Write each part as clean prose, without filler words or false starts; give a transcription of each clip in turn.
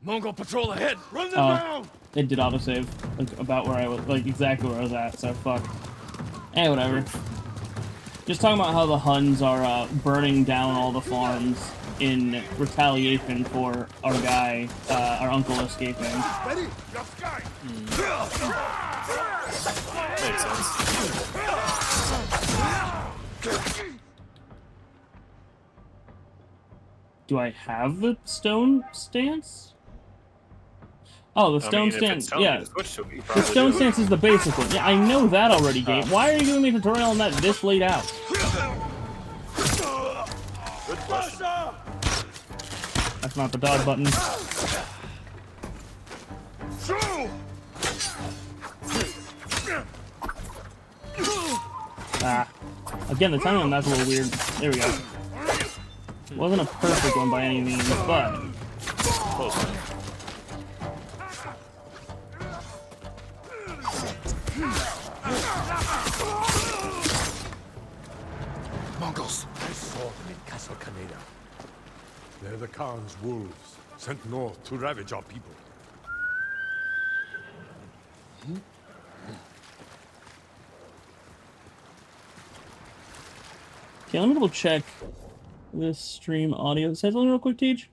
Mongol patrol ahead! Run them down! It did autosave. Like, about where I was, like, exactly where I was at, so fuck. Eh, whatever. Just talking about how the Huns are, burning down all the farms in retaliation for our guy, our uncle escaping. Ready? Makes sense. Do I have the stone stance? Oh, the stone stance, yeah. The stone stance is the basic one. Yeah, I know that already, Gabe. Why are you giving me a tutorial on that this late out? Good question. That's not the dog button. Ah. Again, the timing on that's a little weird. There we go. Wasn't a perfect one by any means, but... Close enough. Mongols! I saw them in Castle Kaneda. They're the Khan's wolves, sent north to ravage our people. Okay, let me double check this stream audio. Say something real quick, Teach.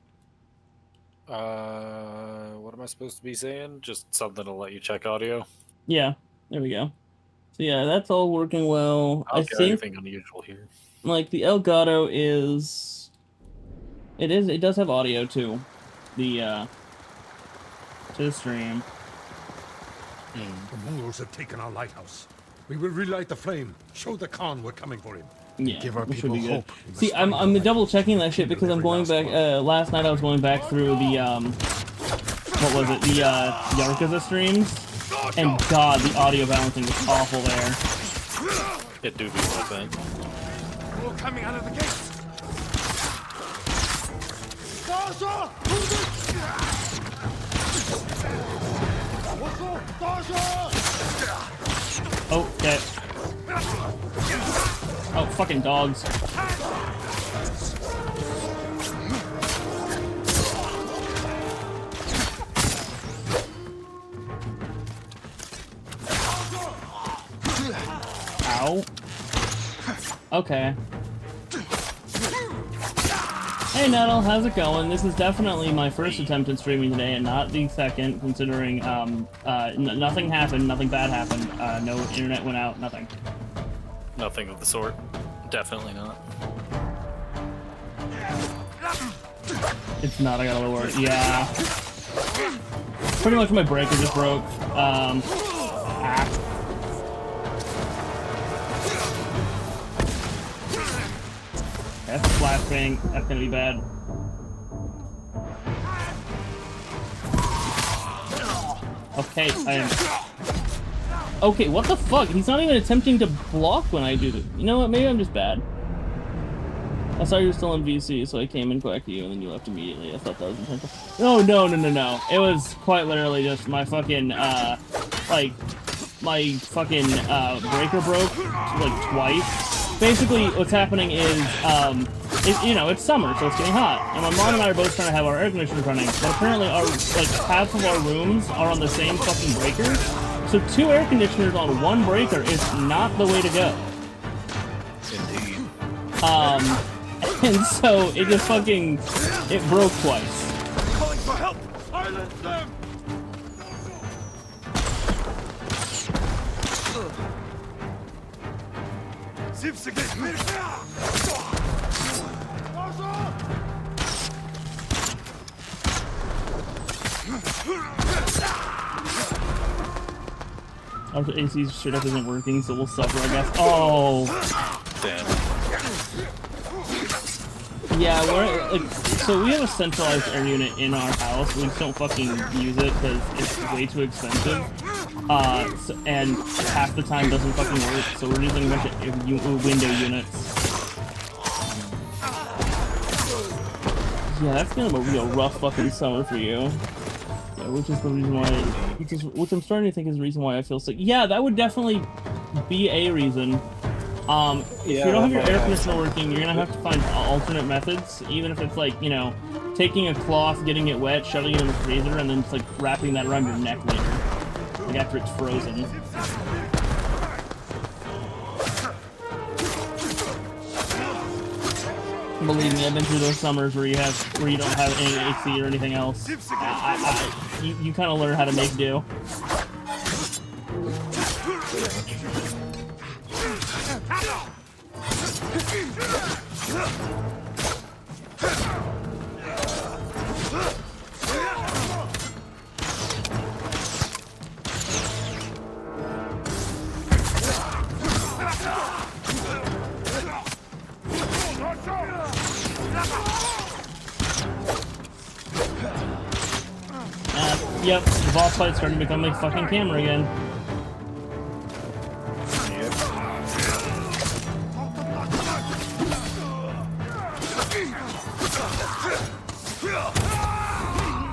What am I supposed to be saying? Just something to let you check audio? Yeah, there we go. So yeah, that's all working well. I think anything unusual here. Like the Elgato is, it does have audio too, to the stream. The Mongols have taken our lighthouse. We will relight the flame. Show the Khan we're coming for him. Yeah, Give our which people would be good. hope. See, I'm double checking that shit because I'm going back. Last night I was going back through the what was it? The Yakuza streams, and God, the audio balancing was awful there. It do be like that. We're coming out of the gates. Oh, okay. Oh, fucking dogs. Ow. Okay. Hey Nettle, how's it going? This is definitely my first attempt at streaming today and not the second, considering nothing happened, nothing bad happened, no internet went out, nothing. Nothing of the sort. Definitely not. It's not, I gotta lower it. Yeah. Pretty much my breaker just broke. That's a flashbang. That's gonna be bad. Okay, I am... Okay, what the fuck? He's not even attempting to block when I do this. You know what? Maybe I'm just bad. I saw you were still in VC, so I came and quacked you, and then you left immediately. I thought that was intentional. Oh, no. It was quite literally just my fucking, like, my fucking, breaker broke, like, twice. Basically, what's happening is, you know, it's summer, so it's getting hot. And my mom and I are both trying to have our air conditioners running, but apparently our, like, half of our rooms are on the same fucking breaker. So 2 air conditioners on 1 breaker is not the way to go. Indeed. And so it just fucking, it broke twice. Calling for help! Silence them! Our AC straight up isn't working, so we'll suffer, I guess. Oh! Damn. Yeah, we're, like, so we have a centralized air unit in our house. We just don't fucking use it because it's way too expensive. And half the time doesn't fucking work, so we're using a bunch of window units. Yeah, that's gonna be a real rough fucking summer for you. Yeah, which is the reason why, which I'm starting to think is the reason why I feel sick. Yeah, that would definitely be a reason. If Yeah, you don't have that your might air have conditioner working, you're gonna have to find alternate methods, even if it's like, you know, taking a cloth, getting it wet, shoving it in the freezer, and then just like wrapping that around your neck later. Like after it's frozen. Believe me, I've been through those summers where you don't have any AC or anything else. You kind of learn how to make do. Yep, the boss fight's starting to become like fucking camera again.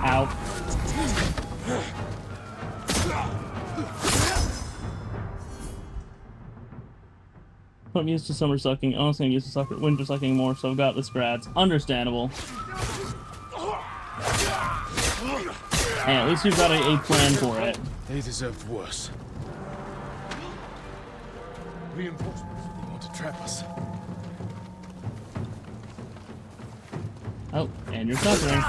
Ow. I'm used to summer sucking. Honestly, I'm used to winter sucking more, so I've got the scrats. Understandable. Hey, at least you've got a plan for it. They deserved worse. Reinforcements. They want to trap us. Oh, and you're suffering.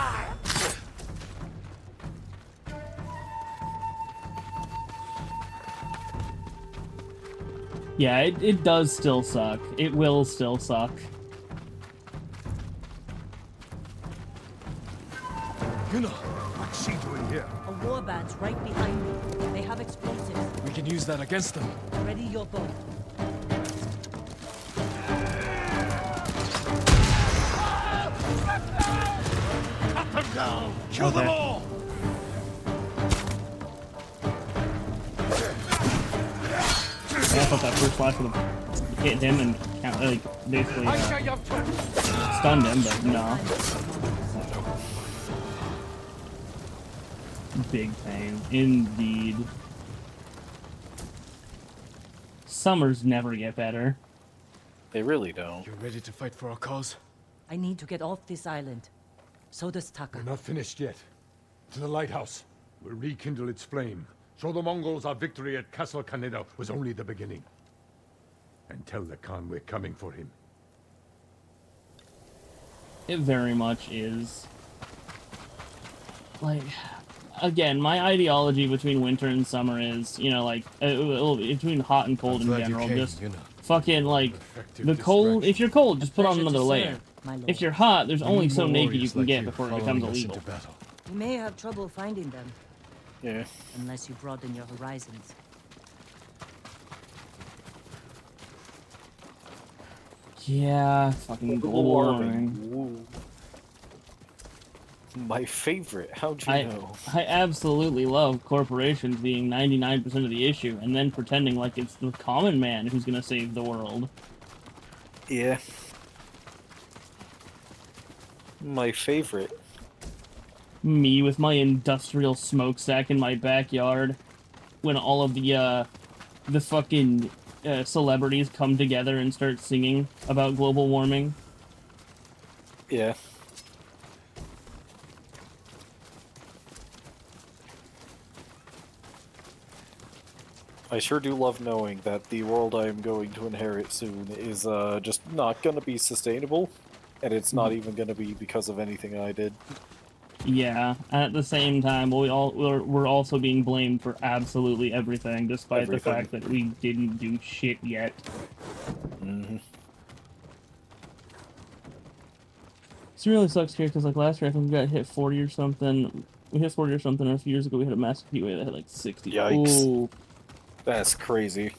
Yeah, it does still suck. It will still suck. Yuna, what's she doing here? A warband's right behind me. They have explosives. We can use that against them. Ready your bow. Cut them down! Kill them all! I thought that first flash would have hit him and like basically stunned him, but no. Big pain, indeed. Summers never get better. They really don't. You're ready to fight for our cause? I need to get off this island. So does Taka. We're not finished yet. To the lighthouse. We'll rekindle its flame. Show the Mongols our victory at Castle Kaneda was only the beginning. And tell the Khan we're coming for him. It very much is. Like, again, my ideology between winter and summer is, you know, like, between hot and cold in general, just fucking, like, the cold, if you're cold, just put on another layer. If you're hot, there's only so naked you can get before it becomes illegal. You may have trouble finding them. Yeah. Unless you broaden your horizons. Yeah, fucking global warming. Woo. My favorite. How'd you know? I absolutely love corporations being 99% of the issue and then pretending like it's the common man who's gonna save the world. Yeah. My favorite. Me with my industrial smokestack in my backyard when all of the fucking celebrities come together and start singing about global warming. Yeah. I sure do love knowing that the world I am going to inherit soon is just not going to be sustainable, and it's not even going to be because of anything I did. Yeah, at the same time, we're also being blamed for absolutely everything, despite the fact that we didn't do shit yet. Mm-hmm. This really sucks here, because like last year I think we got hit 40 or something. We hit 40 or something, and a few years ago we had a massive heat wave that had like 60. Yikes. Ooh. That's crazy.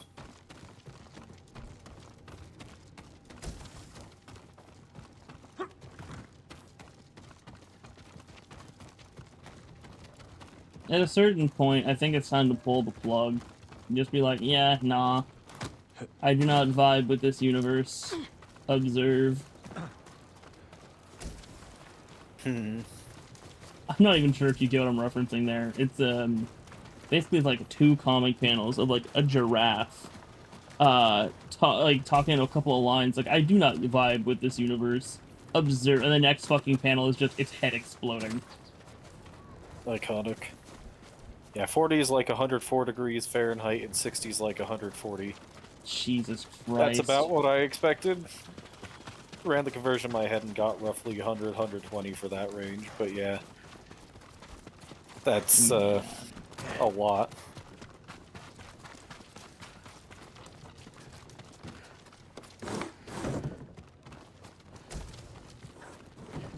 At a certain point, I think it's time to pull the plug. Just be like, yeah, nah. I do not vibe with this universe. Observe. I'm not even sure if you get what I'm referencing there. It's, basically like two comic panels of like a giraffe talking a couple of lines. Like, I do not vibe with this universe. Observe, and the next fucking panel is just its head exploding. Iconic. Yeah, 40 is like 104 degrees Fahrenheit, and 60 is like 140. Jesus Christ. That's about what I expected. Ran the conversion in my head and got roughly 100, 120 for that range, but yeah. That's, a lot.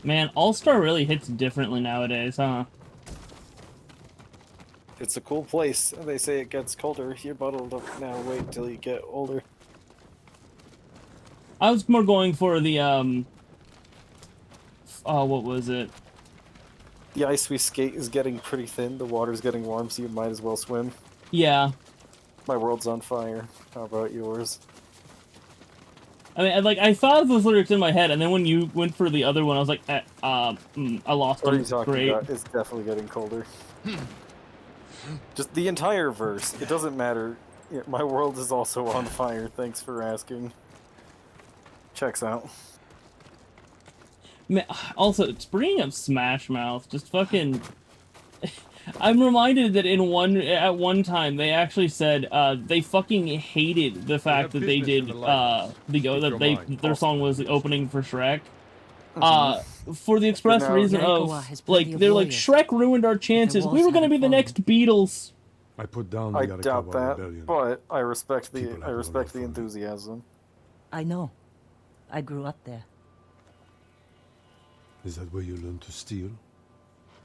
Man, All-Star really hits differently nowadays, huh? It's a cool place. They say it gets colder. You're bottled up now. Wait until you get older. I was more going for the, oh, what was it? The ice we skate is getting pretty thin. The water's getting warm, so you might as well swim. Yeah. My world's on fire. How about yours? I mean, I thought of those lyrics in my head, and then when you went for the other one, I was like, I lost What are them. you talking Great. about? It's definitely getting colder. Just the entire verse. It doesn't matter. Yeah, my world is also on fire. Thanks for asking. Checks out. Man, also, it's bringing up Smash Mouth. Just fucking... I'm reminded that at one time they actually said they fucking hated the fact that they did their song was the opening for Shrek. For the express reason of they're like, Shrek ruined our chances. We were gonna be the next Beatles. I put down the I doubt Yarikawa that, rebellion. but I respect the People have no love for me. enthusiasm. I know. I grew up there. Is that where you learned to steal?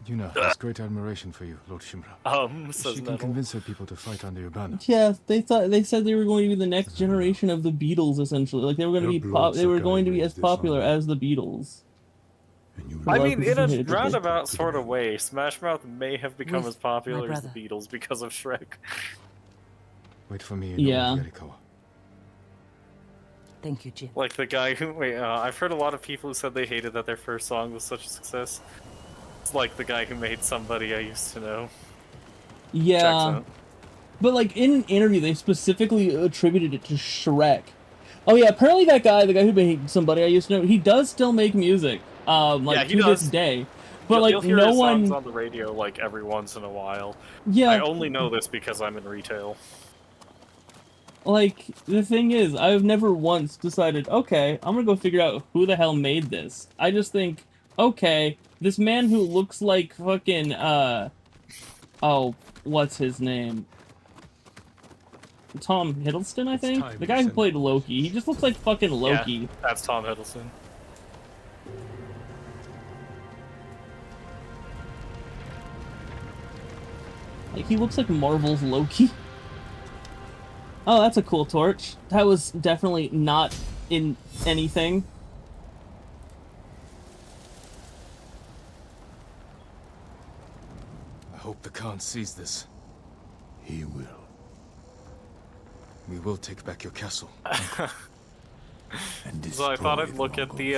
Yuna has great admiration for you, Lord Shimura. Says She can Nettle. convince her people to fight under your banner. Yeah, they said they were going to be the next generation of the Beatles, essentially. Like they were going to be they were going to be as popular as the Beatles. And you I Well, mean, because in you a hated it. roundabout sort of way, Smash Mouth may have become With as popular my as the brother. Beatles because of Shrek. Wait for me in Yeah. Old Yarikawa. Thank you, Jim. Like the guy who... I've heard a lot of people who said they hated that their first song was such a success. It's like the guy who made Somebody I Used to Know. Checks Yeah, out. but like in an interview, they specifically attributed it to Shrek. Oh yeah, apparently that guy, the guy who made Somebody I Used to Know, he does still make music. Yeah, he to this does. day. But You'll hear no his songs one. on the radio like every once in a while. Yeah. I only know this because I'm in retail. Like, the thing is, I've never once decided, okay, I'm gonna go figure out who the hell made this. I just think, okay, this man who looks like fucking, oh, what's his name? Tom Hiddleston, I think? time The to guy who send- played Loki. He just looks like fucking Loki. Yeah, that's Tom Hiddleston. Like, he looks like Marvel's Loki. Oh, that's a cool torch. That was definitely not in anything. I hope the Khan sees this. He will. We will take back your castle. And So I thought destroy I'd look at the,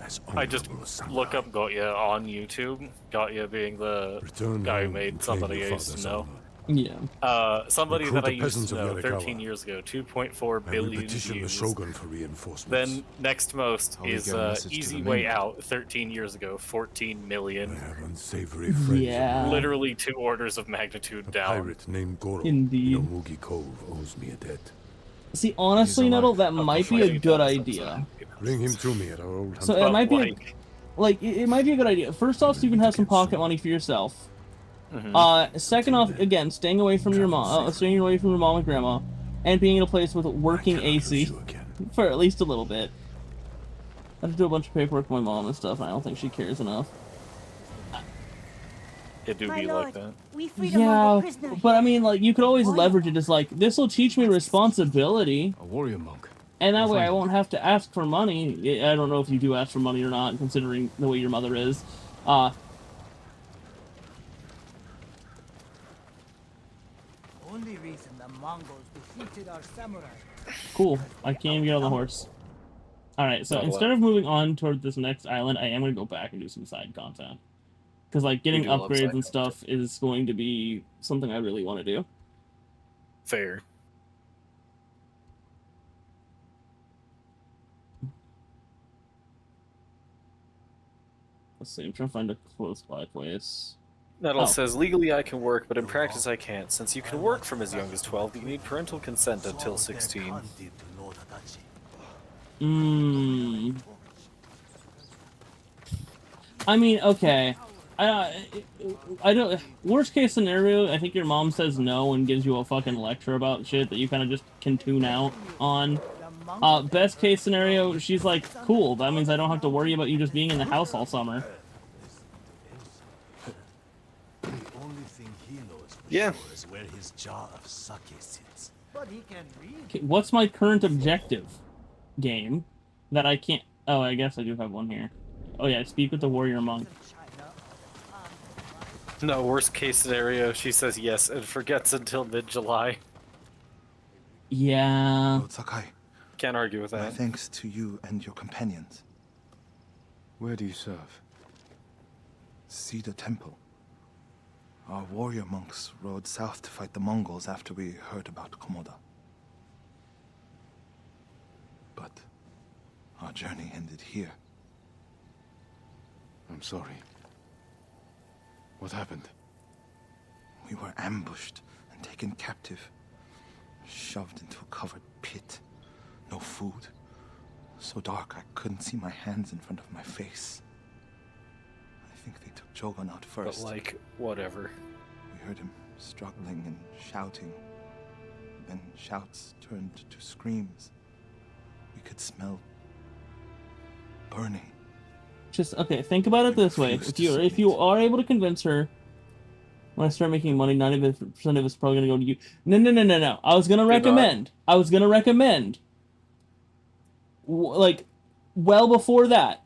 as I just honorable samurai. look up Gotya on YouTube. Gotya being the Return guy who home made and claim Somebody your I Used to father's Know. honor. Yeah. Somebody Recruit that I the used peasants to of know Yarikawa. 13 years ago, 2.4 I will billion petition the views. Shogun for reinforcements. Then next most How we is get a message to Easy the Way mainland? Out, 13 years ago, 14 I million. have unsavory friends. Yeah. of mine. Literally 2 orders of magnitude A down. pirate named Goro Indeed. in Omugi Cove owes me a debt. See, honestly, He's Nettle, alive. that might be a good idea. Bring him to me at our old So hunting it might be like, it might be a good idea. First off, so you can have some pocket money for yourself. mhm. Second off, again, staying away from your mom, staying away from your mom and grandma, and being in a place with working I cannot lose AC you again. for at least a little bit. I have to do a bunch of paperwork for my mom and stuff, and I don't think she cares enough. It do My be lord, like that. we freed a Mongol prisoner. But I mean, like, you could always Oh, yeah. leverage it as like, this will teach me responsibility, A warrior monk. and that I'll way find I him. won't have to ask for money. I don't know if you do ask for money or not, considering the way your mother is. Only reason the Mongols defeated our samurai. Cool. I can't even get on the horse. Alright, so Not instead allowed. of moving on toward this next island, I am going to go back and do some side content. Because, like, getting do love upgrades side and stuff is going to be something I really want to do. Fair. Let's see. I'm trying to find a close by place. Nettle Oh. says, legally I can work, but in practice I can't. Since you can work from as young as 12, you need parental consent until 16. Hmm. I mean, okay. I don't. Worst case scenario, I think your mom says no and gives you a fucking lecture about shit that you kind of just can tune out on. Best case scenario, she's like, cool. That means I don't have to worry about you just being in the house all summer. The only thing he knows for Yeah. sure is where his jar of sake sits. But he can read. Okay, what's my current objective? Game that I can't. Oh, I guess I do have one here. Oh yeah, speak with the warrior monk. No, worst case scenario, she says yes and forgets until mid-July. Yeah. Lord Sakai, Can't argue with my that. thanks to you and your companions. Where do you serve? Cedar Temple. Our warrior monks rode south to fight the Mongols after we heard about Komoda. But our journey ended here. I'm sorry. What happened? We were ambushed and taken captive. Shoved into a covered pit. No food. So dark I couldn't see my hands in front of my face. I think they took Jogan out But, first. like, whatever. We heard him struggling and shouting. Then shouts turned to screams. We could smell burning. Just okay. Think about it this way: if you are able to convince her, when I start making money, 90% of it's probably gonna go to you. No. I was gonna recommend. Like, well before that,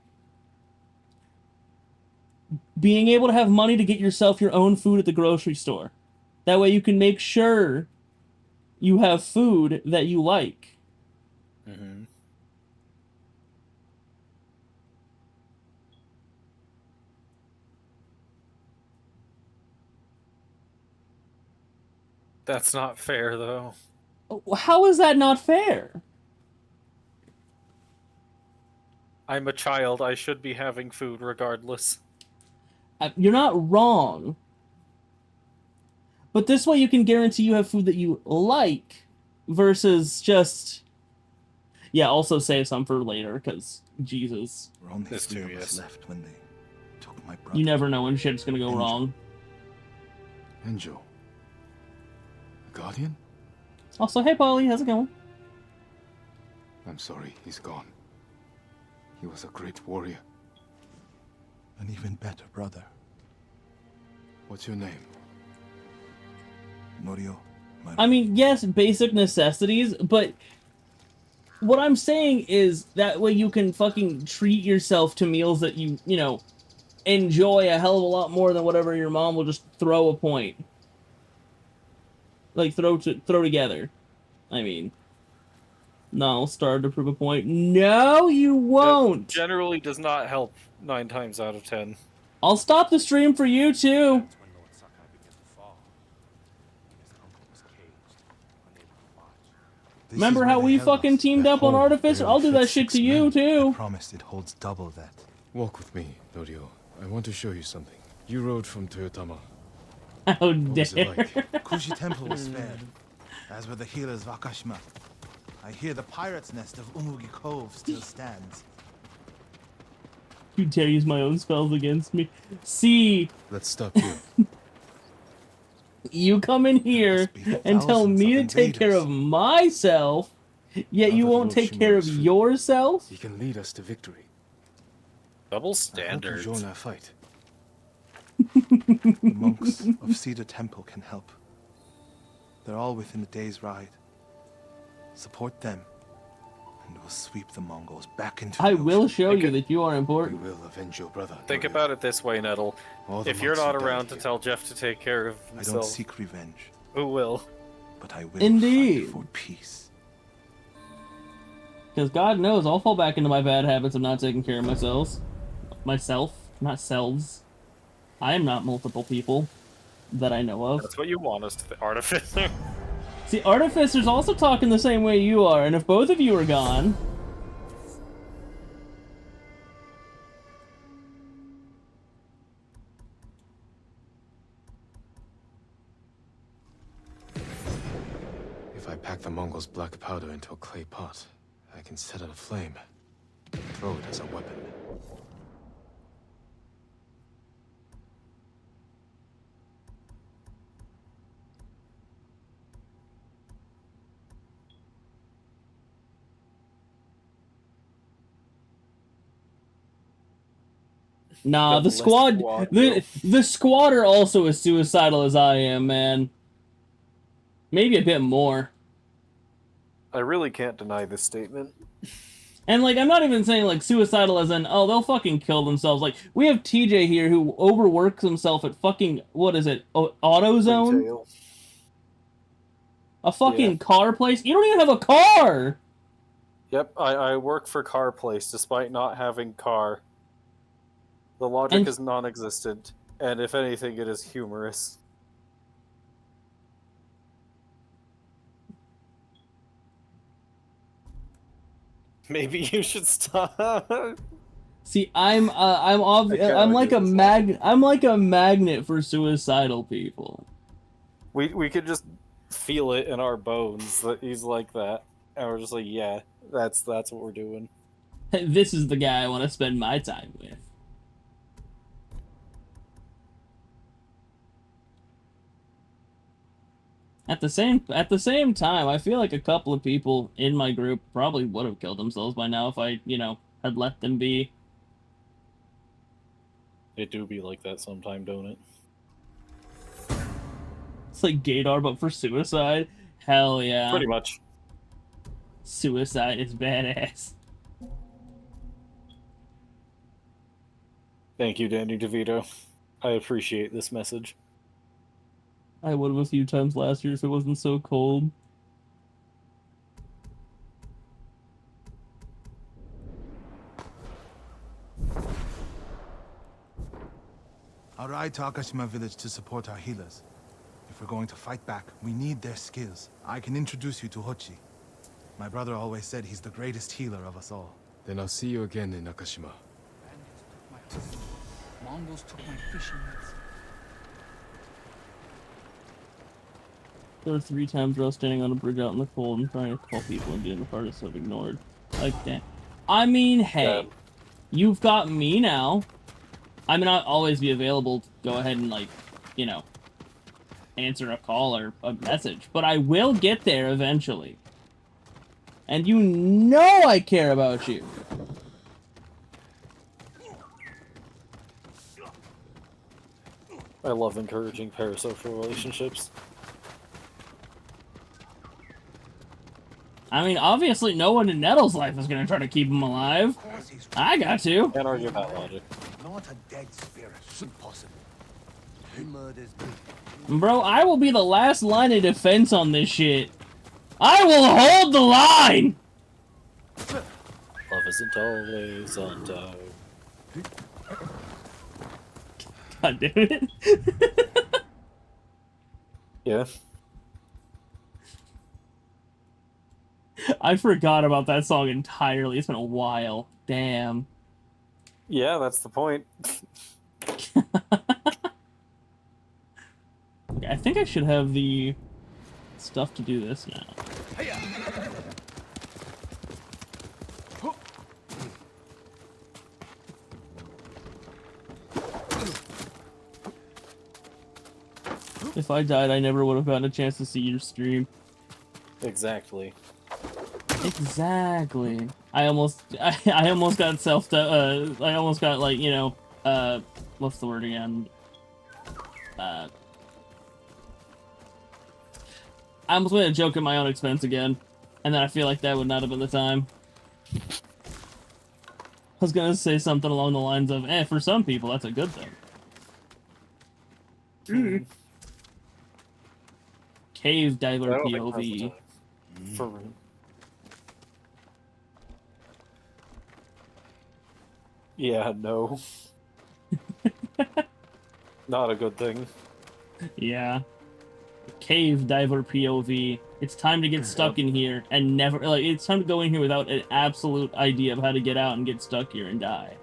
being able to have money to get yourself your own food at the grocery store. That way, you can make sure you have food that you like. Mm-hmm. That's not fair, though. How is that not fair? I'm a child. I should be having food regardless. You're not wrong. But this way you can guarantee you have food that you like versus just... Yeah, also save some for later, because, Jesus. We're only This three too, of us yes. left when they took my brother. You never know when shit's gonna go Enjoy. wrong. Enjo. The Guardian? Also, hey Polly, how's it going? I'm sorry, he's gone. He was a great warrior. An even better brother. What's your name? Norio. I mean, yes, basic necessities, but what I'm saying is that way you can fucking treat yourself to meals that you know, enjoy a hell of a lot more than whatever your mom will just throw a point. Like, throw together. I mean, no, I'll start to prove a point. No, you won't! That generally does not help 9 times out of 10. I'll stop the stream for you, too! That's when Lord Sakai began to fall. His uncle was caged, unable to watch. Remember how we fucking teamed up on Artificer? I'll do that shit to you, too! I promised it holds double that. Walk with me, Norio. I want to show you something. You rode from Toyotama. How What was it dare! like? Kushi Temple was spared, as were the healers of Akashima. I hear the pirate's nest of Umugi Cove still stands. You dare use my own spells against me. See, Let's stop here. you come in here Must be and tell thousands me to of take care of invaders. myself, yet you Now that won't Lord take Shimura care of is free, yourself? He can lead us to victory. Double I hope you standards. join our fight. The monks of Cedar Temple can help. They're all within a day's ride. Support them, and we'll sweep the Mongols back into the I will ocean. show you that you are We important. will avenge your brother. Think Norio. about it this way, Nettle. All the If you're monks not who died around to here. tell Jeff to take care of I don't himself, seek revenge, who will? but I will Indeed. fight for peace. Because God knows I'll fall back into my bad habits of not taking care of myself. Myself, not selves. I am not multiple people that I know of. That's what you want us to the Artificer. See, Artificer's also talking the same way you are, and if both of you are gone... If I pack the Mongols' black powder into a clay pot, I can set it aflame. Throw it as a weapon. Nah, Got the less squad, squad, bro. the squad are also as suicidal as I am, man. Maybe a bit more. I really can't deny this statement. And, like, I'm not even saying, like, suicidal as in, oh, they'll fucking kill themselves. Like, we have TJ here who overworks himself at fucking, what is it, AutoZone? Retail. A fucking car place? You don't even have a car! Yep, I work for Car Place despite not having car. The logic And- is non-existent, and if anything, it is humorous. Maybe you should stop. See, I'm I can't I'm like argue with this logic. I'm like a magnet for suicidal people. We could just feel it in our bones that he's like that, and we're just like, yeah, that's what we're doing. This is the guy I want to spend my time with. At the same time, I feel like a couple of people in my group probably would have killed themselves by now if I, you know, had let them be. It do be like that sometime, don't it? It's like Gator, but for suicide. Hell yeah. Pretty much. Suicide is badass. Thank you, Danny DeVito. I appreciate this message. I would have a few times last year if it wasn't so cold. I'll ride to Akashima village to support our healers. If we're going to fight back, we need their skills. I can introduce you to Hochi. My brother always said he's the greatest healer of us all. Then I'll see you again in Nakashima. Bandits took my food. Mongols took my fishing nets. There were 3 times where I was standing on a bridge out in the cold and trying to call people and getting the part of stuff ignored. Like that. I mean, hey, you've got me now. I mean, I'll always be available to go ahead and, like, you know, answer a call or a message. But I will get there eventually. And you know I care about you. I love encouraging parasocial relationships. I mean, obviously no one in Nettle's life is gonna try to keep him alive. I got to. Can't argue that logic. Not a dead spirit. Impossible. He murders Bro, I will be the last line of defense on this shit. I will hold the line! Love isn't always on time. God damn it. Yeah. I forgot about that song entirely. It's been a while. Damn. Yeah, that's the point. Okay, I think I should have the stuff to do this now. If I died, I never would have gotten a chance to see your stream. Exactly. Exactly. I almost got I almost got, like, you know, what's the word again? I almost made a joke at my own expense again, and then I feel like that would not have been the time. I was gonna say something along the lines of, for some people, that's a good thing. Cave diver I don't think that's the POV. time. For real. Yeah, no. Not a good thing. Yeah. Cave diver POV. It's time to get stuck in here and never, like, it's time to go in here without an absolute idea of how to get out and get stuck here and die.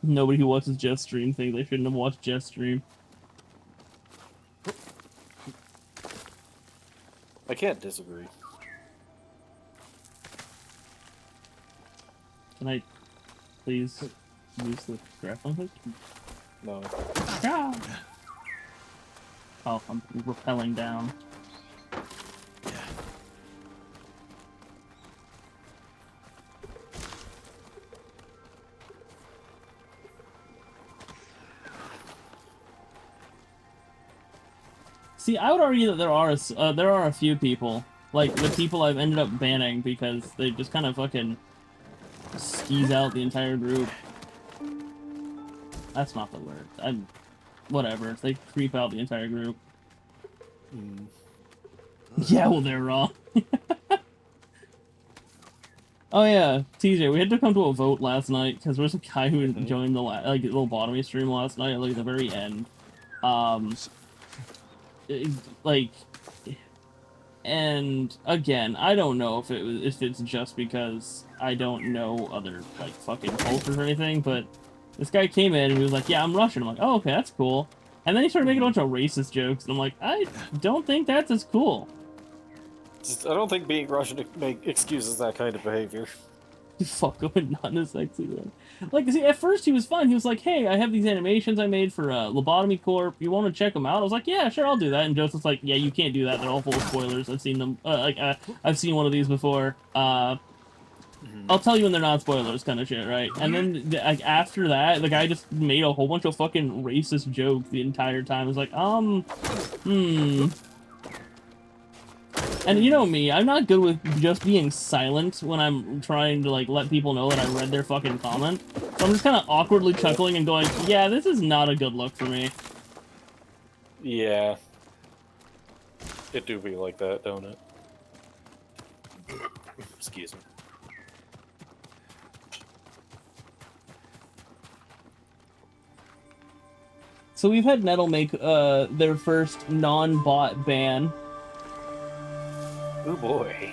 Nobody who watches Jeff's stream thinks they shouldn't have watched Jeff's stream. I can't disagree. Can I please use the grappling hook? No. Ah! Oh, I'm rappelling down. See, I would argue that there are a few people, like the people I've ended up banning because they just kind of fucking skis out the entire group. That's not the word. Whatever. They creep out the entire group. Yeah, well, they're wrong. Oh yeah, TJ, we had to come to a vote last night because there was a guy who joined the lobotomy stream last night, like at the very end. And again, I don't know if it's just because I don't know other like fucking cultures or anything, but this guy came in and he was like, "Yeah, I'm Russian." I'm like, "Oh, okay, that's cool." And then he started making a bunch of racist jokes, and I'm like, I don't think that's as cool. I don't think being Russian excuses that kind of behavior. Fuck him and not in a sexy way. Like, see, at first he was fun. He was like, "Hey, I have these animations I made for Lobotomy Corp. You want to check them out?" I was like, "Yeah, sure, I'll do that." And Joseph's like, "Yeah, you can't do that. They're all full of spoilers. I've seen them. I've seen one of these before. I'll tell you when they're not spoilers," kind of shit, right? And then, like, after that, the guy just made a whole bunch of fucking racist jokes the entire time. I was like, And you know me, I'm not good with just being silent when I'm trying to, like, let people know that I read their fucking comment. So I'm just kind of awkwardly chuckling and going, yeah, this is not a good look for me. Yeah. It do be like that, don't it? Excuse me. So we've had Nettle make their first non-bot ban. Oh boy.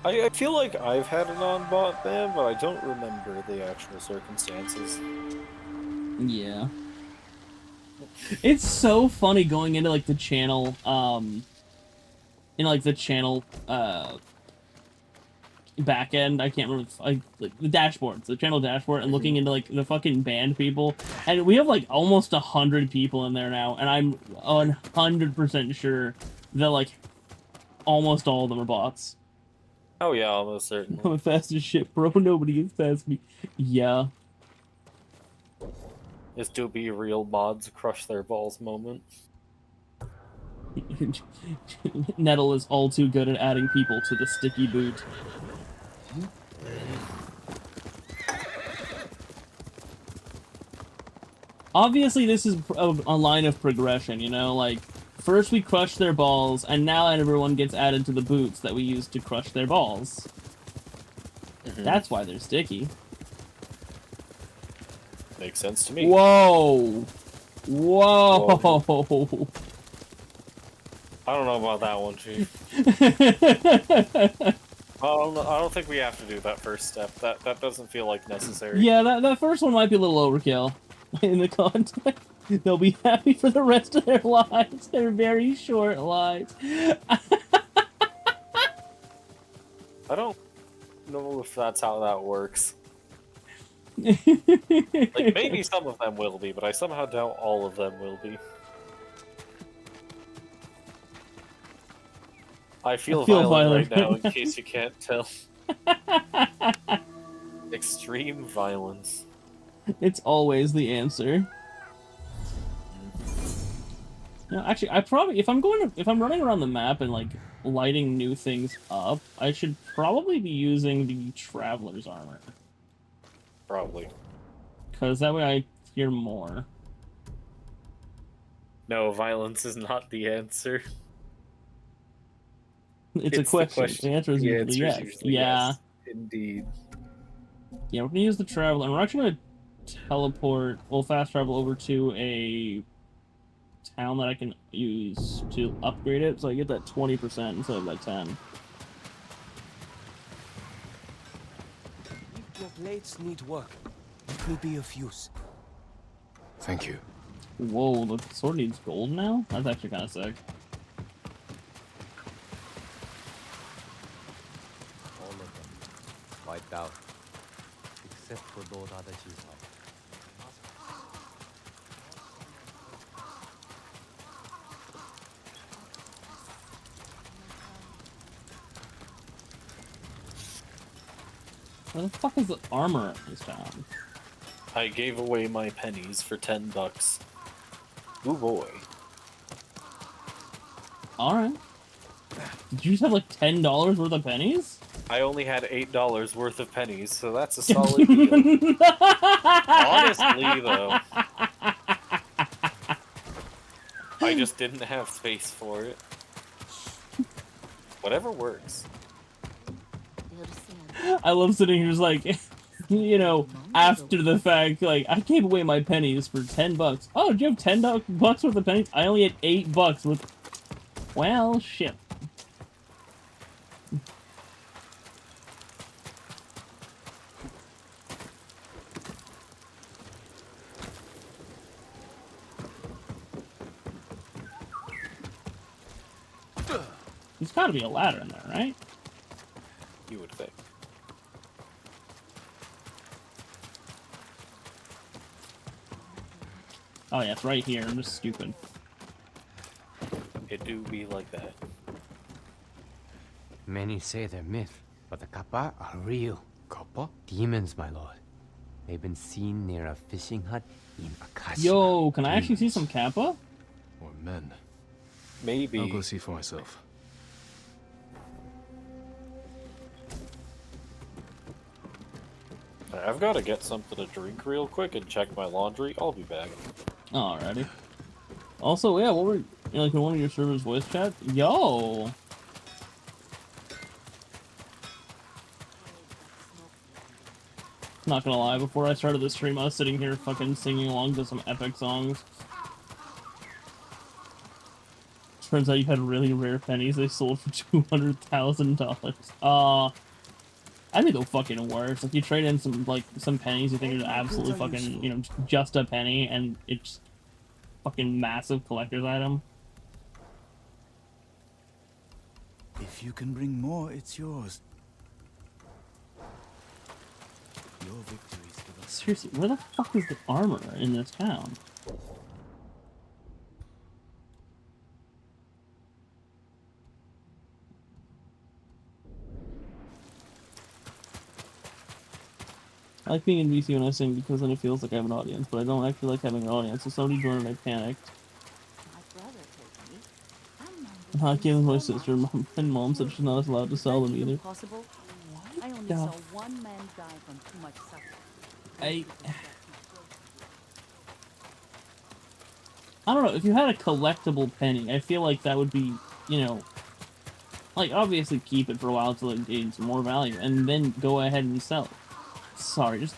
I feel like I've had a non-bot ban, but I don't remember the actual circumstances. Yeah. It's so funny going into, like, the channel, back end, I can't remember, like the dashboard, the channel dashboard, and looking into like the fucking banned people, and we have like almost 100 people in there now, and I'm 100% sure that like almost all of them are bots. Oh yeah, almost certainly. I'm fast as shit, bro. Nobody gets past me. Yeah. This do be a real mods crush their balls moment. Nettle is all too good at adding people to the sticky boot. Obviously, this is a line of progression, you know? Like, first we crush their balls, and now everyone gets added to the boots that we use to crush their balls. That's why they're sticky. Makes sense to me. Whoa! Whoa! Whoa. I don't know about that one, Chief. I don't think we have to do that first step. That doesn't feel like necessary. Yeah, that first one might be a little overkill in the context. They'll be happy for the rest of their lives. Their very short lives. I don't know if that's how that works. Like, maybe some of them will be, but I somehow doubt all of them will be. I feel violent right now, in case you can't tell. Extreme violence. It's always the answer. No, actually, if I'm running around the map and like lighting new things up, I should probably be using the Traveler's armor. Probably. Because that way I hear more. No, violence is not the answer. It's a question. The answer is usually yes. Yeah. Yes, indeed. Yeah, we're gonna use the Traveler, and we're actually gonna fast travel over to a town that I can use to upgrade it, so I get that 20% instead of that 10. plates need work. Let me be of use. Thank you. Whoa, the sword needs gold now? That's actually kind of sick. All of them wiped out, except for Lord Adachi's life. Where the fuck is the armor in this town? I gave away my pennies for $10. Ooh boy. Alright. Did you just have like $10 worth of pennies? I only had $8 worth of pennies, so that's a solid deal. Honestly, though, I just didn't have space for it. Whatever works. I love sitting here just like, you know, after the fact, like, I gave away my pennies for $10. Oh, did you have $10 worth of pennies? I only had $8 worth. Well, shit. There's gotta be a ladder in there, right? You would think. Oh yeah, it's right here. I'm just stupid. It do be like that. Many say they're myth, but the kappa are real. Kappa? Demons, my lord. They've been seen near a fishing hut in Akasha. Yo, can I actually see some Kappa? Or men? Maybe. I'll go see for myself. I've got to get something to drink real quick and check my laundry. I'll be back. Alrighty. Also, yeah, what were like in one of your servers' voice chat? Yo. Not gonna lie, before I started the stream, I was sitting here fucking singing along to some epic songs. Turns out you had really rare pennies they sold for $200,000. I'd be the fucking worst. Like, you trade in some pennies you think are absolutely fucking, you know, just a penny, and it's fucking massive collector's item. If you can bring more, it's yours. Your victories give us... Seriously, where the fuck is the armor in this town? I like being in VC when I sing because then it feels like I have an audience, but I don't actually like having an audience. So somebody joined and I panicked. I'm not giving my sister. And mom said she's not allowed to sell them either. Possible? I only the saw one man die from too much suffering. I don't know, if you had a collectible penny, I feel like that would be, you know, like, obviously keep it for a while until it gains more value, and then go ahead and sell it. Sorry, just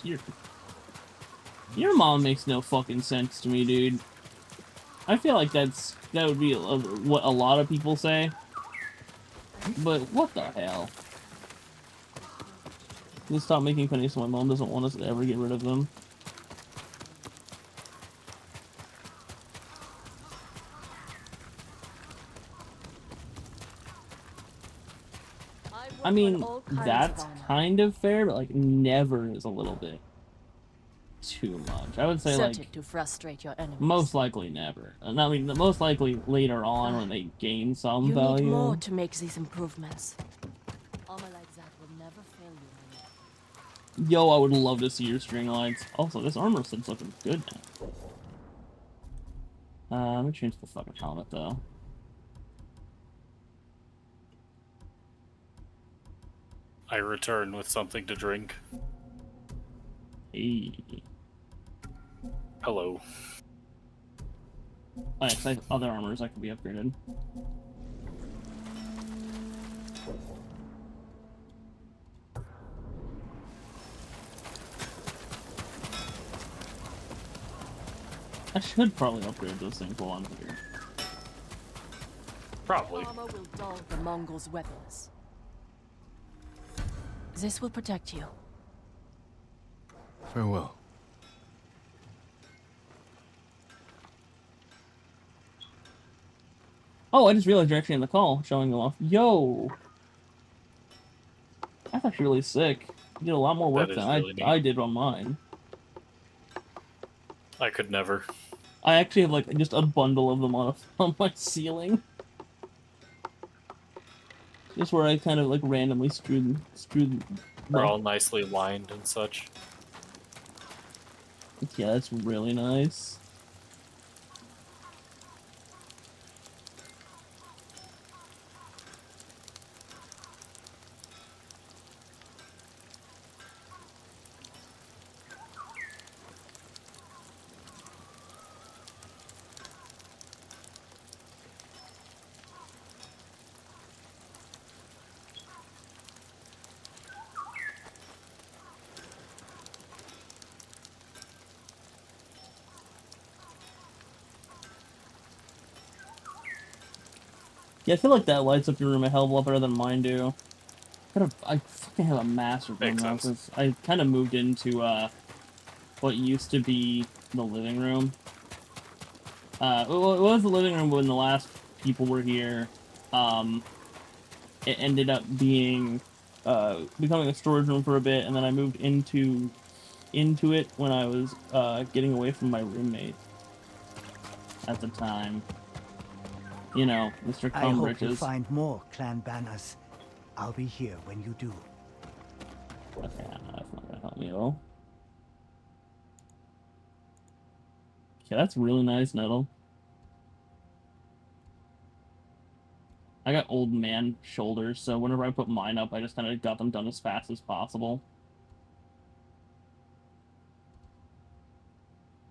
your mom makes no fucking sense to me, dude. I feel like that would be what a lot of people say, but what the hell? Let's stop making pennies so my mom doesn't want us to ever get rid of them. I mean, that's kind of fair, but like never is a little bit too much. I would say like to frustrate your enemies. Most likely never. I mean, most likely later on when they gain some you value. need more to make these improvements. Armor like that will never fail you. Yo, I would love to see your string lights. Also, this armor set's looking good now. Let me change the fucking helmet though. I return with something to drink. Hey. Hello. Oh, yes, I have other armors that can be upgraded. I should probably upgrade those things while I'm here. Probably. Armor will dull the Mongols' weapons. This will protect you. Farewell. Oh, I just realized you're actually in the call, showing them off. Yo! That's actually really sick. You did a lot more work That is than really neat. I did on mine. I could never. I actually have, like, just a bundle of them on my ceiling. Just where I kind of, like, randomly strewed They're all nicely lined and such. Yeah, that's really nice. Yeah, I feel like that lights up your room a hell of a lot better than mine do. I fucking have a massive room Makes now, sense. because I kind of moved into, what used to be the living room. Well, it was the living room when the last people were here. It ended up being, becoming a storage room for a bit, and then I moved into it when I was, getting away from my roommate at the time. You know, Mr. I hope you Cumbridge's. find more clan banners. I'll be here when you do. Okay, no, that's not gonna help me at all. Okay, that's really nice, Nettle. I got old man shoulders, so whenever I put mine up, I just kind of got them done as fast as possible.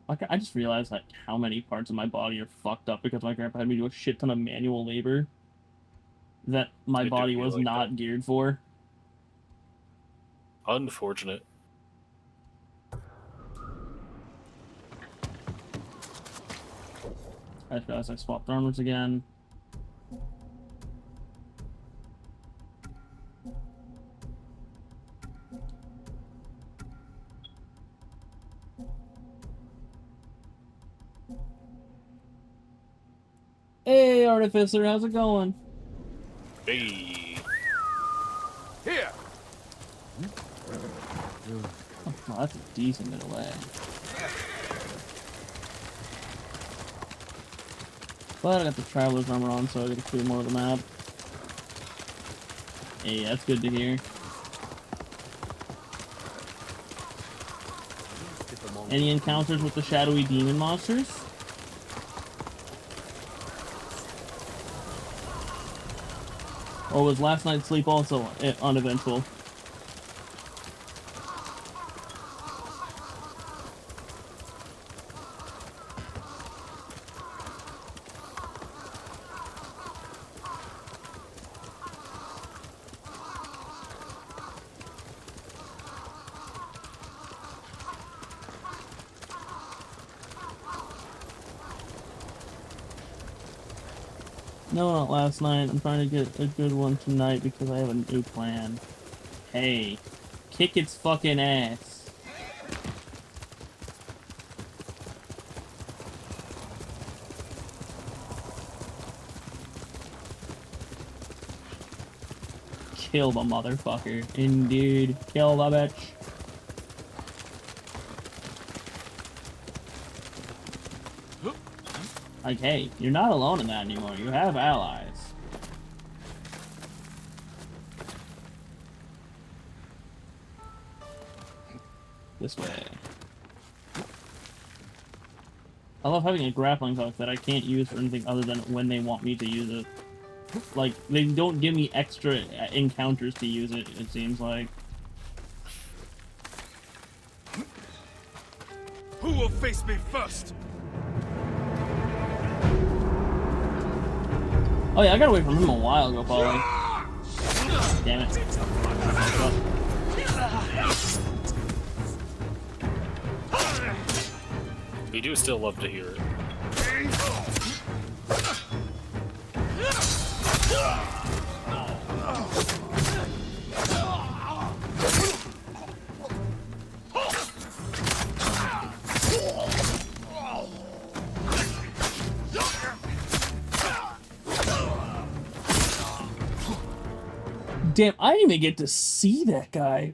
Like, I just realized like how many parts of my body are fucked up because my grandpa had me do a shit ton of manual labor that my I do body feel was like not that. geared for. Unfortunate. I just realized I swapped armors again. Hey, Artificer, how's it going? Hey. Here! Oh, that's a decent bit away. But I got the Traveler's armor on, so I get to clear more of the map. Hey, that's good to hear. Any encounters with the shadowy demon monsters? Or was last night's sleep also uneventful? No, not last night. I'm trying to get a good one tonight because I have a new plan. Hey, kick its fucking ass. Kill the motherfucker. Indeed. Kill the bitch. Like, hey, you're not alone in that anymore. You have allies. This way. I love having a grappling hook that I can't use for anything other than when they want me to use it. Like, they don't give me extra encounters to use it, it seems like. Who will face me first? Oh yeah, I got away from him a while ago, probably. Damn it. We do still love to hear it. Damn, I didn't even get to see that guy.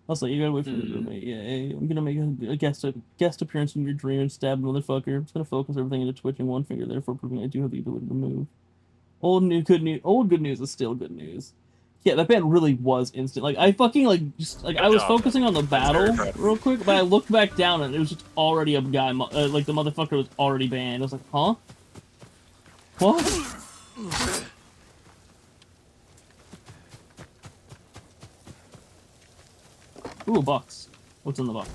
Also, you gotta wait for the roommate. Yeah, I'm gonna make a guest appearance in your dream and stab the motherfucker. I'm just gonna focus everything into twitching one finger, therefore proving I do have the ability to move. Old good news is still good news. Yeah, that band really was instant. Like I fucking I was focusing on the battle real quick, but I looked back down and it was just already a guy. Like the motherfucker was already banned. I was like, huh? What? Ooh, a box. What's in the box?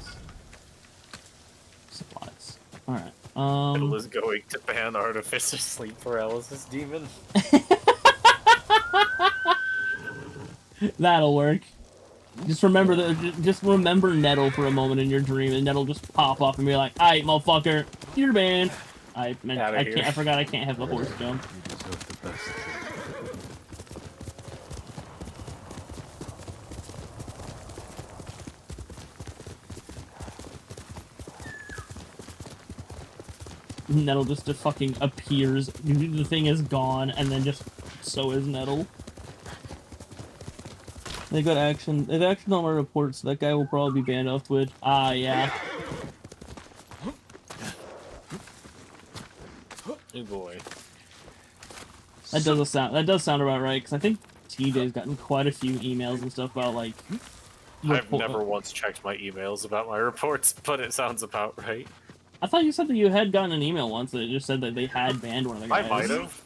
Supplies. Alright. Middle is going to ban Artificer Sleep Paralysis Demon. That'll work. Just remember Nettle for a moment in your dream, and Nettle just pop up and be like, "Aight, motherfucker, you're banned." I forgot I can't have the horse jump. You deserve the best. Nettle just fucking appears. The thing is gone, and then just so is Nettle. They got action. They've actioned on my report, so that guy will probably be banned off Twitch. Ah, yeah. Oh boy. That does sound about right, because I think TJ's gotten quite a few emails and stuff about, like... I've never once checked my emails about my reports, but it sounds about right. I thought you said that you had gotten an email once that just said that they had banned one of the guys. I might have.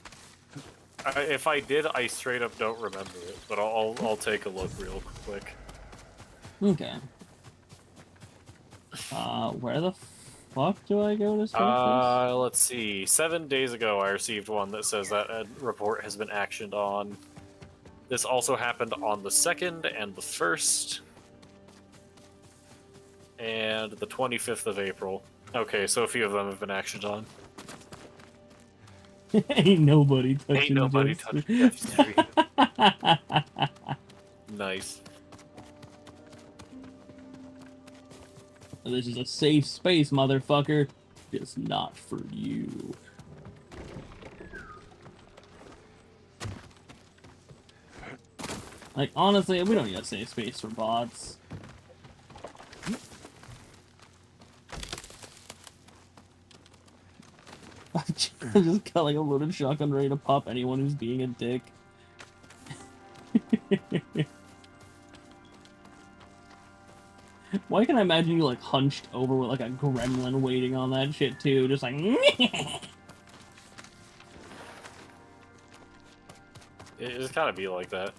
If I did, I straight up don't remember it, but I'll take a look real quick. Okay. Where the fuck do I go to search this? Let's see. 7 days ago, I received one that says that a report has been actioned on. This also happened on the 2nd and the 1st. And the 25th of April. Okay, so a few of them have been actioned on. Ain't nobody touching Ain't nobody touching F3. Nice. This is a safe space, motherfucker. Just not for you. Like, honestly, we don't need a safe space for bots. I just got like a loaded shotgun ready to pop anyone who's being a dick. Why can I imagine you like hunched over with like a gremlin waiting on that shit too, just like It's gotta be like that.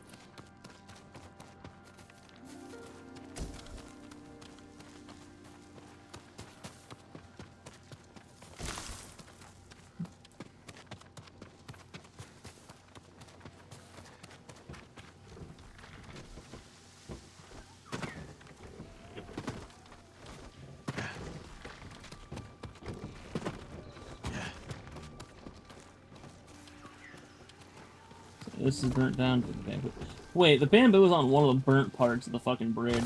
This is burnt down to the bamboo. Wait, the bamboo is on one of the burnt parts of the fucking bridge.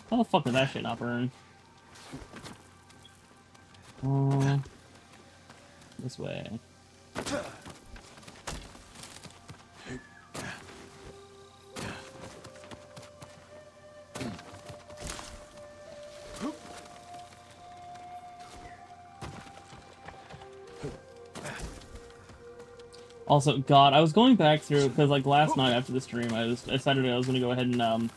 How the fuck did that shit not burn? This way. Also, God, I was going back through, because, like, last night after the stream, I decided I was going to go ahead and,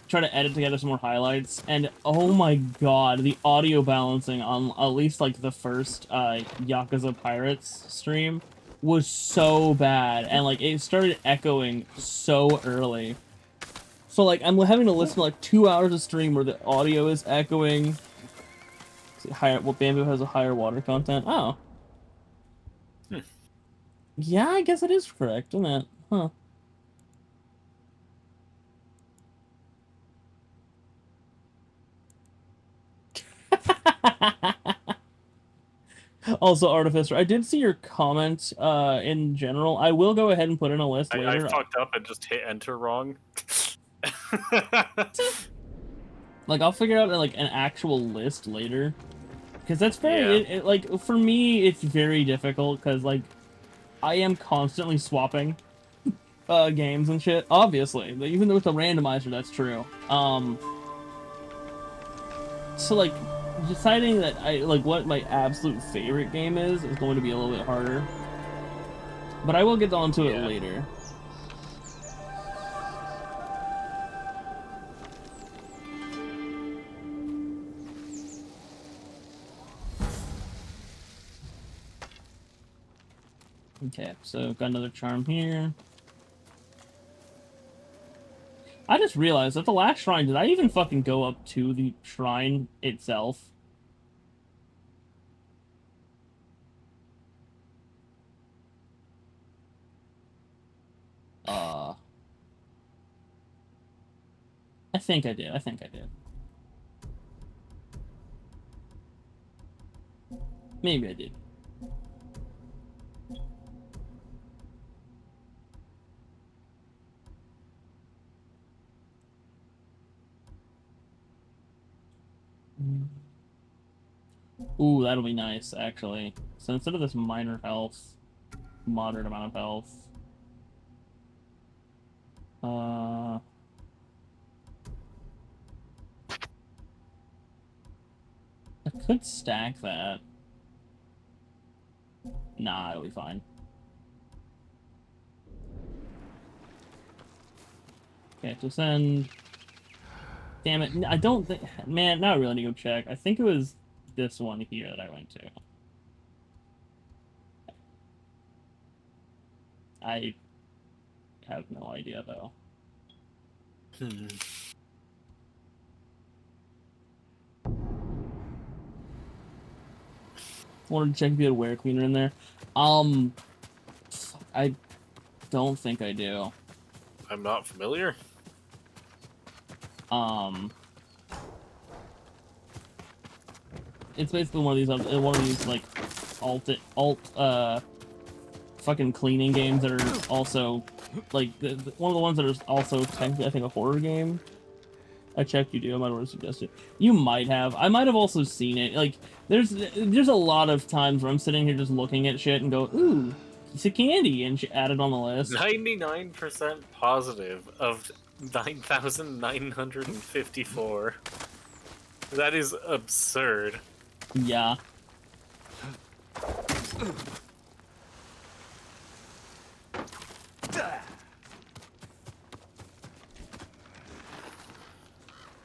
try to edit together some more highlights, and, oh my God, the audio balancing on at least, like, the first, Yakuza Pirates stream was so bad, and, like, it started echoing so early. So, like, I'm having to listen to, like, 2 hours of stream where the audio is echoing. Well, Bamboo has a higher water content. Oh. Yeah, I guess it is correct, isn't it? Huh. Also, Artificer, I did see your comment in general. I will go ahead and put in a list later. I fucked up and just hit enter wrong. Like, I'll figure out like an actual list later. Because that's very, like, for me, it's very difficult, because, like, I am constantly swapping. games and shit. Obviously, even with the randomizer, that's true. So like, deciding that what my absolute favorite game is going to be a little bit harder. But I will get onto it later. Okay, so got another charm here. I just realized at the last shrine, did I even fucking go up to the shrine itself? I think I did. I think I did. Maybe I did. Ooh, that'll be nice, actually. So instead of this minor health, moderate amount of health. I could stack that. Nah, it'll be fine. Okay, to send. Damn it! I don't think. Man, now I really need to go check. I think it was this one here that I went to. I have no idea though. Wanted to check if you had a Were Cleaner in there. I don't think I do. I'm not familiar. It's basically one of these like fucking cleaning games that are also like one of the ones that are also technically I think a horror game. I checked you do. I might have suggested. You might have. I might have also seen it. Like there's a lot of times where I'm sitting here just looking at shit and go, ooh, piece of candy, and add it on the list. 99% positive of 9,954. That is absurd. Yeah.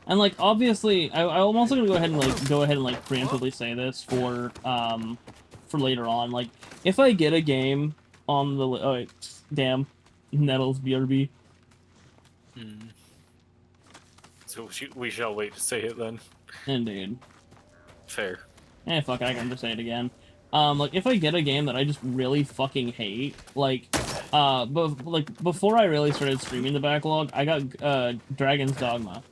And like obviously, I'm also gonna go ahead and preemptively say this for later on. Like, if I get a game on the oh wait, damn, Nettles BRB. So we shall wait to say it then. Indeed. Fair. Fuck it, I can just say it again. Like, if I get a game that I just really fucking hate, like, before I really started streaming the backlog, I got, Dragon's Dogma.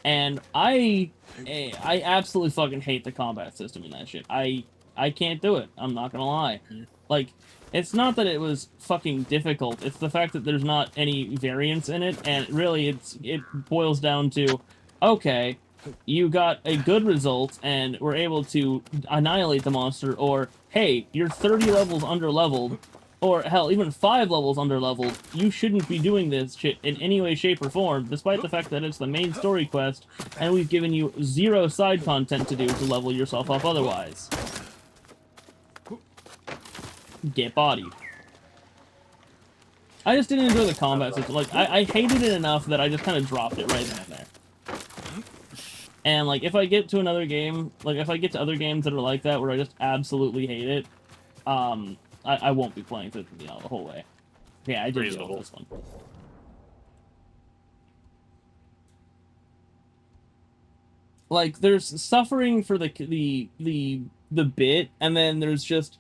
And I absolutely fucking hate the combat system in that shit. I can't do it. I'm not gonna lie. Like, it's not that it was fucking difficult, it's the fact that there's not any variance in it, and really it boils down to, okay, you got a good result and were able to annihilate the monster, or hey, you're 30 levels under-leveled, or hell, even 5 levels under-leveled, you shouldn't be doing this shit in any way, shape, or form, despite the fact that it's the main story quest, and we've given you 0 side content to do to level yourself up otherwise. Get bodied. I just didn't enjoy the combat system. Like, I hated it enough that I just kind of dropped it right then and there. And, like, if I get to another game, like, if I get to other games that are like that, where I just absolutely hate it, I won't be playing through, the whole way. Yeah, I did deal with this one. Like, there's suffering for the bit, and then there's just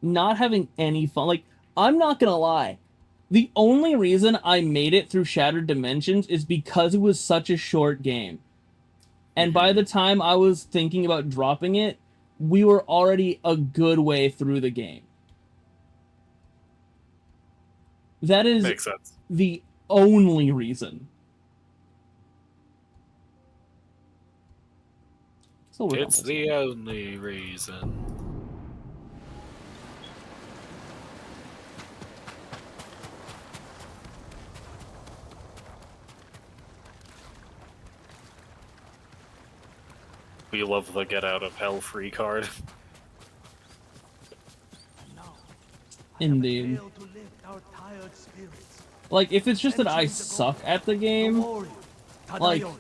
not having any fun. Like, I'm not gonna lie. The only reason I made it through Shattered Dimensions is because it was such a short game. And by the time I was thinking about dropping it, we were already a good way through the game. That is Makes sense. The only reason. It's the only reason. We love the get out of hell free card. Indeed. Failed to lift our tired spirits. Like, if it's just that I Centuries ago, suck at the The game, warrior, like, Tadayori,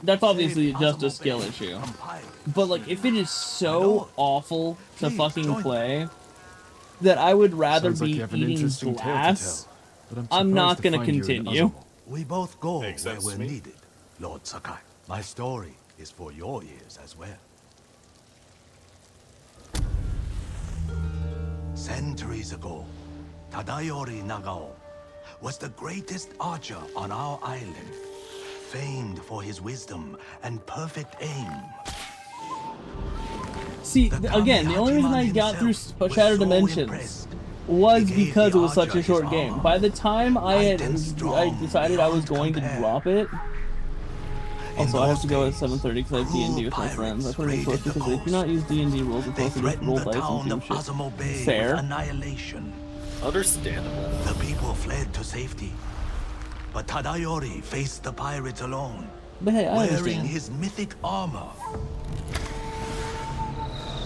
that's obviously saved just a Azamo skill Bay issue. from pirates. But, like, if it is so Lord, awful to please fucking join me. play that I would rather Sounds like be you have an eating interesting tale to glass, tell, but I'm I'm not surprised to gonna find you in continue. Azamo. We both go Makes where sense we're to me. needed, Lord Sakai. My story is for your ears as well. Centuries ago, Tadayori Nagao was the greatest archer on our island, famed for his wisdom and perfect aim. See, again, the only reason I got through Shattered Dimensions was because it was such a short game. By the time I decided I was going to drop it. Also, I have to go at 7:30 because I have D&D with my friends. I put it in close because they do not use D&D rules. It's They supposed to just threatened roll the dice town and of do shit. Azamo Bay Fair. with annihilation. Understandable. The people fled to safety, but Tadayori faced the pirates alone, But hey, I wearing understand. his mythic armor.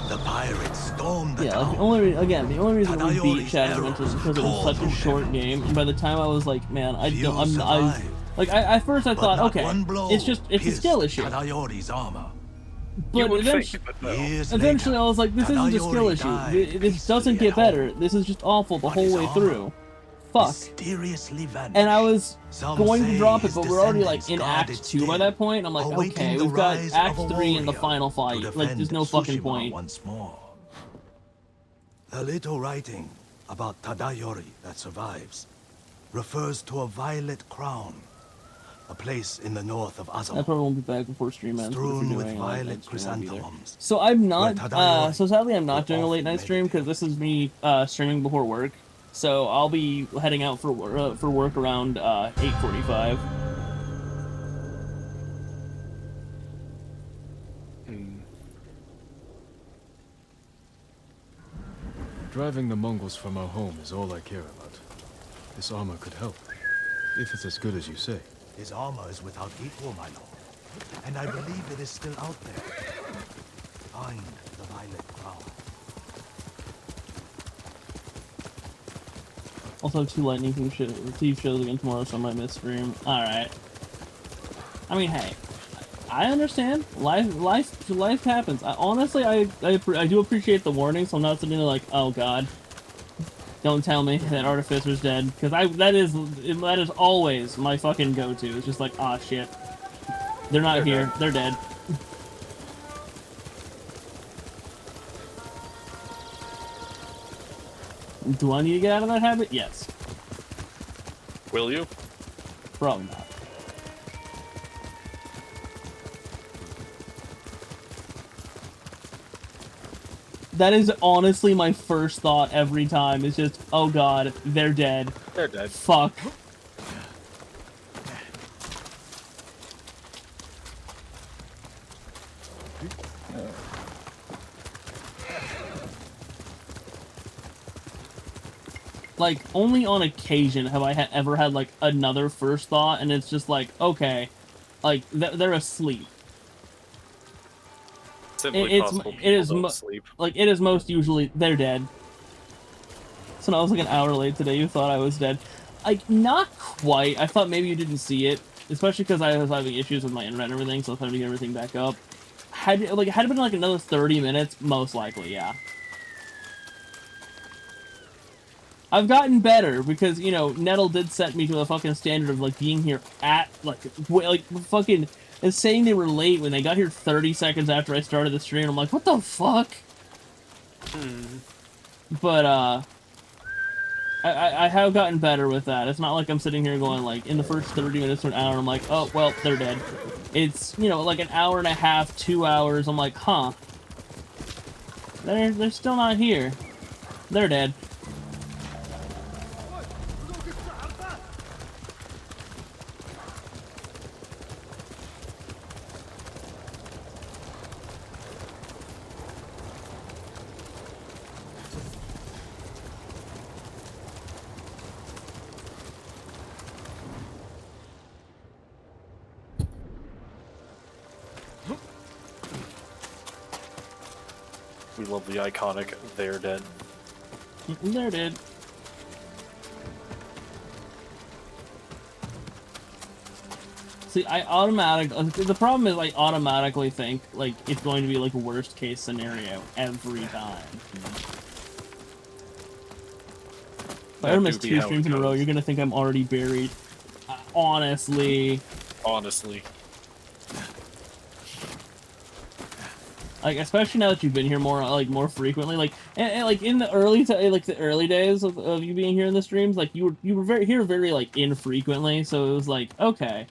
The pirates stormed the Yeah, town. like, the only reason we beat Shattered Dimensions is because it was such a short game, and by the time I was like, man, at first I thought, okay, it's a skill issue. Tadayori's armor. But eventually I was like, this isn't a skill issue. This doesn't get better. This is just awful the whole way through. Fuck. And I was going to drop it, but we're already like in Act 2 by that point. I'm like, okay, we've got Act 3 in the final fight. Like, there's no fucking point. Once more. The little writing about Tadayori that survives refers to a violet crown, a place in the north of I Azamo. probably won't be back before stream ends. Strewn with violet chrysanthemums. So I'm not, Where Tadayori so sadly I'm not will doing a late night often stream because this is me streaming before work. So I'll be heading out for work around 8:45. Driving the Mongols from our home is all I care about. This armor could help, if it's as good as you say. His armor is without equal, my lord, and I believe it is still out there. Find the violet crown. Also, 2 Lightning Thief shows again tomorrow, so I might miss stream. Alright. I mean, hey. I understand. Life happens. Honestly, I do appreciate the warning, so I'm not sitting there like, oh god. Don't tell me that Artificer's dead. Because that is always my fucking go-to. It's just like, ah, shit. They're not here. They're dead. Do I need to get out of that habit? Yes. Will you? Probably not. That is honestly my first thought every time. It's just, oh god, they're dead. They're dead. Fuck. Like, only on occasion have I ever had, like, another first thought, and it's just like, okay, like, they're asleep. Simply possible people don't sleep. Like, it is most usually, they're dead. So I was like an hour late today, you thought I was dead. Like, not quite. I thought maybe you didn't see it, especially because I was having issues with my internet and everything, so I was trying to get everything back up. Had it been like another 30 minutes, most likely, yeah. I've gotten better because, you know, Nettle did set me to a fucking standard of, like, being here at, like fucking, and saying they were late when they got here 30 seconds after I started the stream. I'm like, what the fuck? But, I have gotten better with that. It's not like I'm sitting here going, like, in the first 30 minutes to an hour, I'm like, oh, well, they're dead. It's, you know, like an hour and a half, 2 hours, I'm like, huh. They're still not here. They're dead. We love the iconic "They're dead." There, dude. See, the problem is I automatically think, like, it's going to be, like, a worst case scenario every time. If I ever miss 2 streams in a row, you're gonna think I'm already buried. Honestly. Like, especially now that you've been here more frequently, like, and like, in the early days of you being here in the streams, like, you were very, like, infrequently, so it was like, okay.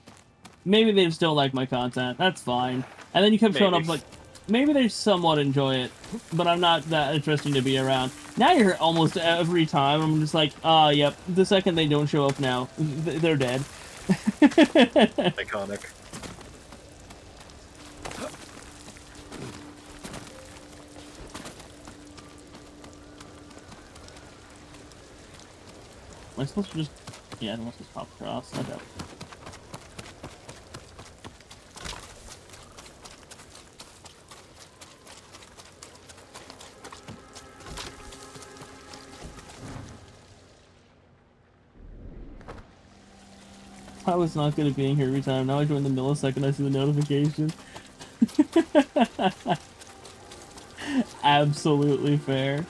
Maybe they just don't like my content. That's fine. And then you kept showing up like, maybe they somewhat enjoy it, but I'm not that interesting to be around. Now you're here almost every time. I'm just like, yep. The second they don't show up now, they're dead. Iconic. Am I supposed to just... Yeah, I must just pop across. Okay. I was not good at being here every time. Now I join the millisecond I see the notification. Absolutely fair.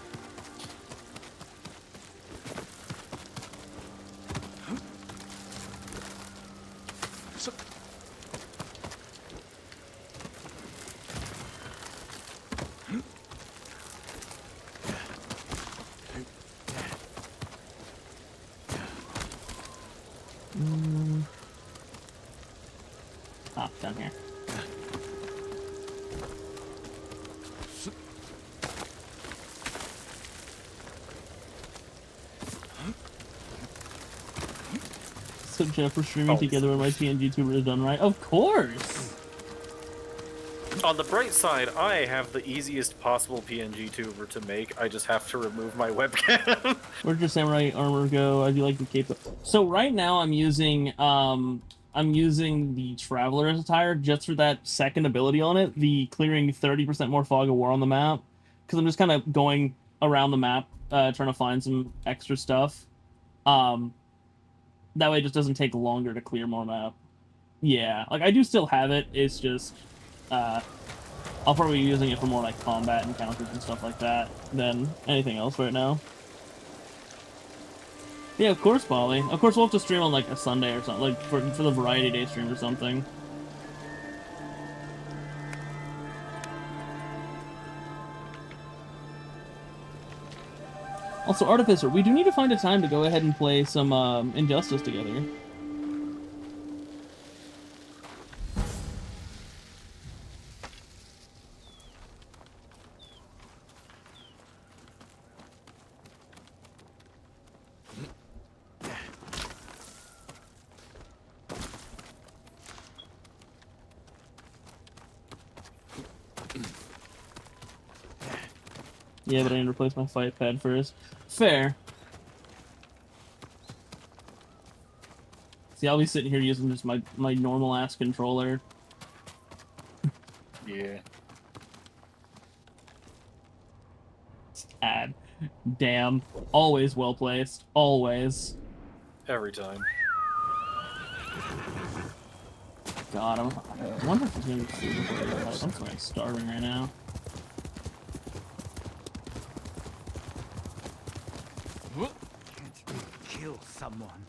Down here. So Jeff, we're streaming together when my PNG tuber is done, right? Of course! On the bright side, I have the easiest possible PNG tuber to make. I just have to remove my webcam. Where'd your samurai armor go? I do like the cape. So right now I'm using the Traveler's attire just for that second ability on it, the clearing 30% more fog of war on the map. Because I'm just kind of going around the map, trying to find some extra stuff. That way it just doesn't take longer to clear more map. Yeah, like I do still have it, it's just, I'll probably be using it for more like combat encounters and stuff like that than anything else right now. Yeah, of course, Polly. Of course, we'll have to stream on like a Sunday or something, like for the Variety Day stream or something. Also, Artificer, we do need to find a time to go ahead and play some Injustice together. Yeah, but I need to replace my fight pad first. Fair. See, I'll be sitting here using just my normal ass controller. Yeah. Ad. Damn. Always well placed. Always. Every time. God, I wonder if it's gonna be food. I'm fucking starving right now. Kill someone.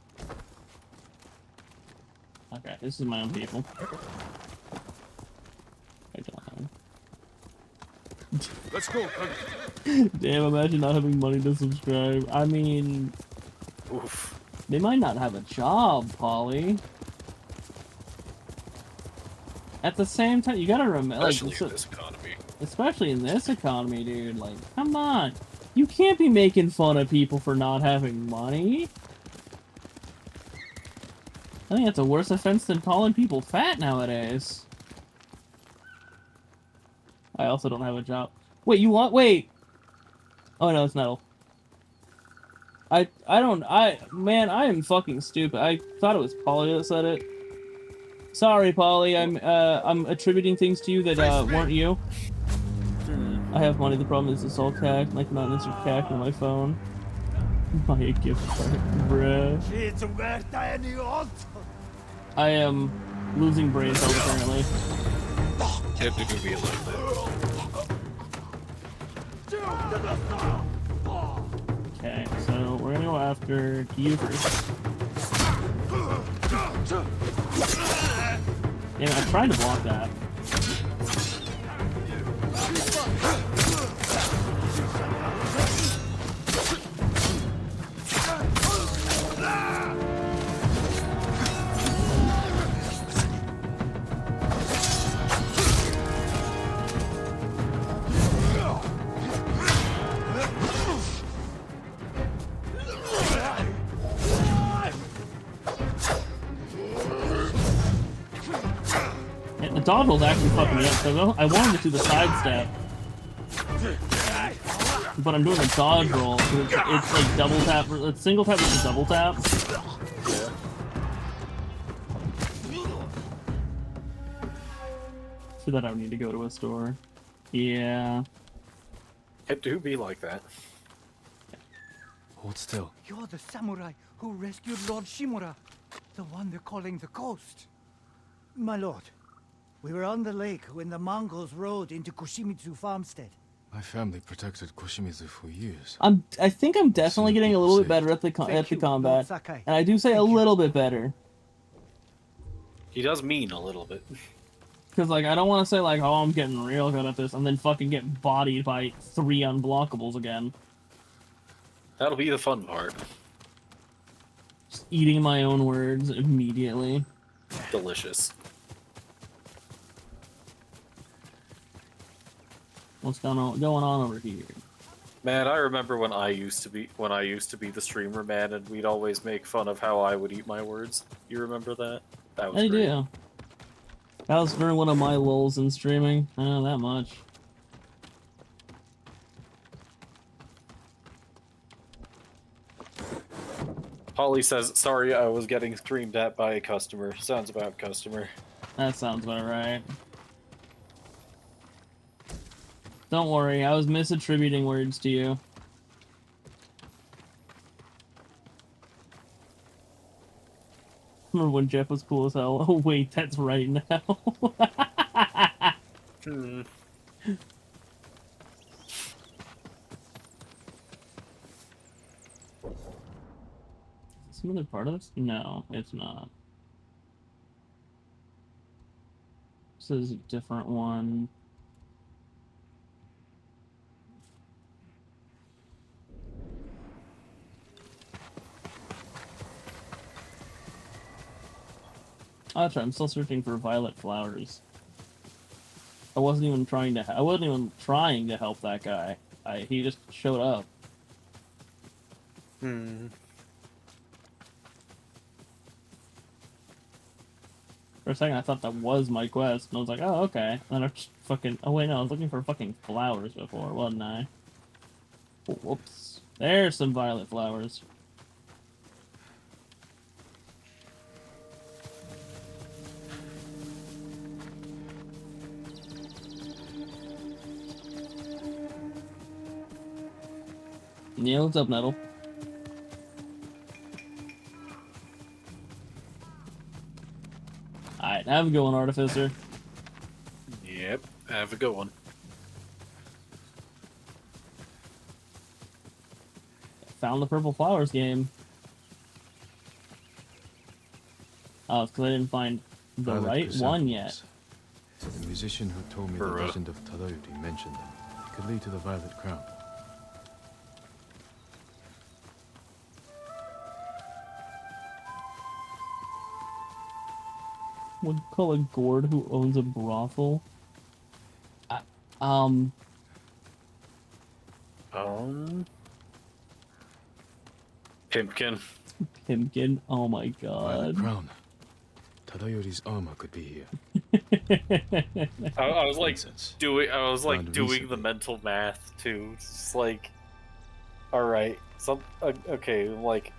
Okay, this is my own people. Let's go. Damn, imagine not having money to subscribe. I mean... Oof. They might not have a job, Polly. At the same time, you gotta remember... Especially in this economy. Especially in this economy, dude. Like, come on. You can't be making fun of people for not having money. I think that's a worse offense than calling people fat nowadays. I also don't have a job. Wait, you want? Wait. Oh no, it's Nettle. Man, I am fucking stupid. I thought it was Polly that said it. Sorry, Polly. I'm attributing things to you that weren't you. I have money. The problem is it's all cash, and I cannot insert cash on my phone. Buy a gift card, bruh. I am losing brain cells apparently. It do be like that. Okay, so we're gonna go after you first. Damn, I tried to block that. Yeah, the dodge roll's actually fucking me up, so I wanted to do the sidestep. But I'm doing a dodge roll, so it's like double tap, it's single tap with a double tap. Yeah. For that I would need to go to a store. Yeah. It do be like that. Hold still. You're the samurai who rescued Lord Shimura, the one they're calling the Ghost. My lord, we were on the lake when the Mongols rode into Kushimitsu farmstead. My family protected Koshimizu for years. I think I'm definitely getting a little bit better at the Thank you, combat, Lord Sakai. and I do say a Thank you. little bit better. He does mean a little bit. Because, like, I don't want to say, like, oh, I'm getting real good at this, and then fucking get bodied by 3 unblockables again. That'll be the fun part. Just eating my own words immediately. Delicious. What's going on over here? Man, I remember when I used to be the streamer, man, and we'd always make fun of how I would eat my words. You remember that? That was I great. do. That was during one of my lulls in streaming. I know that much. Holly says, sorry, I was getting screamed at by a customer. Sounds about customer. That sounds about right. Don't worry, I was misattributing words to you. Remember when Jeff was cool as hell? Oh wait, that's right now. Hmm. Some other part of this? No, it's not. This is a different one. Oh, that's right. I'm still searching for violet flowers. I wasn't even trying to help that guy. He just showed up. Hmm. For a second, I thought that was my quest, and I was like, oh, okay. And then I just fucking... Oh, wait, no, I was looking for fucking flowers before, wasn't I? Whoops. There's some violet flowers. Yeah, what's up, Nettle? Alright, have a good one, Artificer. Yep, have a good one. Found the Purple Flowers game. Oh, it's because I didn't find the Violet right one chrysanthemums. yet. The musician who told me the Bruh. legend of Tadayori mentioned them. It could lead to the Violet Crown. Would call a gourd who owns a brothel? Pimpkin. Pimpkin. Oh my Violet god. Crown. Tadayori's armor could be here. I was like Nonsense. doing Found the recently. mental math too. It's just like, all right, okay, like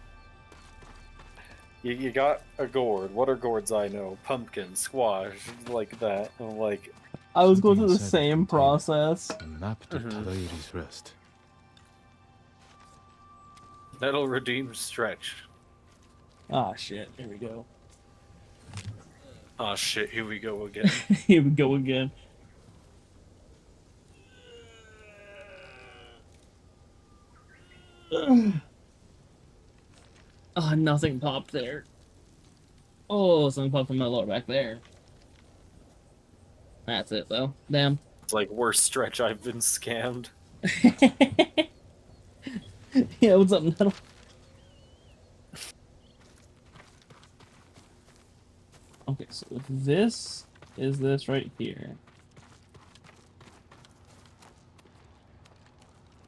you got a gourd. What are gourds I know? Pumpkin, squash, like that. And I'm like, I was going Something through the inside same container. process. A map to Tadayori's Rest. That'll redeem Stretch. Ah, shit. Here we go. Oh shit, here we go again. Here we go again. Oh, nothing popped there. Oh, something popped from my lower back there. That's it, though. Damn. It's like, worst Stretch, I've been scammed. Yeah, what's up, Nettle? Okay, so this is this right here.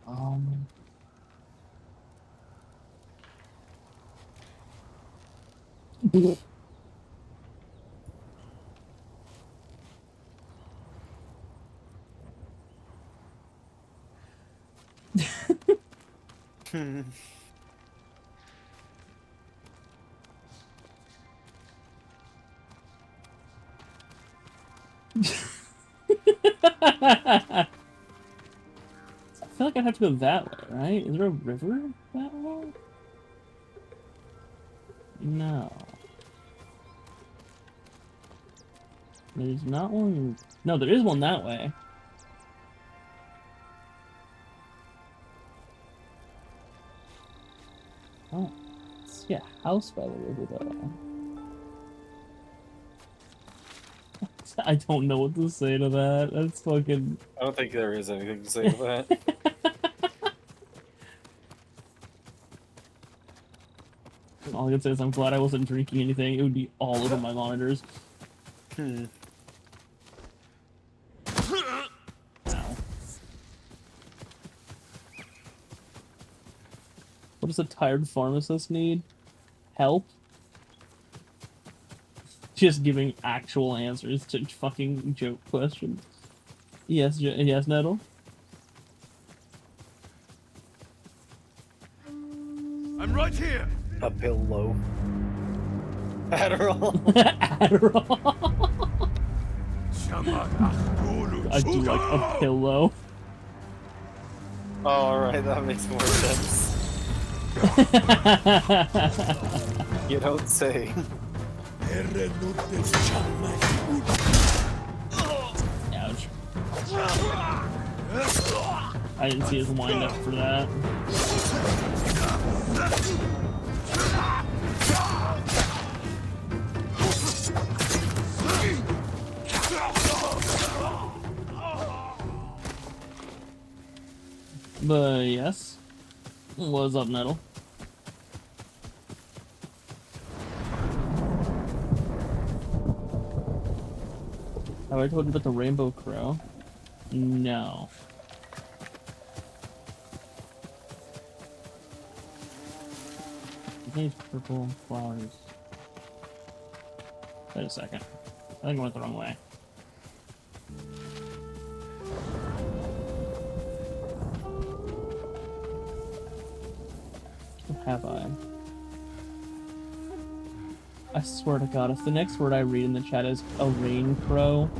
I feel like I'd have to go that way, right? Is there a river that way? No. There's not one. No, there is one that way. Oh, see a house by the river though. I don't know what to say to that. That's fucking. I don't think there is anything to say to that. All I can say is I'm glad I wasn't drinking anything. It would be all over my monitors. Ow. What does a tired pharmacist need? Help? Just giving actual answers to fucking joke questions. Yes, yes, Nettle? I'm right here! A pillow. Adderall. Adderall. I do like a pillow. Oh, alright, that makes more sense. You don't say. Ouch. I didn't see his wind up for that. But yes. What's up, Nettle? Have I told you about the rainbow crow? No. These purple flowers. Wait a second. I think I went the wrong way. What have I? I swear to God, if the next word I read in the chat is a rain crow.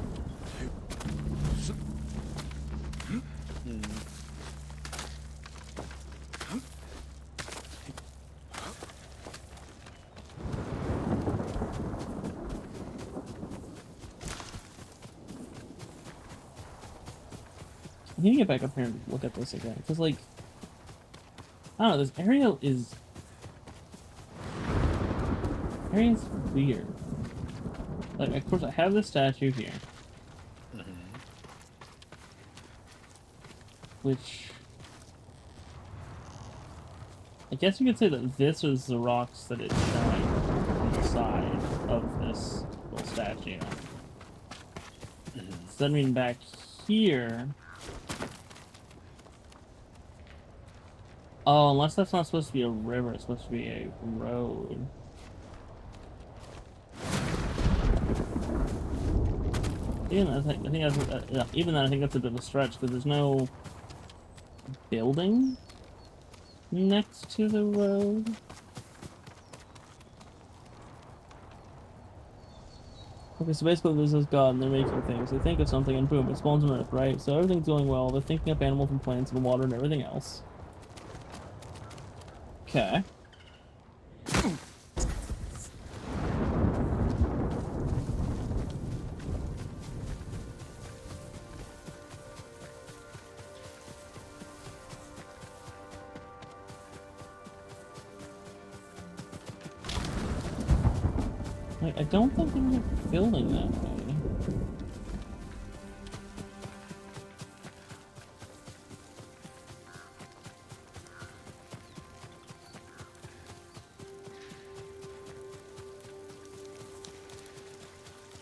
I need to get back up here and look at this again, because, like, I don't know, this area is weird. Like, of course, I have this statue here. Which... I guess you could say that this is the rocks that it's showing on the side of this little statue. So that means back here... Oh, unless that's not supposed to be a river, it's supposed to be a road. Even I think that's even then I think that's a bit of a stretch because there's no building next to the road. Okay, so basically there's this god and they're making things. They think of something and boom, it spawns on Earth, right? So everything's going well. They're thinking up animals and plants and water and everything else. Okay. Like, I don't think they're building that way.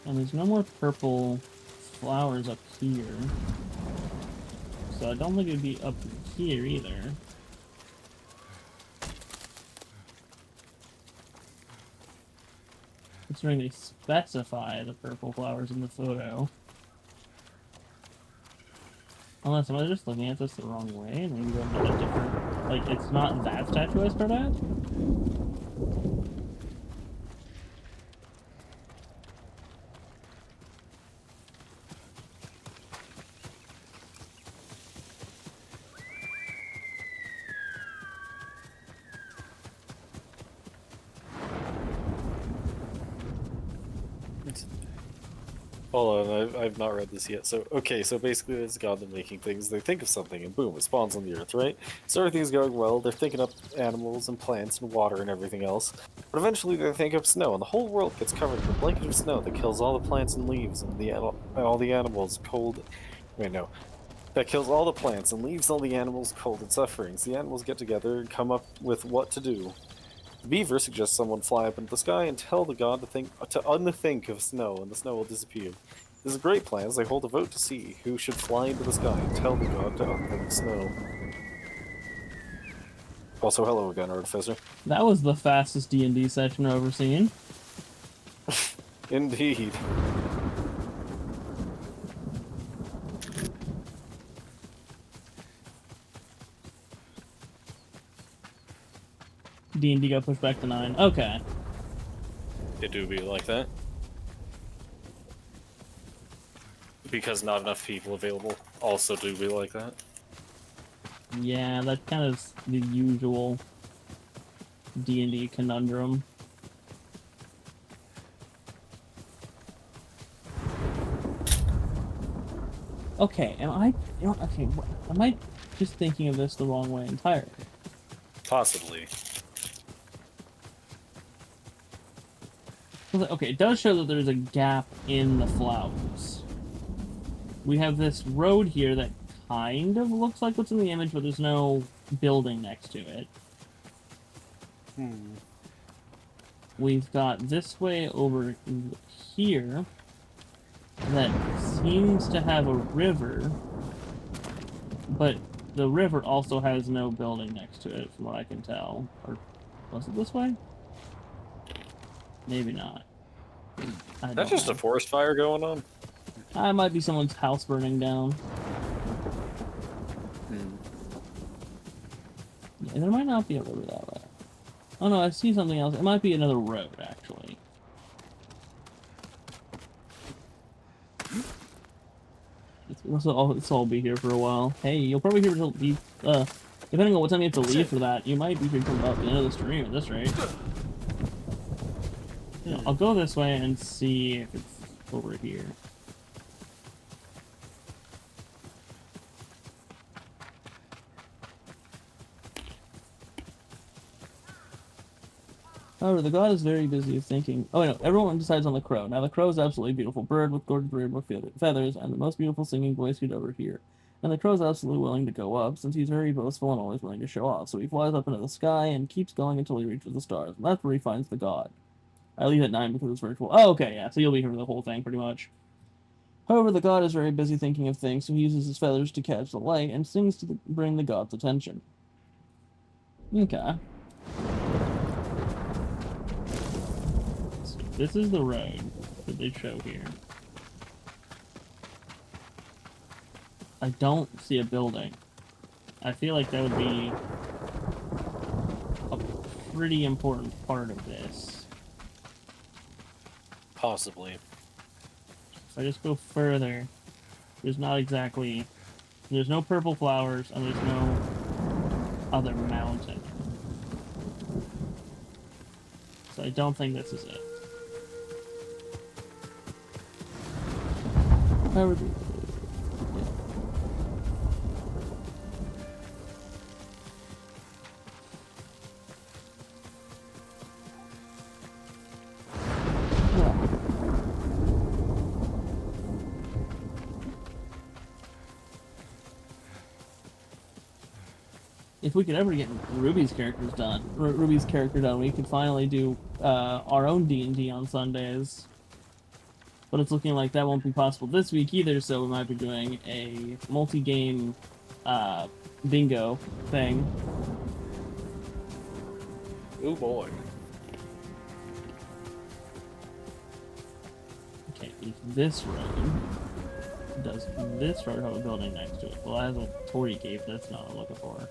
And there's no more purple flowers up here. So I don't think it'd be up here either. Considering they specify the purple flowers in the photo. Unless, am I just looking at this the wrong way? And maybe going to a different... Like, it's not that statue I start at? Hold on, I've not read this yet. So, okay, so basically there's a god that's making things. They think of something, and boom, it spawns on the earth, right? So everything's going well. They're thinking up animals and plants and water and everything else. But eventually they think of snow, and the whole world gets covered in a blanket of snow that kills all the plants and leaves and all the animals cold. Wait, no. That kills all the plants and leaves all the animals cold and suffering. So the animals get together and come up with what to do. The beaver suggests someone fly up into the sky and tell the god to unthink of snow, and the snow will disappear. This is a great plan, as they hold a vote to see who should fly into the sky and tell the god to unthink snow. Also, hello again, Artificer. That was the fastest D&D session I've ever seen. Indeed. D&D got pushed back to 9. Okay. It do be like that. Because not enough people available also do be like that. Yeah, that kind of is the usual D&D conundrum. Okay, am I just thinking of this the wrong way entirely? Possibly. Okay, it does show that there's a gap in the flowers. We have this road here that kind of looks like what's in the image, but there's no building next to it. We've got this way over here that seems to have a river, but the river also has no building next to it, from what I can tell. Or was it this way? Maybe not. That's just a forest fire going on? It might be someone's house burning down. Yeah, there might not be a river that way. Oh no, I see something else. It might be another road, actually. This will all be here for a while. Hey, you'll probably hear it be, depending on what time you have to leave for that, you might be here from about the end of the stream at this rate. Yeah, I'll go this way and see if it's over here. However, the god is very busy thinking. Oh no, everyone decides on the crow. Now the crow is absolutely beautiful bird with gorgeous bird with feathers and the most beautiful singing voice you'd ever hear. And the crow is absolutely willing to go up, since he's very boastful and always willing to show off. So he flies up into the sky and keeps going until he reaches the stars. And that's where he finds the god. I leave at 9 because it's virtual. Oh, okay, yeah, so you'll be here for the whole thing, pretty much. However, the god is very busy thinking of things, so he uses his feathers to catch the light and sings to bring the god's attention. Okay. So this is the road that they show here. I don't see a building. I feel like that would be a pretty important part of this. Possibly. If I just go further, there's not exactly... There's no purple flowers, and there's no other mountain. So I don't think this is it. How would we... If we could ever get Ruby's characters done, Ruby's character done, we could finally do our own D&D on Sundays. But it's looking like that won't be possible this week either, so we might be doing a multi-game bingo thing. Oh boy. Okay, if this road does this road have a building next to it? Well, it has a Tory gate, that's not what I'm looking for.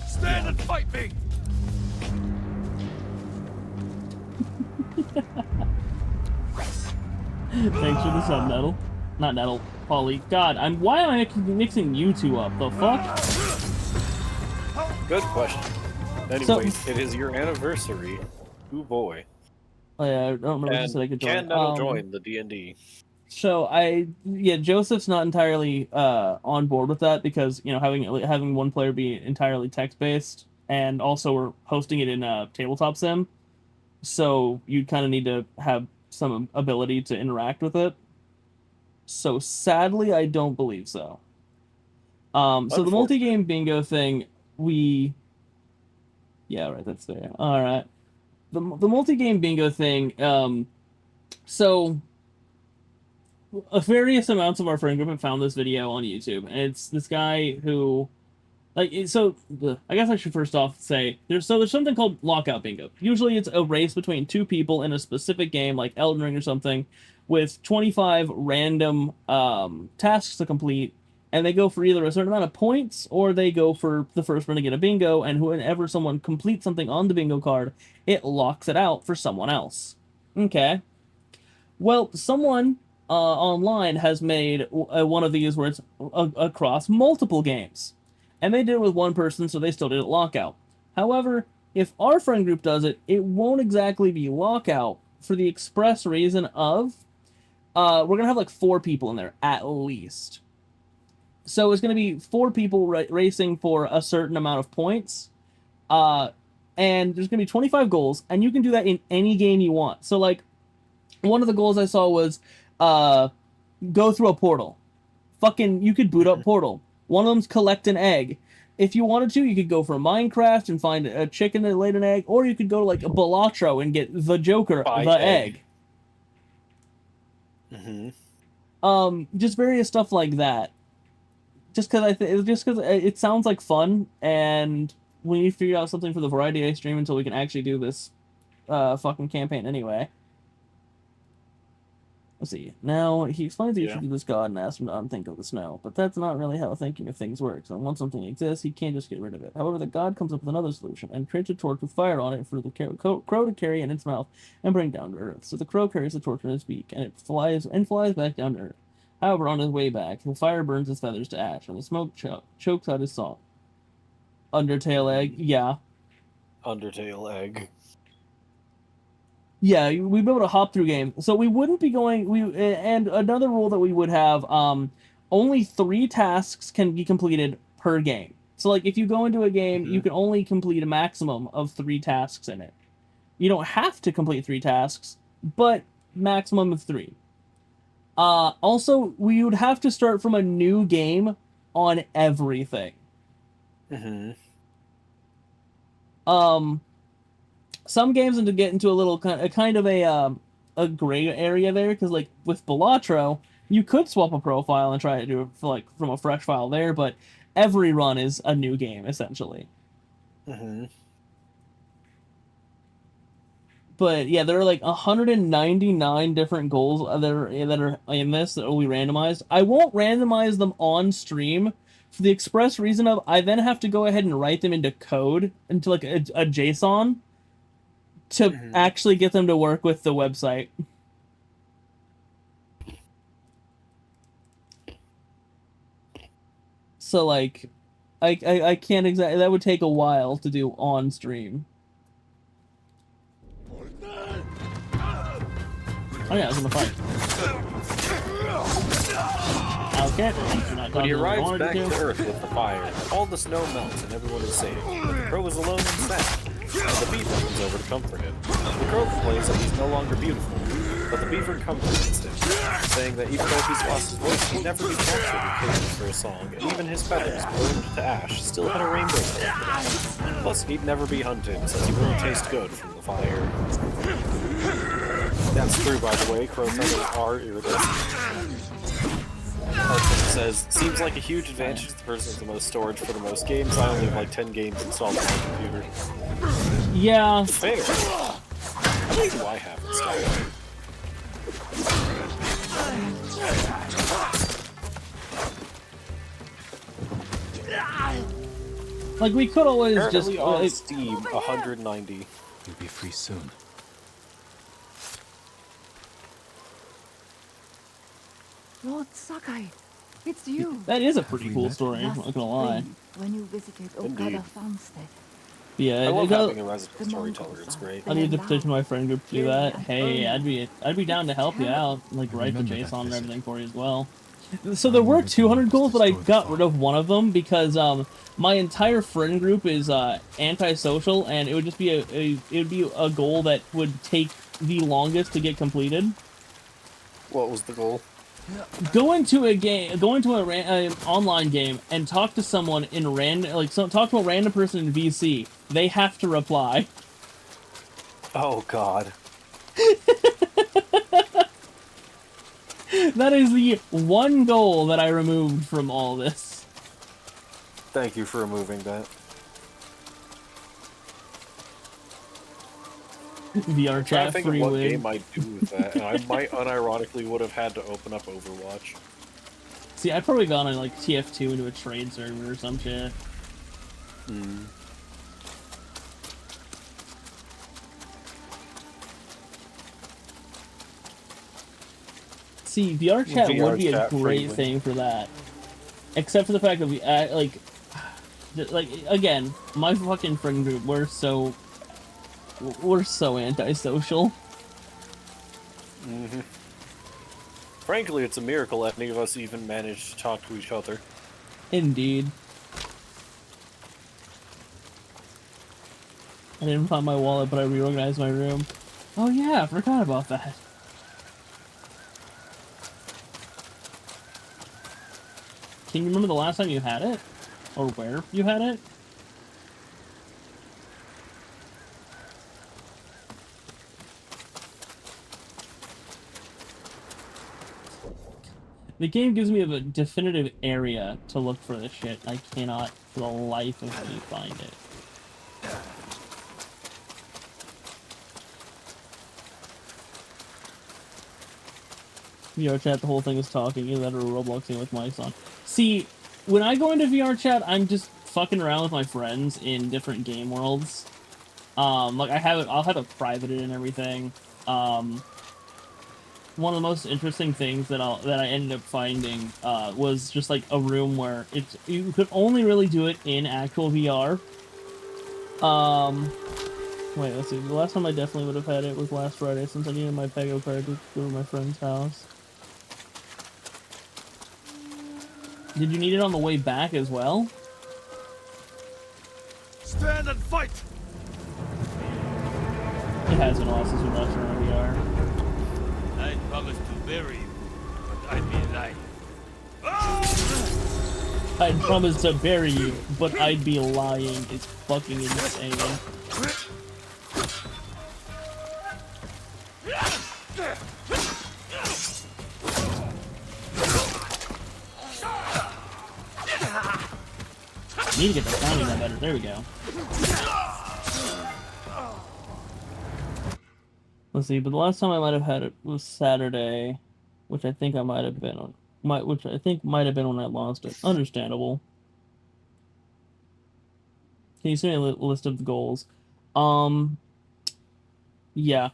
Stand and fight me! Thanks for the sub, Nettle. Not Nettle, Polly. God, why am I mixing you two up? The fuck? Good question. Anyways, it is your anniversary. Oh boy. Oh yeah, I don't remember if you said I could join. Can Nettle join the D&D? So Joseph's not entirely on board with that because, you know, having one player be entirely text-based, and also we're hosting it in a tabletop sim, so you kind of need to have some ability to interact with it. So sadly, I don't believe so. So the multi-game bingo thing, yeah, right, that's there. All right, the multi-game bingo thing. So various amounts of our friend group have found this video on YouTube, and it's this guy who, I guess I should first off say there's something called lockout bingo. Usually it's a race between two people in a specific game, like Elden Ring or something, with 25 random tasks to complete, and they go for either a certain amount of points or they go for the first one to get a bingo, and whenever someone completes something on the bingo card, it locks it out for someone else. Okay. Well, someone online has made one of these where it's across multiple games. And they did it with one person, so they still did it lockout. However, if our friend group does it, it won't exactly be lockout for the express reason of we're going to have like 4 people in there, at least. So it's going to be 4 people racing for a certain amount of points. And there's going to be 25 goals, and you can do that in any game you want. So, like, one of the goals I saw was go through a portal. You could boot up Portal. One of them's collect an egg. If you wanted to, you could go for Minecraft and find a chicken that laid an egg, or you could go to, like, a Balatro and get the Joker, the egg. Just various stuff like that. Just because it sounds like fun, and we need to figure out something for the Variety Day stream until we can actually do this fucking campaign anyway. Let's see. Now, he explains the issue to this god and asks him to unthink of the snow, but that's not really how thinking of things works, and once something exists, he can't just get rid of it. However, the god comes up with another solution, and creates a torch with fire on it for the crow to carry in its mouth and bring down to earth. So the crow carries the torch in its beak, and it flies back down to earth. However, on his way back, the fire burns his feathers to ash, and the smoke chokes out his song. Undertale egg? Yeah. Undertale egg. Yeah, we'd be able to hop through games. So we wouldn't be going... And another rule that we would have, only 3 tasks can be completed per game. So, like, if you go into a game, you can only complete a maximum of 3 tasks in it. You don't have to complete 3 tasks, but maximum of 3. Also, we would have to start from a new game on everything. Some games get into a little kind of a gray area there, because, like, with Balatro, you could swap a profile and try to do it from a fresh file there, but every run is a new game, essentially. But yeah, there are like 199 different goals that are in this that will be randomized. I won't randomize them on stream for the express reason of I then have to go ahead and write them into code, into like a JSON, to actually get them to work with the website. so like, I can't exactly. That would take a while to do on stream. Oh yeah, I was in the fight. Okay, when he arrives back to Earth with the fire, all the snow melts and everyone is saved. But the crow is alone and sad, and the beaver comes over to comfort him. The crow complains that he's no longer beautiful, but the beaver comforts him, saying that even though he's lost his voice, he'd never be captured in cages for a song, and even his feathers, burned to ash, still had a rainbow color. Plus, he'd never be hunted, since he wouldn't taste good from the fire. That's true, by the way. Crow feathers are iridescent. Arthur says, seems like a huge advantage to the person with the most storage for the most games. I only have like 10 games installed on my computer. Yeah. Fair. How many do I have installed? Like, we could always Apparently just... on Steam, 190. You'll be free soon. Lord Sakai, it's you. That is a pretty cool story, I'm not gonna lie. When you visited Okada Farmstead. Yeah, I love having a resident storyteller, it's great. I need to petition my friend group to do that. Hey, I'd be down to help you out, like write the JSON and everything for you as well. So there were 200 goals, but I got rid of one of them because my entire friend group is antisocial, and it would just be a goal that would take the longest to get completed. What was the goal? Go into an online game and talk to someone talk to a random person in VC. They have to reply. Oh God. That is the one goal that I removed from all this. Thank you for removing that. VR chat think free of what win. game I'd do with that, and I might unironically would have had to open up Overwatch. See, I'd probably gone on like TF2 into a trade server or some shit. See, VR chat would be a great thing for that. Except for the fact that like again, my fucking friend group, we're so antisocial. Frankly, it's a miracle any of us even managed to talk to each other. Indeed. I didn't find my wallet, but I reorganized my room. Oh yeah, I forgot about that. Can you remember the last time you had it? Or where you had it? The game gives me a definitive area to look for this shit. I cannot, for the life of me, find it. VR chat, the whole thing is talking. Either that or Robloxing with mics on. See, when I go into VR chat, I'm just fucking around with my friends in different game worlds. Like I'll have it privated and everything. One of the most interesting things that I ended up finding was just like a room where you could only really do it in actual VR. Wait, let's see. The last time I definitely would have had it was last Friday, since I needed my Pego card to go to my friend's house. Did you need it on the way back as well? Stand and fight! It has been a while since we last run VR. I promised to bury you, but I'd be lying. I'd promise to bury you, but I'd be lying. It's fucking insane. Need to get the sounding that better. There we go. Let's see, but the last time I might have had it was Saturday, which I think I might have been on. Which I think might have been when I lost it. Understandable. Can you send me a list of the goals? Yeah.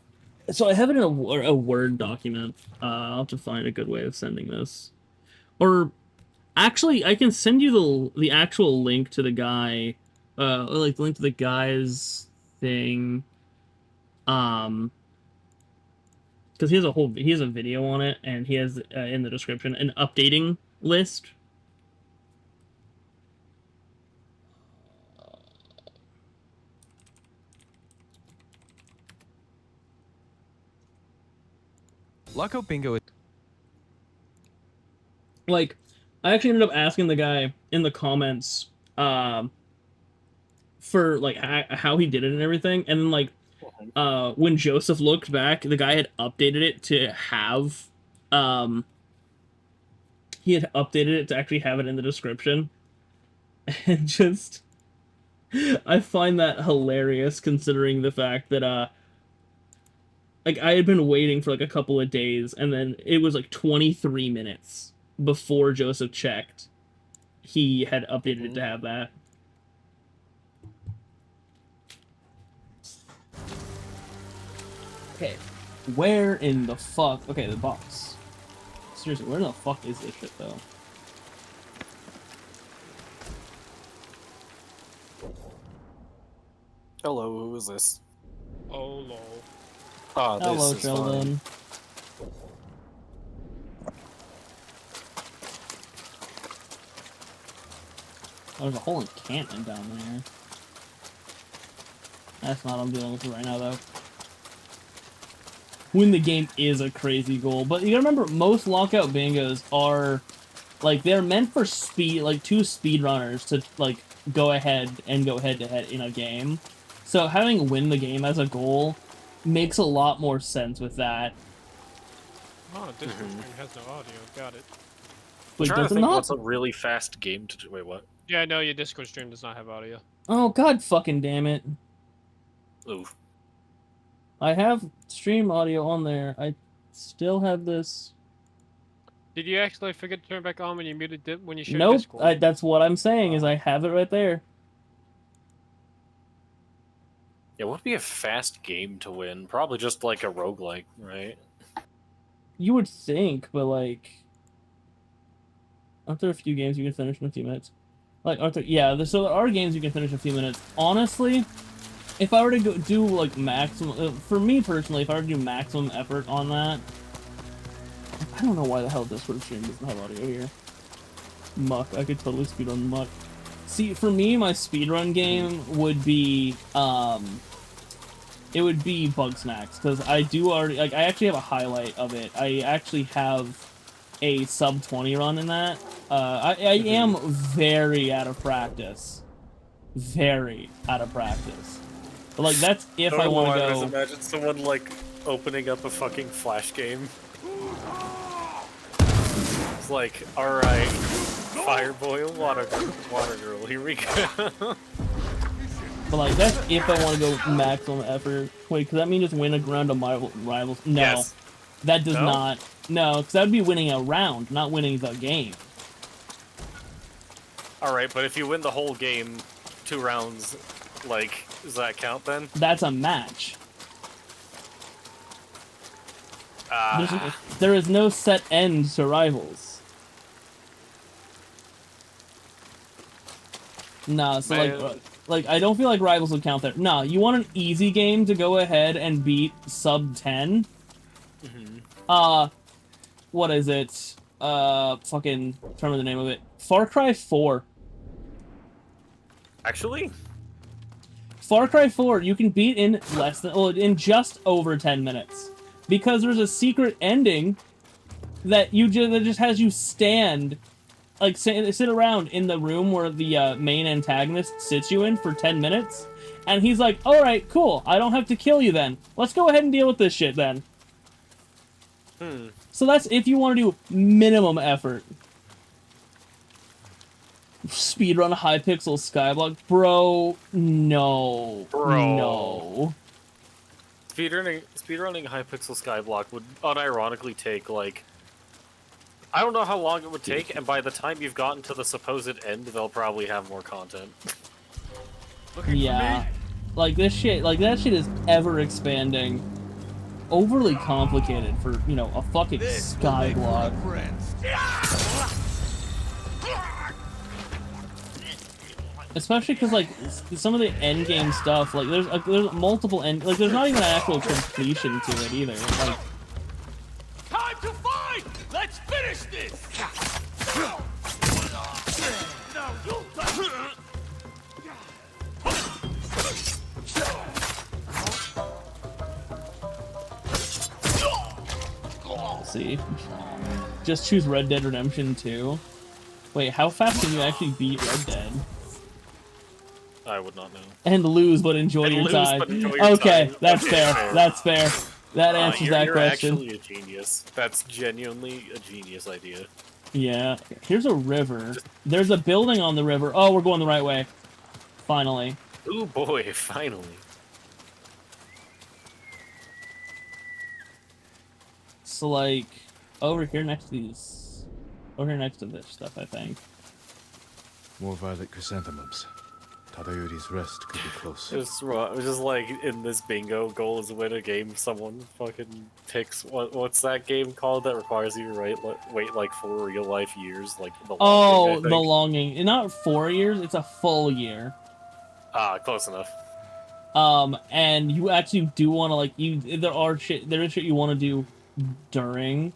So I have it in a Word document. I'll have to find a good way of sending this. Or Actually, I can send you the actual link to the guy, like the link to the guy's thing, because he has a video on it, and he has in the description an updating list. Lockout Bingo is... Like, I actually ended up asking the guy in the comments, for like how he did it and everything, and then like, when Joseph looked back, the guy had updated it to have, he had updated it to actually have it in the description, and just, I find that hilarious considering the fact that like I had been waiting for like a couple of days, and then it was like 23 minutes before Joseph checked. He had updated it to have that. Okay, where in the fuck? Okay, the box. Seriously, where the fuck is this shit though? Hello, who is this? Oh, lol. Ah, this Hello, is Sheldon. fine. Oh, there's a whole encampment down there. That's not what I'm dealing with right now, though. Win the game is a crazy goal, but you gotta remember, most lockout bingos are, like, they're meant for speed, like, 2 speedrunners to, like, go ahead and go head-to-head in a game. So having win the game as a goal makes a lot more sense with that. Oh, Discord stream has no audio. Got it. I'm Wait, trying to does it think not? what's a really fast game to do. Wait, what? Yeah, no, your Discord stream does not have audio. Oh, god fucking damn it. Ooh. I have stream audio on there. I still have this. Did you actually forget to turn it back on when you muted it when you shared Nope, Discord? that's what I'm saying, is I have it right there. Yeah, what would be a fast game to win? Probably just like a roguelike, right? You would think, but like... Aren't there a few games you can finish in a few minutes? Like, aren't there... Yeah, so there are games you can finish in a few minutes. Honestly, if I were to do, like, maximum... for me, personally, if I were to do maximum effort on that... I don't know why the hell Discord stream doesn't have audio here. Muck. I could totally speedrun Muck. See, for me, my speedrun game would be, it would be Bugsnax, because I do already... Like, I actually have a highlight of it. I actually have a sub 20 run in that. I am very out of practice. Very out of practice. But, like, that's if I want to go... Just imagine someone, like, opening up a fucking Flash game. It's like, alright, fire boil, water girl, here we go. But, like, that's if I want to go maximum effort. Wait, does that mean just win a round of rivals? No. Yes. That does No? not. No, because that would be winning a round, not winning the game. Alright, but if you win the whole game, 2 rounds, like, does that count then? That's a match. There is no set end to rivals. Nah, so like I don't feel like rivals would count there. Nah, you want an easy game to go ahead and beat sub 10? What is it? Fucking remember the name of it. Far Cry 4. Actually? Far Cry 4 you can beat in less than, well, in just over 10 minutes. Because there's a secret ending that just has you stand, like sit around in the room where the main antagonist sits you in for 10 minutes, and he's like, "All right, cool. I don't have to kill you then. Let's go ahead and deal with this shit then." So that's if you want to do minimum effort. Speedrun Hypixel Skyblock, bro. No, Bro. no. Speedrunning Hypixel Skyblock would unironically take, like... I don't know how long it would take, and by the time you've gotten to the supposed end, they'll probably have more content. Yeah. Like, this shit, like, that shit is ever expanding. Overly complicated for, you know, a fucking Skyblock. Especially because like some of the end game stuff, like there's multiple end, like there's not even an actual completion to it either. Like, Time to fight! Let's finish this! Now you let's see. Just choose Red Dead Redemption 2. Wait, how fast can you actually beat Red Dead? I would not know. And lose, but enjoy And your lose, time. but enjoy your Okay, time. that's Okay, fair. fair. That's fair. That answers that you're question. You're actually a genius. That's genuinely a genius idea. Yeah. Here's a river. There's a building on the river. Oh, we're going the right way. Finally. Ooh boy, finally. So like over here next to these, over here next to this stuff, I think. More violet chrysanthemums. Tadayori's rest could be close. It's just like in this bingo, goal is to win a game. Someone fucking picks what's that game called that requires you to wait like 4 real life years, like the Longing, I The think. Longing. Not 4 years. It's a full year. Ah, close enough. And you actually do want to like there is shit you want to do during,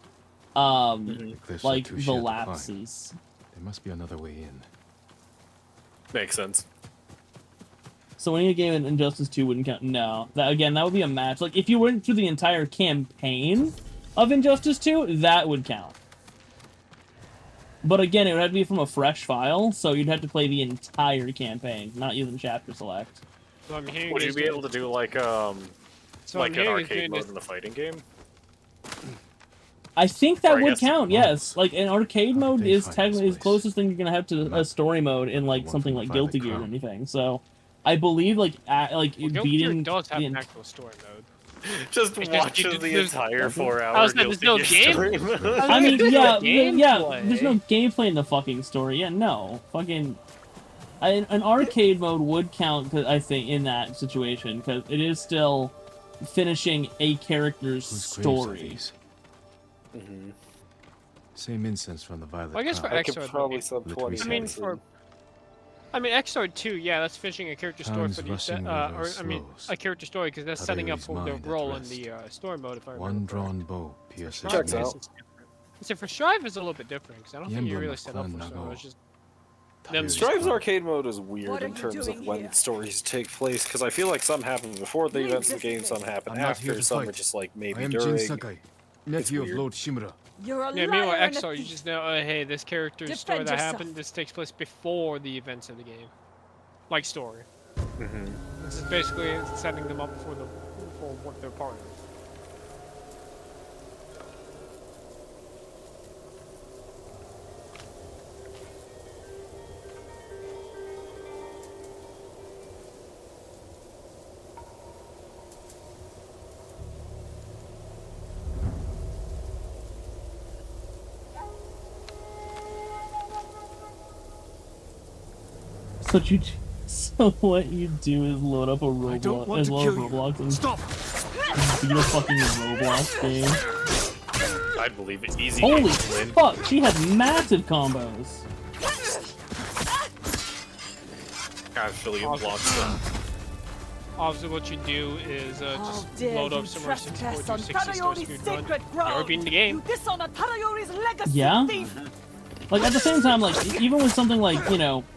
like the lapses. There must be another way in. Makes sense. So winning a game in Injustice 2 wouldn't count. No, that would be a match. Like if you went through the entire campaign of Injustice 2, that would count. But again, it would have to be from a fresh file, so you'd have to play the entire campaign, not using chapter select. So I'm hearing Would you is be that- able to do like So like I'm an hearing is arcade doing mode this- in the fighting game? I think Or that I would guess- count. Yes, like an arcade mode is technically the closest thing you're gonna have to a story mode in like something like Guilty Gear or anything. So, I believe like Guilty Gear beating does have the an actual story mode. Just It's watches the there's- entire 4 I hour was saying, there's no Guilty Gear game. story. I mean, There's no yeah, there's no gameplay. gameplay in the fucking story. Yeah, no, fucking. An arcade mode would count, I think, in that situation, because it is still finishing a character's Whose graves are story. these? Same incense from the violet. Well, I guess for crown. Exo, I mean, Exo 2, yeah, that's finishing a character story Time's for the rushing or over I mean, slows. a character story because that's setting up Tadayori's for the mind at role in rest. the story mode. If I remember. One drawn bow pierces Checks maze. out. So for Strive is a little bit different because I don't The think you emblem really of set up for Clan Strive. Nago. It's just Strive's arcade mode is weird What are in you terms of doing when here? stories take place, because I feel like some happen before the events of the game, some happen I'm not here after, to some fight. are just like I maybe am Jin during. Sakai, nephew of weird. Lord Shimura. You're a yeah. liar Meanwhile, and a Exo, you thief. just know, hey, this character's story Defend that yourself. happened. This takes place before the events of the game, like story. This is basically setting them up for what they're part of. So what you do is load up a I don't Roblox, want as to well as kill you. Roblox, and Stop! beat a fucking Roblox game. I'd believe it. Easy Holy game to win. fuck! She had massive combos. Actually, blocks them. Obviously, what you do is just dare load you up some receipts for trespass on 60 stores Tadayori's speed run. sacred You're ground. beating the game. You dishonor Tadayori's legacy, Yeah? thief. Like at the same time, like even with something like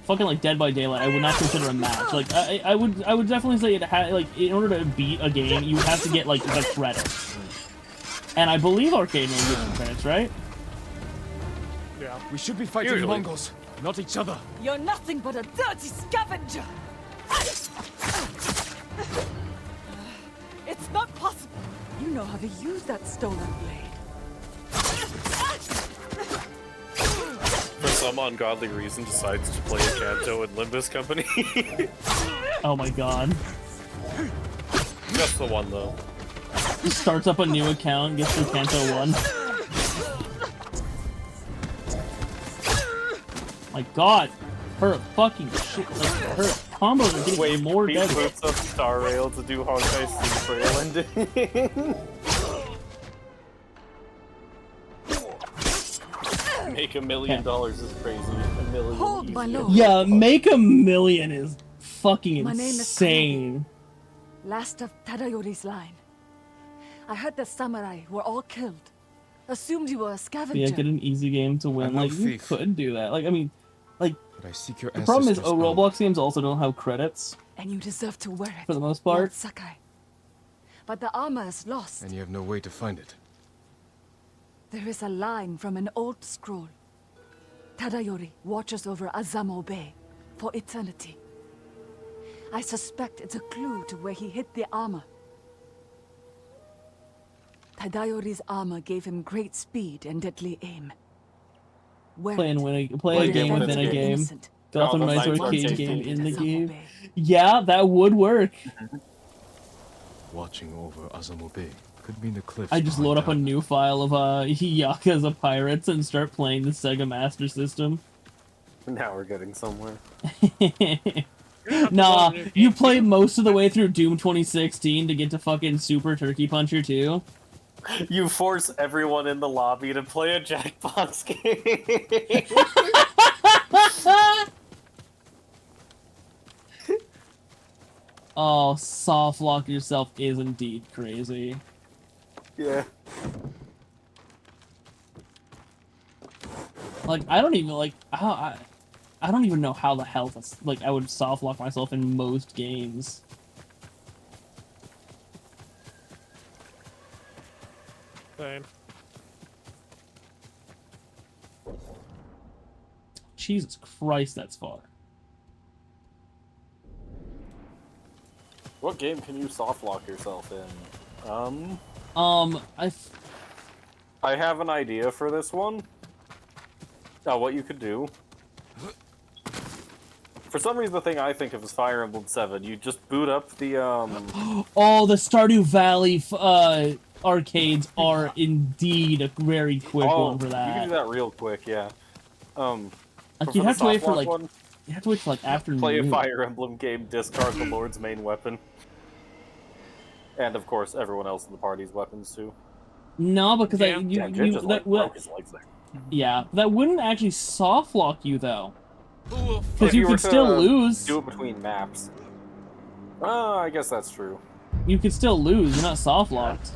fucking like Dead by Daylight, I would not consider a match. Like I would definitely say it had like in order to beat a game, you have to get like the credits. And I believe arcade mode gives you credits, right? Yeah. We should be fighting Usually. Mongols, not each other. You're nothing but a dirty scavenger. It's not possible. You know how to use that stolen blade. For some ungodly reason, decides to play a Kanto in Limbus Company. Oh my god. Just the one though. Starts up a new account, gets through Kanto 1. My god. Her fucking shit, like, her combos are getting more He deadly. boots up Star Rail to do Honkai Star Rail ending. Make $1 million is crazy. million. Hold, my easier. lord. Yeah, make a million is fucking My name is insane. Last of Tadayori's line. I heard the samurai were all killed. Assumed you were a scavenger. Yeah, get an easy game to win. I'm no Like, you thief. could do that. Like, I mean, like, But I seek your the problem is, ancestors' armor. Roblox games also don't have credits, And you deserve to wear it. for the most Lord part. Sakai. But the armor is lost. And you have no way to find it. There is a line from an old scroll. Tadayori watches over Azamo Bay for eternity. I suspect it's a clue to where he hid the armor. Tadayori's armor gave him great speed and deadly aim. Play a game within a game. Gotham Oh, Knights that's arcade arcade game game. in the game. Yeah, that would work. Watching over Azamo Bay could mean the cliffs. I just behind load up a town. new file of Yakuza Pirates and start playing the Sega Master System. Now we're getting somewhere. Nah, you play most of the way through Doom 2016 to get to fucking Super Turkey Puncher 2. You force everyone in the lobby to play a Jackbox game. Oh, soft lock yourself is indeed crazy. Yeah. Like, I don't even, like, I don't even know how the hell, like, I would soft lock myself in most games. Same. Jesus Christ, that's far. What game can you soft lock yourself in? I have an idea for this one. What you could do. For some reason, the thing I think of is Fire Emblem 7. You just boot up the, Oh, the Stardew Valley arcades are indeed a very quick one for You that. can do that real quick, yeah. Like, but you'd for have the to wait for, soft like, lock one, you have to wait for, like, afternoon. play a Fire Emblem game, discard the Lord's main weapon. And, of course, everyone else in the party's weapons, too. No, because Yeah, Jin just, like, broke his legs there. yeah, that wouldn't actually soft lock you, though. If Because you were could to still lose. Do it between maps. I guess that's true. You could still lose, you're not soft locked.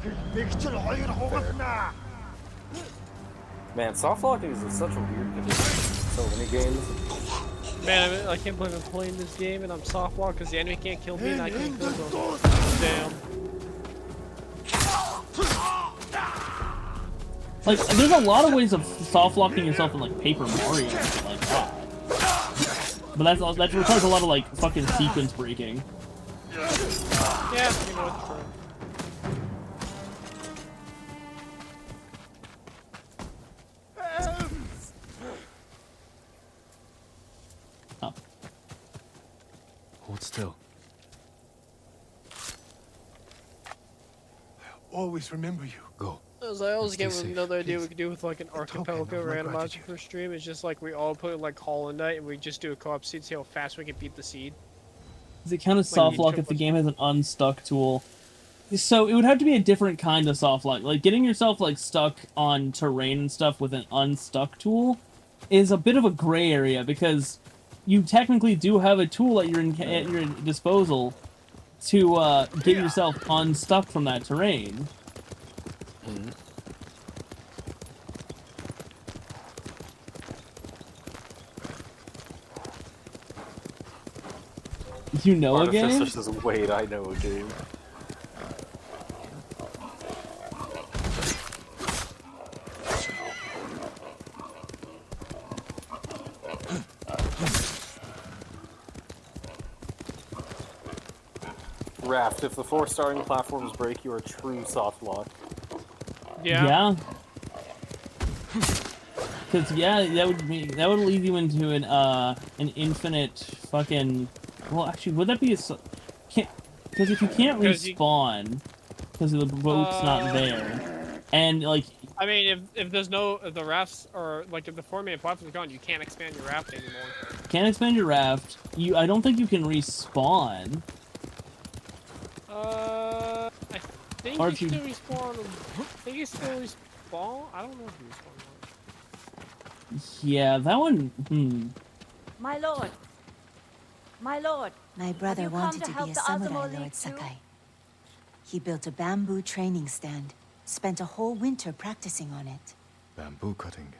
Man, soft locking is such a weird condition. So many games. Man, I can't believe I'm playing this game and I'm soft locked because the enemy can't kill me and I can't kill them. Damn. Like, there's a lot of ways of soft locking yourself in, like, Paper Mario and shit like that. But that requires a lot of, like, fucking sequence breaking. Yeah, you know it's true. Oh. Hold still. Always remember you. Go. As I always get with safe, another idea we please. could do with like an archipelago of my randomizer gratitude. per stream is just like we all put like Hollow Knight and we just do a co-op seed, see how fast we can beat the seed. Does it count as Like, soft you lock took if the one- game has an unstuck tool? So it would have to be a different kind of soft lock. Like, getting yourself, like, stuck on terrain and stuff with an unstuck tool is a bit of a gray area, because you technically do have a tool at your disposal to get yourself unstuck from that terrain. You know a game? Artificer says, wait, I know a game. Raft, if the 4 starting platforms break, you are true soft lock. Yeah. Because that would lead you into an infinite fucking. Well, actually, would that be a? Because if you can't respawn, because the boat's not there, and like. I mean, if the rafts or like if the 4-man platforms are gone, you can't expand your raft anymore. Can't expand your raft. I don't think you can respawn. I think Or you if you- still respawn. I think you still respawn. I don't know if you respawn. Yeah, that one. My lord. My lord. My brother you come wanted to to help be a the samurai, Azamo Lord League too? Sakai. He built a bamboo training stand, spent a whole winter practicing on it. Bamboo cutting.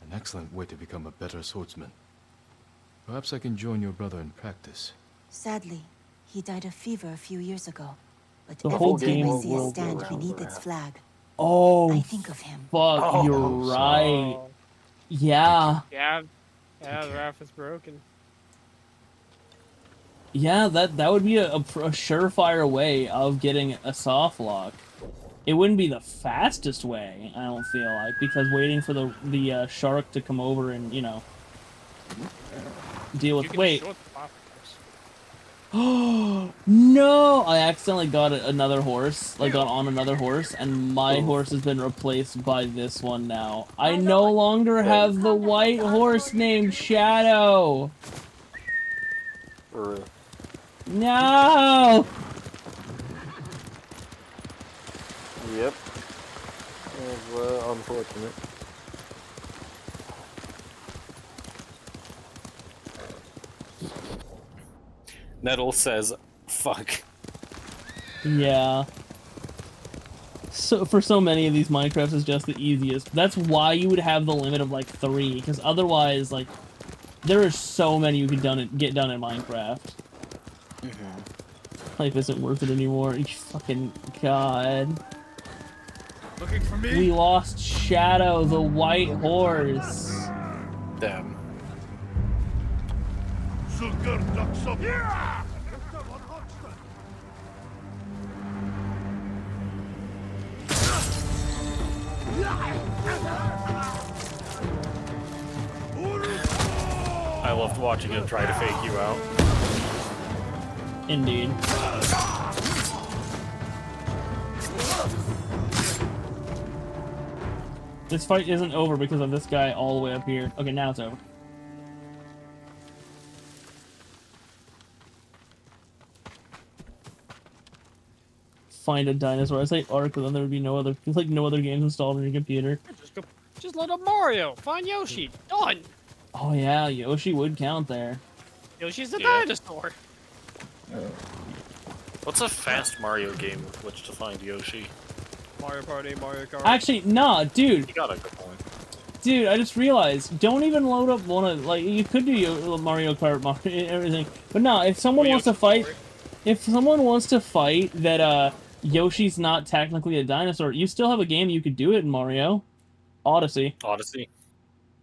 An excellent way to become a better swordsman. Perhaps I can join your brother in practice. Sadly, he died of fever a few years ago. But The every whole time game I will see a go stand around beneath the its raft. flag, Oh, I think of him. fuck, Oh. you're Oh, sorry. right. Oh, Yeah. yeah, Take yeah, the care. raft is broken. Yeah, that would be a surefire way of getting a soft lock. It wouldn't be the fastest way, I don't feel like, because waiting for the shark to come over and, you know, deal You with... can Wait. short the platforms. Oh, no! I accidentally got another horse, like got on another horse, and my Oof. horse has been replaced by this one now. I My no lord, longer have the white horse named Shadow! No! Yep. That's unfortunate. Nettle says, fuck. Yeah. So for so many of these Minecrafts is just the easiest. That's why you would have the limit of like 3, because otherwise, like, there are so many you could get done in Minecraft. Life isn't worth it anymore. You fucking god. Looking for me? We lost Shadow, the white horse. Damn. I loved watching him try to fake you out. Indeed. This fight isn't over because of this guy all the way up here. Okay, now it's over. Find a dinosaur. I say Ark, but then there would be no other. There's like no other games installed on your computer. Just load up Mario. Find Yoshi. Done. Oh yeah, Yoshi would count there. Yoshi's a Yeah. dinosaur. What's a fast Mario game with which to find Yoshi? Mario Party, Mario Kart. Actually, nah, dude. You got a good point. Dude, I just realized, don't even load up one of, like, you could do Mario Kart, Mario, everything, but no, if someone wants to fight, that, Yoshi's not technically a dinosaur, you still have a game you could do it in Mario. Odyssey. Odyssey?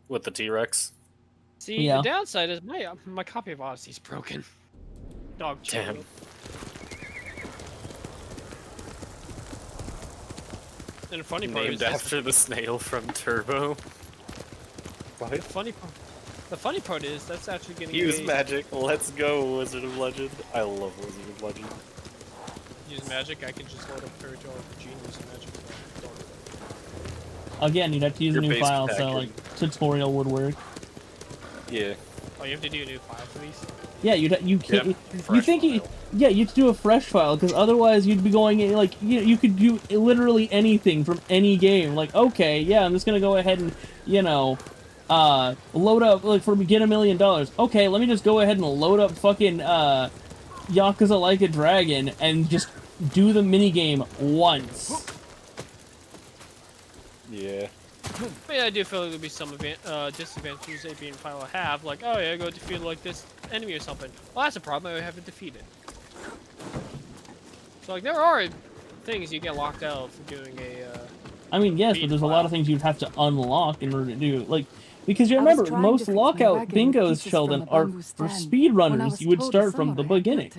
With the T-Rex? See, Yeah. the downside is my copy of Odyssey's broken. Dog shit. Damn. And the funny part Named is after the snail from Turbo. What? The funny part is that's actually getting Use based- magic. Let's go, Wizard of Legend. I love Wizard of Legend. Use magic. I can just load up Fairy Tale Genius and magic. Again, you'd have to use a Your new base file, pack so, can- like, tutorial would work. Yeah. Oh, you have to do a new file for these. Yeah, you can't. Yep, You fresh think yeah, you'd do a fresh file because otherwise you'd be going in, like you could do literally anything from any game. Like, okay, yeah, I'm just gonna go ahead and load up like for get $1 million. Okay, let me just go ahead and load up fucking Yakuza Like a Dragon and just do the minigame once. Yeah. But yeah, I do feel like there'll be some disadvantages a being file I have, like, oh yeah, go defeat like this enemy or something. Well, that's a problem. I haven't defeated. So like, there are things you get locked out for doing a. I mean, yes, but there's a lot of things you'd have to unlock in order to do, like, because you remember, most lockout bingos, Sheldon, are for speedrunners. You would start from the beginning.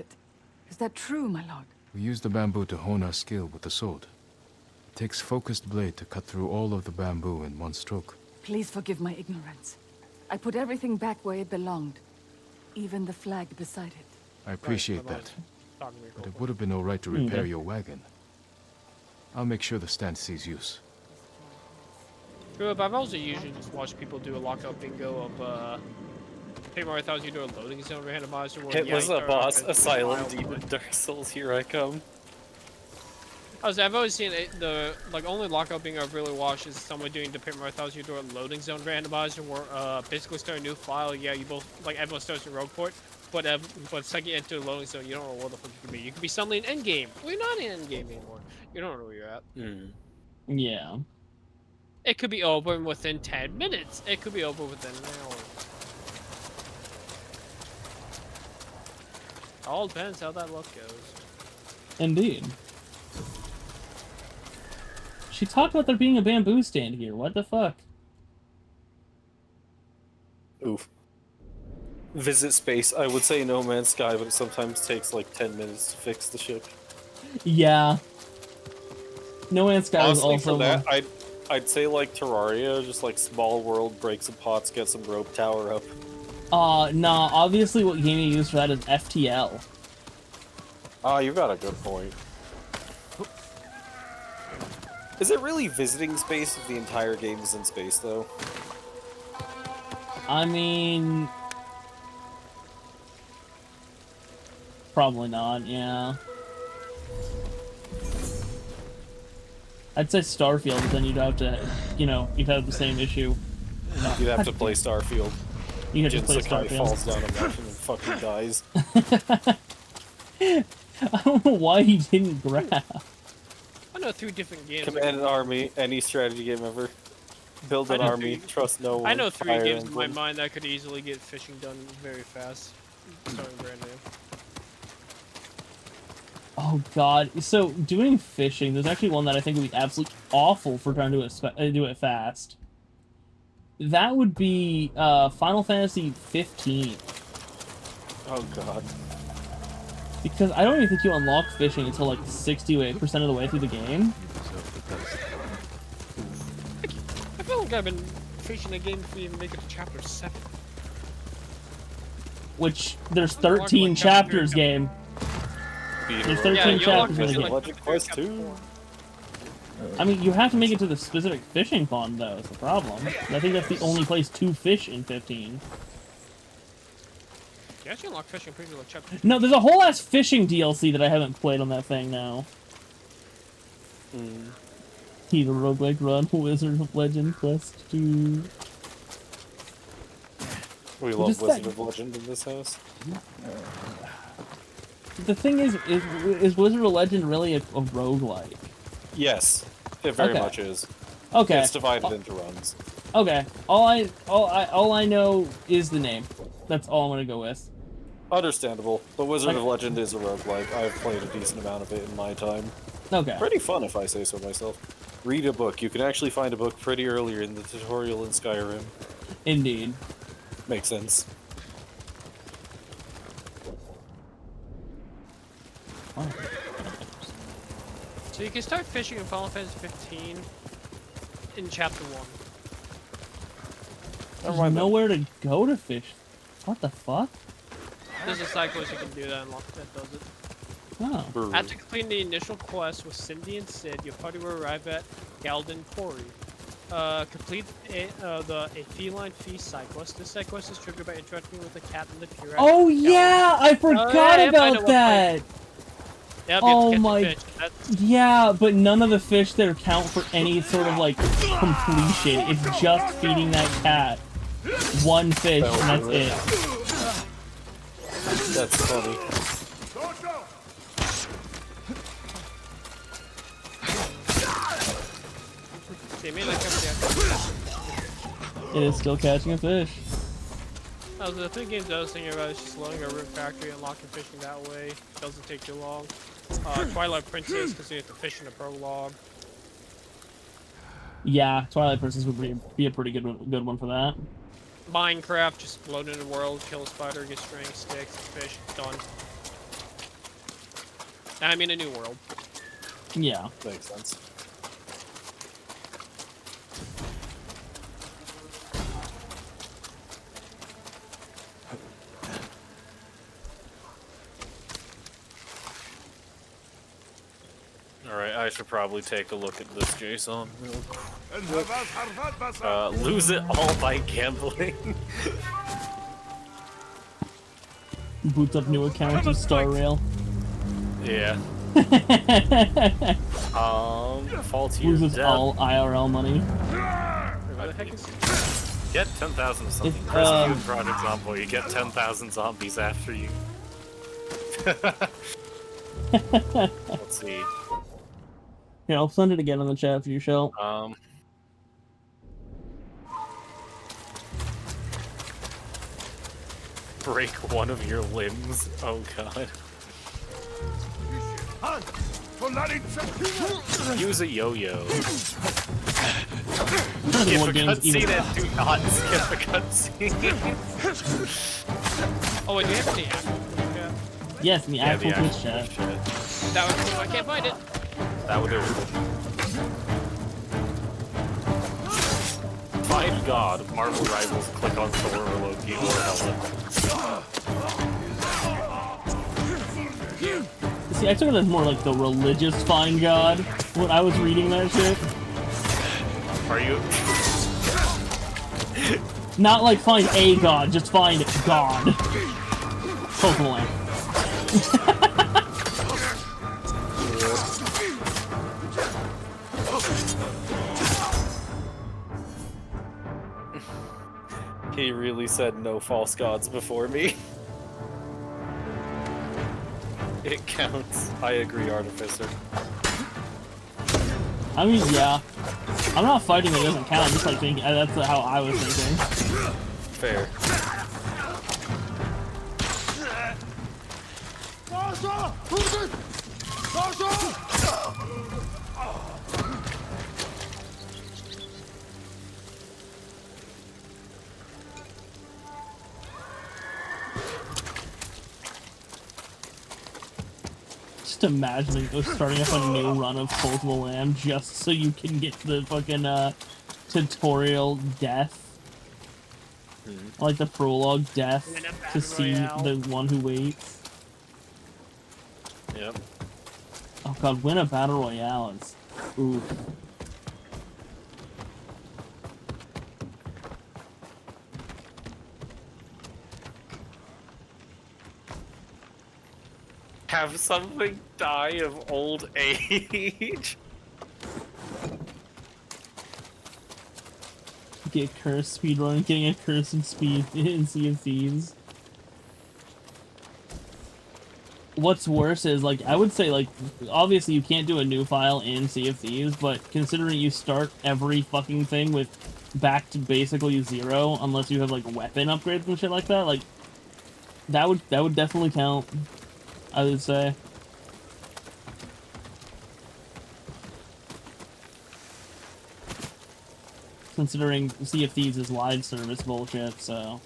Is that true, my lord? We use the bamboo to hone our skill with the sword. It takes focused blade to cut through all of the bamboo in one stroke. Please forgive my ignorance. I put everything back where it belonged. Even the flag beside it. I appreciate that. But it would have been alright to repair your wagon. I'll make sure the stand sees use. True, but I've also usually just watched people do a lockout bingo of Hey Mario, I thought you do a loading zone randomizer where It was a boss, a silent demon, Dark Souls, here I come. I've always seen the only lockout being really washed is someone doing the Pit Marathons. You do a loading zone randomizer where basically start a new file. Yeah, you both everyone starts in rogue port, but second into a loading zone, you don't know where the fuck you can be. You could be suddenly in end game. Well, you're not in end game anymore. You don't know where you're at. Yeah. It could be open within 10 minutes. It could be open within an hour. All depends how that luck goes. Indeed. She talked about there being a bamboo stand here. What the fuck? Oof. Visit space. I would say No Man's Sky, but it sometimes takes like 10 minutes to fix the ship. Yeah. No Man's Sky was Honestly, also for that, I'd say like Terraria, just like small world, break some pots, get some rope tower up. Nah, obviously what game you use for that is FTL. Ah, you got a good point. Is it really visiting space if the entire game is in space, though? I mean... Probably not, yeah. I'd say Starfield, but then you'd have to, you'd have the same issue. You'd have to play Starfield. You'd have to play Jinsakai Starfield. falls down a mountain and fucking dies. I don't know why he didn't grab. I know 3 different games. Command an army, any strategy game ever. Build an army, trust no one. I know 3 Fire games in my Emblem. mind that could easily get fishing done very fast. Starting brand new. Oh god, so doing fishing, there's actually one that I think would be absolutely awful for trying to do it fast. That would be Final Fantasy 15. Oh god. Because I don't even think you unlock fishing until like 68% of the way through the game. I feel like I've been fishing a game before you even make it to chapter 7. Which, there's 13 chapters, game. There's 13 chapters in the game. Legend Quest 2. I mean, you have to make it to the specific fishing pond, though, is the problem. I think that's the only place to fish in 15. You actually unlock fishing pretty like chapter 2. No, there's a whole ass fishing DLC that I haven't played on that thing now. Heat a roguelike run, Wizard of Legend Quest 2. We love Wizard of Legend in this house. The thing is Wizard of Legend really a roguelike? Yes, it very much is. Okay. It's divided into runs. Okay. All I know is the name. That's all I'm gonna go with. Understandable, but Wizard of Legend is a roguelike. I've played a decent amount of it in my time. Okay. Pretty fun, if I say so myself. Read a book. You can actually find a book pretty earlier in the tutorial in Skyrim. Indeed. Makes sense. So you can start fishing in Final Fantasy 15 in chapter 1. There's nowhere to go to fish. What the fuck? There's a side quest you can do that does it. Oh. After completing the initial quest with Cindy and Sid, your party will arrive at Galden Quarry. Complete a feline feast side quest. This side quest is triggered by interacting with a cat in the Purite. Oh yeah, I forgot about that. Yep, oh my. Yeah, but none of the fish there count for any sort of like completion. It's just feeding that cat one fish and that's it. That's funny. It is still catching a fish. The 3 games I was thinking about is just loading a root factory and unlocking fishing that way. Doesn't take too long. Twilight Princess, because you have to fish in the prologue. Yeah, Twilight Princess would be a pretty good one for that. Minecraft, just load in the world, kill a spider, get string, sticks, fish, done. I mean a new world. Yeah. Makes sense. Alright, I should probably take a look at this JSON real quick. Lose it all by gambling. Boots up new accounts of Star Rail. Yeah. Fall to your Loses death. all IRL money. Where the heck is Get 10,000 something. If, Persecute Project Zombie. You get 10,000 zombies after you. Let's see. Here, I'll send it again on the chat for you, Shell. Break one of your limbs. Oh god. Use a yo-yo. Skip a cutscene and do not skip a cutscene. Oh, wait, do you have the actual chat? Yes, in the actual Twitch chat. That was cool. I can't find it. That would do. Find God, Marvel Rivals, click on Thor or Loki or Hela. See, I took it as more like the religious find God when I was reading that shit. Are you? Not like find a god, just find God. Pokemon. He really said no false gods before me. It counts. I agree, Artificer. I mean, yeah. I'm not fighting it doesn't count, I'm just like thinking, that's how I was thinking. Fair. Just imagining starting up a new run of Cult of the Lamb just so you can get the fucking tutorial death. Like the prologue death to see the one who waits. Yep. Oh god, win a battle royale is oof. Have something die of old age? Get cursed speedrun, getting a curse in speed in Sea of Thieves. What's worse is, like, I would say, like, obviously you can't do a new file in Sea of Thieves, but considering you start every fucking thing with back to basically 0, unless you have, like, weapon upgrades and shit like that, like, that would definitely count, I would say. Considering Sea of Thieves is live service bullshit, so...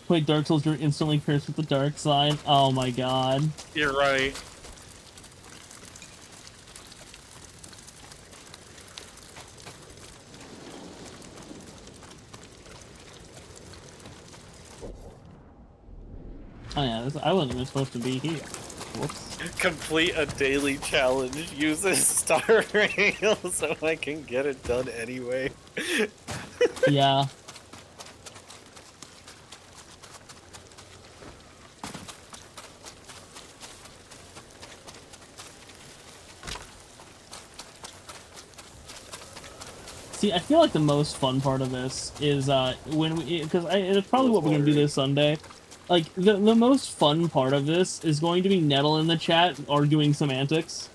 Play Dark Souls, you're instantly cursed with the dark side. Oh my god. You're right. Oh yeah, I wasn't even supposed to be here. Whoops. Complete a daily challenge. Use a star rail so I can get it done anyway. Yeah. See, I feel like the most fun part of this is when we, because it's probably what we're gonna do this Sunday. Like the most fun part of this is going to be Nettle in the chat arguing semantics.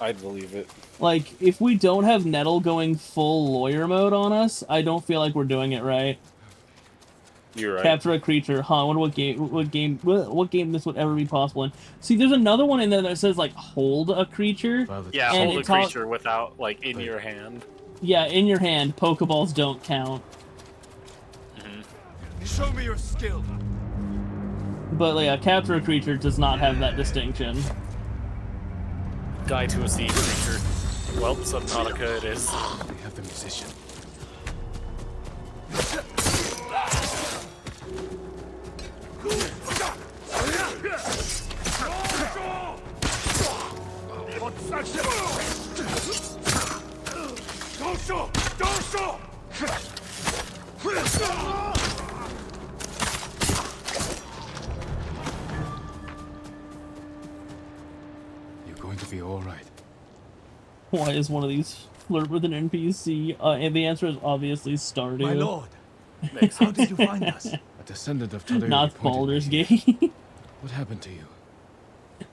I'd believe it. Like if we don't have Nettle going full lawyer mode on us, I don't feel like we're doing it right. You're right. Capture a creature. Huh? I wonder what game this would ever be possible in. See, there's another one in there that says like hold a creature. Yeah, hold a creature without like in your hand. Yeah, in your hand. Pokeballs don't count. Show me your skill. But yeah, capture a creature does not have that distinction. Die to a sea creature. Well, Subnautica it is. We have the musician. going to be all right. Why is one of these flirt with an NPC? And the answer is obviously Stardew. My lord, how did you find us? A descendant of Tadayori Not pointed me Baldur's here. Gate. What happened to you?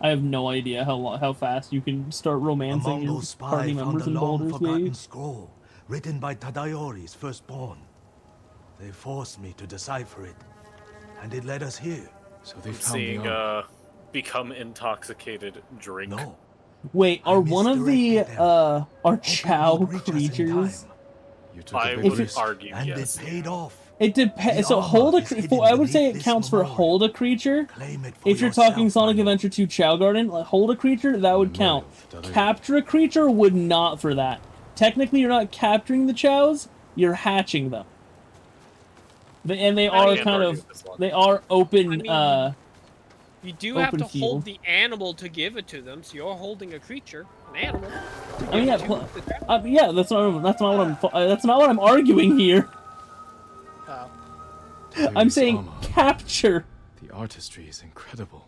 I have no idea how fast you can start A romancing your Mongol spy party found members a in long Baldur's forgotten Gate. scroll written by Tadayori's firstborn. They forced me to decipher it, and it led us here. So they I'm found seeing the armor. become intoxicated drink. No. Wait, are one of the are Chow you'd reach us in creatures? You took I a would big risk. argue And yes. it paid off. It depends. The So armor hold is a. hidden I would say beneath it this counts for memorial. hold a creature. Claim it for If you're talking yourself, Sonic my lord. Adventure 2 Chow Garden, like, hold a creature, that would count. Capture a creature would not for that. Technically, you're not capturing the Chows, you're hatching them. And they are kind of, they are open, You do have open to field. hold the animal to give it to them, so you're holding a creature, an animal. I mean, yeah, that's not what I'm arguing here. Oh. I'm saying armor. capture. The artistry is incredible.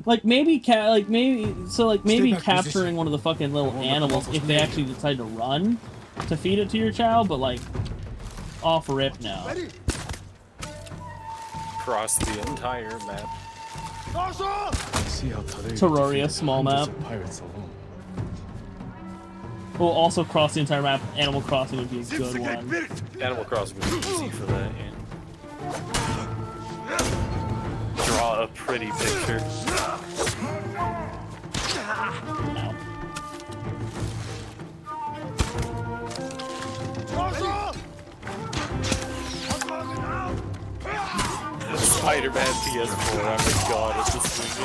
Like maybe maybe back, capturing musician. one of the fucking little I want the animals Mongols if they near actually decide to run to feed it to your child, but like off rip now. Across the entire map. See how Tadayori Terraria defeated small hundreds map. of pirates alone. Well, also cross the entire map. Animal Crossing would be a good one. Animal Crossing was easy for that, yeah. Draw a pretty picture. Spider-Man PS4, I'm a god at this thing.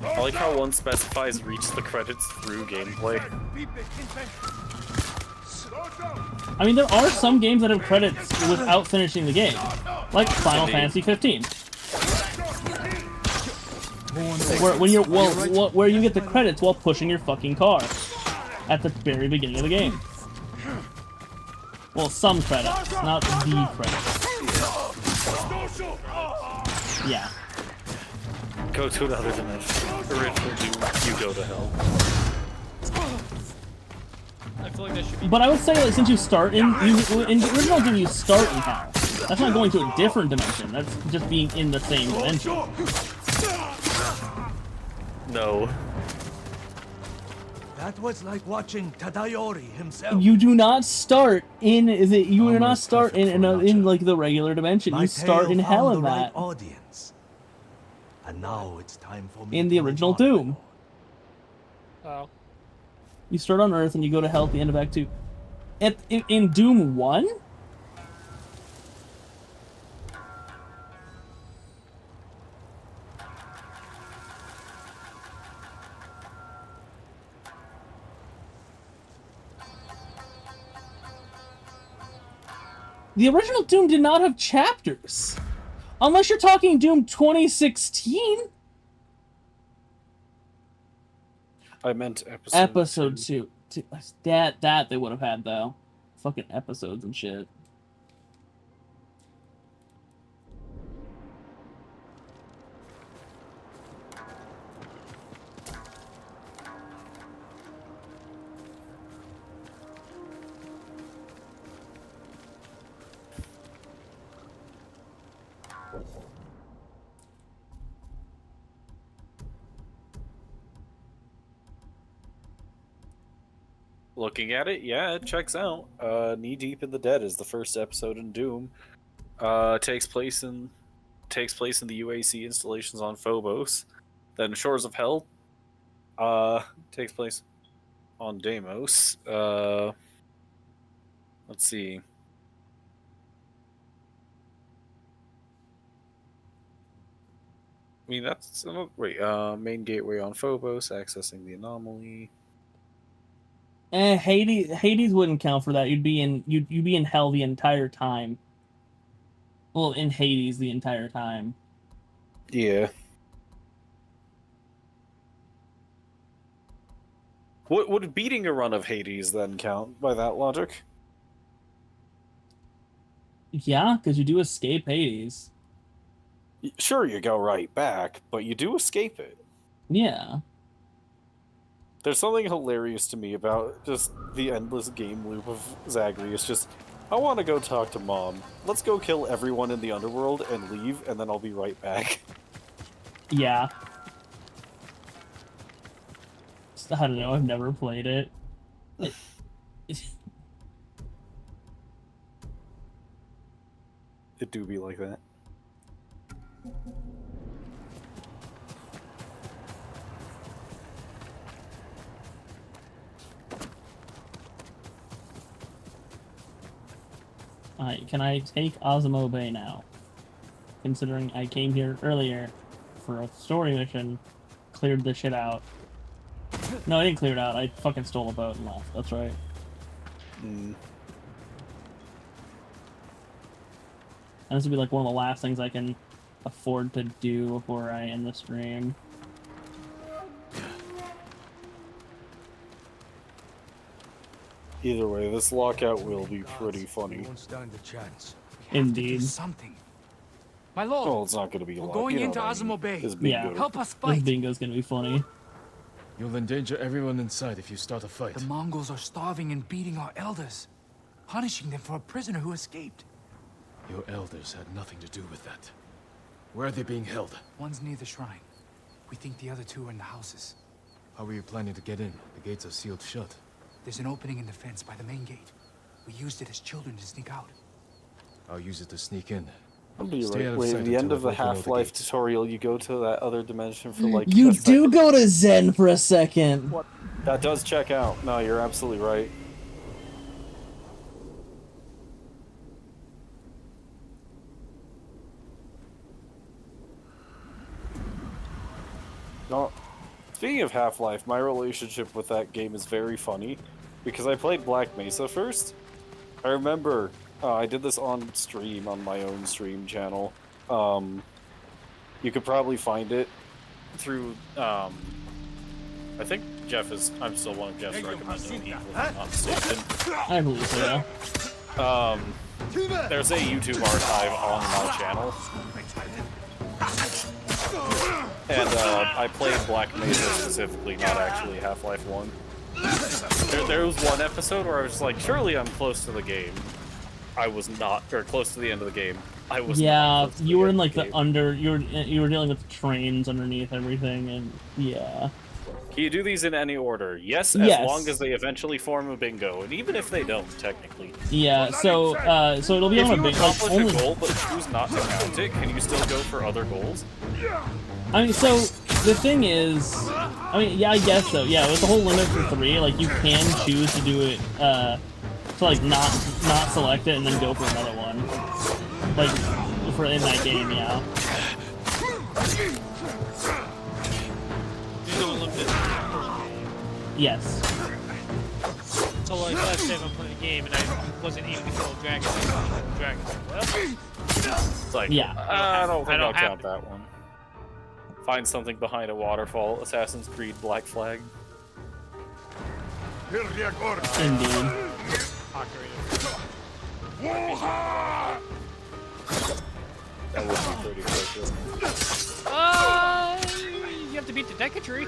I like how one specifies reach the credits through gameplay. I mean, there are some games that have credits without finishing the game, like Final Fantasy 15, where you get the credits while pushing your fucking car at the very beginning of the game. Well, some credits, not the credits. Yeah. Go to another dimension. Original Doom, you go to hell. I feel like that should be. But I would say that since you start in the original Doom, you start in hell. That's not going to a different dimension. That's just being in the same dimension. No. That was like watching Tadayori himself. You do not start in you do not start in like the regular dimension. My You start tale in hell found in the that. right audience. And now it's time for me In to the move original on. Doom. Oh. You start on Earth and you go to hell at the end of Act 2. In Doom 1? The original Doom did not have chapters. Unless you're talking Doom 2016. I meant Episode 2. That they would have had, though. Fucking episodes and shit. Looking at it, yeah, it checks out. Knee Deep in the Dead is the first episode in Doom. Takes place in the UAC installations on Phobos. Then Shores of Hell takes place on Deimos. Let's see. mean, that's wait. Main gateway on Phobos, accessing the anomaly. Hades wouldn't count for that. You'd be in hell the entire time. Well, in Hades the entire time. Yeah. Would beating a run of Hades then count by that logic? Yeah, because you do escape Hades. Sure, you go right back, but you do escape it. Yeah. There's something hilarious to me about just the endless game loop of Zagreus. Just, I want to go talk to Mom. Let's go kill everyone in the underworld and leave, and then I'll be right back. Yeah. I don't know, I've never played it. It do be like that. Alright, can I take Azamo Bay now? Considering I came here earlier for a story mission, cleared the shit out. No, I didn't clear it out. I fucking stole a boat and left. That's right. Mm. And this would be like one of the last things I can afford to do before I end the stream. Either way, this lockout will be pretty funny. Won't stand a chance. Indeed. Something. My lord. Well, it's not going to be a We're lot. going You know into what I mean. Azamo Bay. This bingo. Yeah. Help us This fight. bingo's gonna be funny. You'll endanger everyone inside if you start a fight. The Mongols are starving and beating our elders, punishing them for a prisoner who escaped. Your elders had nothing to do with that. Where are they being held? One's near the shrine. We think the other two are in the houses. How are you planning to get in? The gates are sealed shut. There's an opening in the fence by the main gate. We used it as children to sneak out. I'll use it to sneak in. I'll be Stay out right. of Wait, sight at the end until of the I've opened all the Half-Life gates. tutorial, you go to that other dimension for like. You a do second. go to Zen for a second. What? That does check out. No, you're absolutely right. No. Speaking of Half-Life, my relationship with that game is very funny because I played Black Mesa first. I remember I did this on stream on my own stream channel. You could probably find it through. I think Jeff is. I'm still one of Jeff's recommended people, if I'm not mistaken. I believe so, yeah. There's a YouTube archive on my channel. And I played Black Mesa specifically, not actually Half-Life 1. There was one episode where I was just like, surely I'm close to the game. I was not, or close to the end of the game. I was Yeah, not close to you were in end like of the the game. under. You were dealing with trains underneath everything, and yeah. Can you do these in any order? Yes, as Yes. long as they eventually form a bingo, and even if they don't, technically. Yeah, so it'll be If on a you big accomplish only. a goal but choose not to count it, can you still go for other goals? I mean, so the thing is, I mean, yeah, I guess so. Yeah, with the whole limit for 3, like you can choose to do it, to like not select it and then go for another one, like for in that game, yeah. There's no limited. Yes. So like, let's say if I'm playing a game and I wasn't able to kill a dragon, I was able to kill a dragon. Well, It's like, Yeah. I don't think I don't I'll have count that one. Find something behind a waterfall. Assassin's Creed Black Flag. Indeed. That would be pretty quick. you have to beat the Decatry.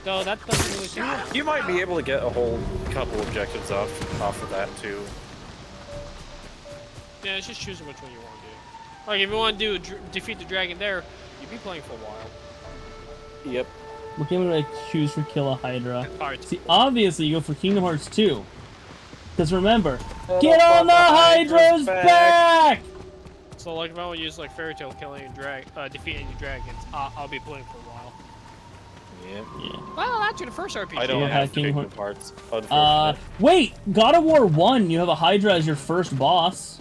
So that doesn't really count. You might be able to get a whole couple objectives off of that too. Yeah, it's just choosing which one you want to do. Like if you want to do defeat the dragon there, you'd be playing for a while. Yep. What game would I choose for Kill a Hydra? Alright. See, obviously you go for Kingdom Hearts 2. Because remember, get on the Hydra's back! So like if I want to use like Fairy Tail killing and defeating the dragons, I'll be playing for a while. Yep. Yeah. Well, actually the first RPG. I don't Yeah, have Kingdom Kingdom Hearts. Unfortunately. Wait! God of War 1, you have a Hydra as your first boss.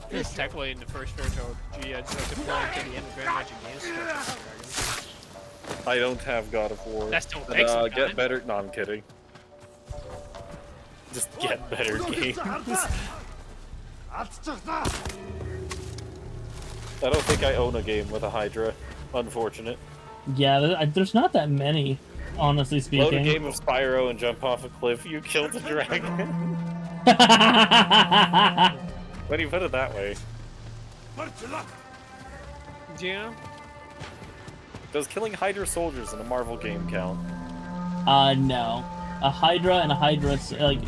It's technically in the first spiritual RPG, I just like to play into the end of Grand Magic Games. Dragons. I don't have God of War. That still takes some Get time. better. No, I'm kidding. Just get better games. I don't think I own a game with a Hydra. Unfortunate. Yeah, there's not that many, honestly speaking. Load a game of Spyro and jump off a cliff. You killed a dragon. When you put it that way. Yeah. Does killing Hydra soldiers in a Marvel game count? No. A Hydra and a Hydra, like,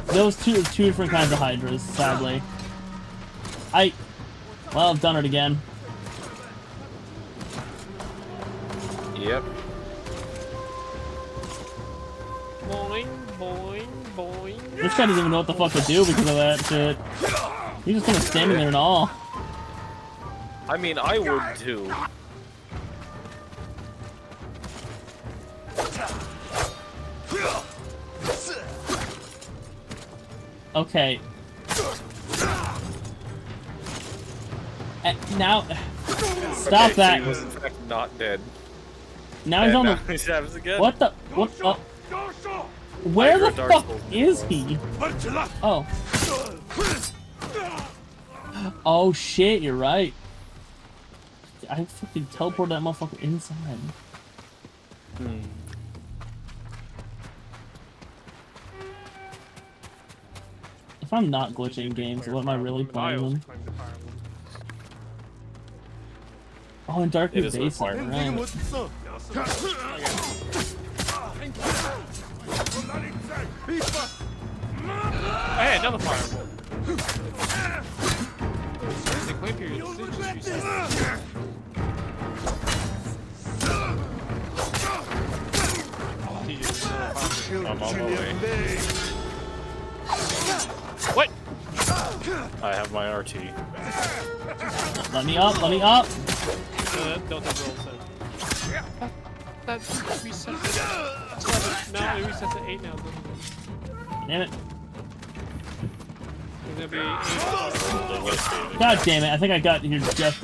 those two different kinds of Hydras, sadly. Well, I've done it again. Yep. Boing, boing, boing. This guy doesn't even know what the fuck to do because of that shit. He's just kind of standing there and all. I mean, I would too. Okay. Now, stop okay, that. So he was in fact not dead. Now he's on the. He stabs again. What the? What? Where the Dark fuck Souls is he? Oh. Oh shit! You're right. I fucking teleported that motherfucker inside. If I'm not glitching games, what am I really playing them? Oh, and Dark It is a Basin, requirement. right. Hey, another fireball. The claim period is just reset. I'm on my way. What? I have my RT. Let me up, let me up! Don't have rolls then. That resets. No, it resets at 8 now. Damn it. It's gonna be 8. God damn it, I think I got here just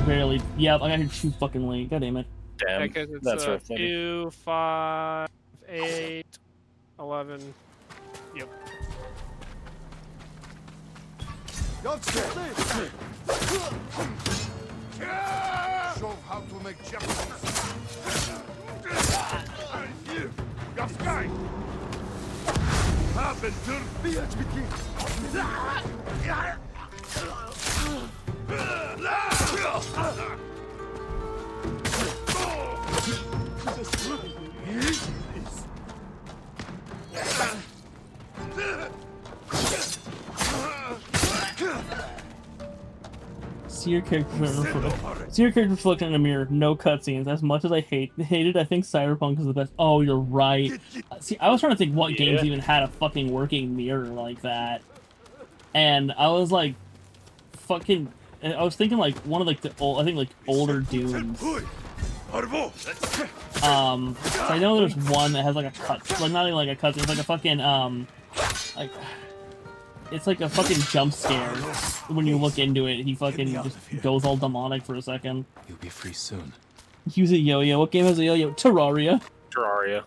barely. Yep, I got here too fucking late. God damn it. Damn, Because it's that's right. 2, 5, 8, 11. Yep. Show how to make Japanese. Gafskai! Abenteuer wird See your character reflection in a mirror. No cutscenes. As much as I hated, I think Cyberpunk is the best. Oh, you're right. See, I was trying to think what games even had a fucking working mirror like that, and I was like, fucking. I was thinking like one of like the old, I think like older Dooms. I know there's one that has like a cut, like not even like a cutscene. It's like a fucking like. It's like a fucking jump scare. When you look into it, he fucking just goes all demonic for a second. You'll be free soon. Use a yo-yo. What game has a yo-yo? Terraria. Terraria.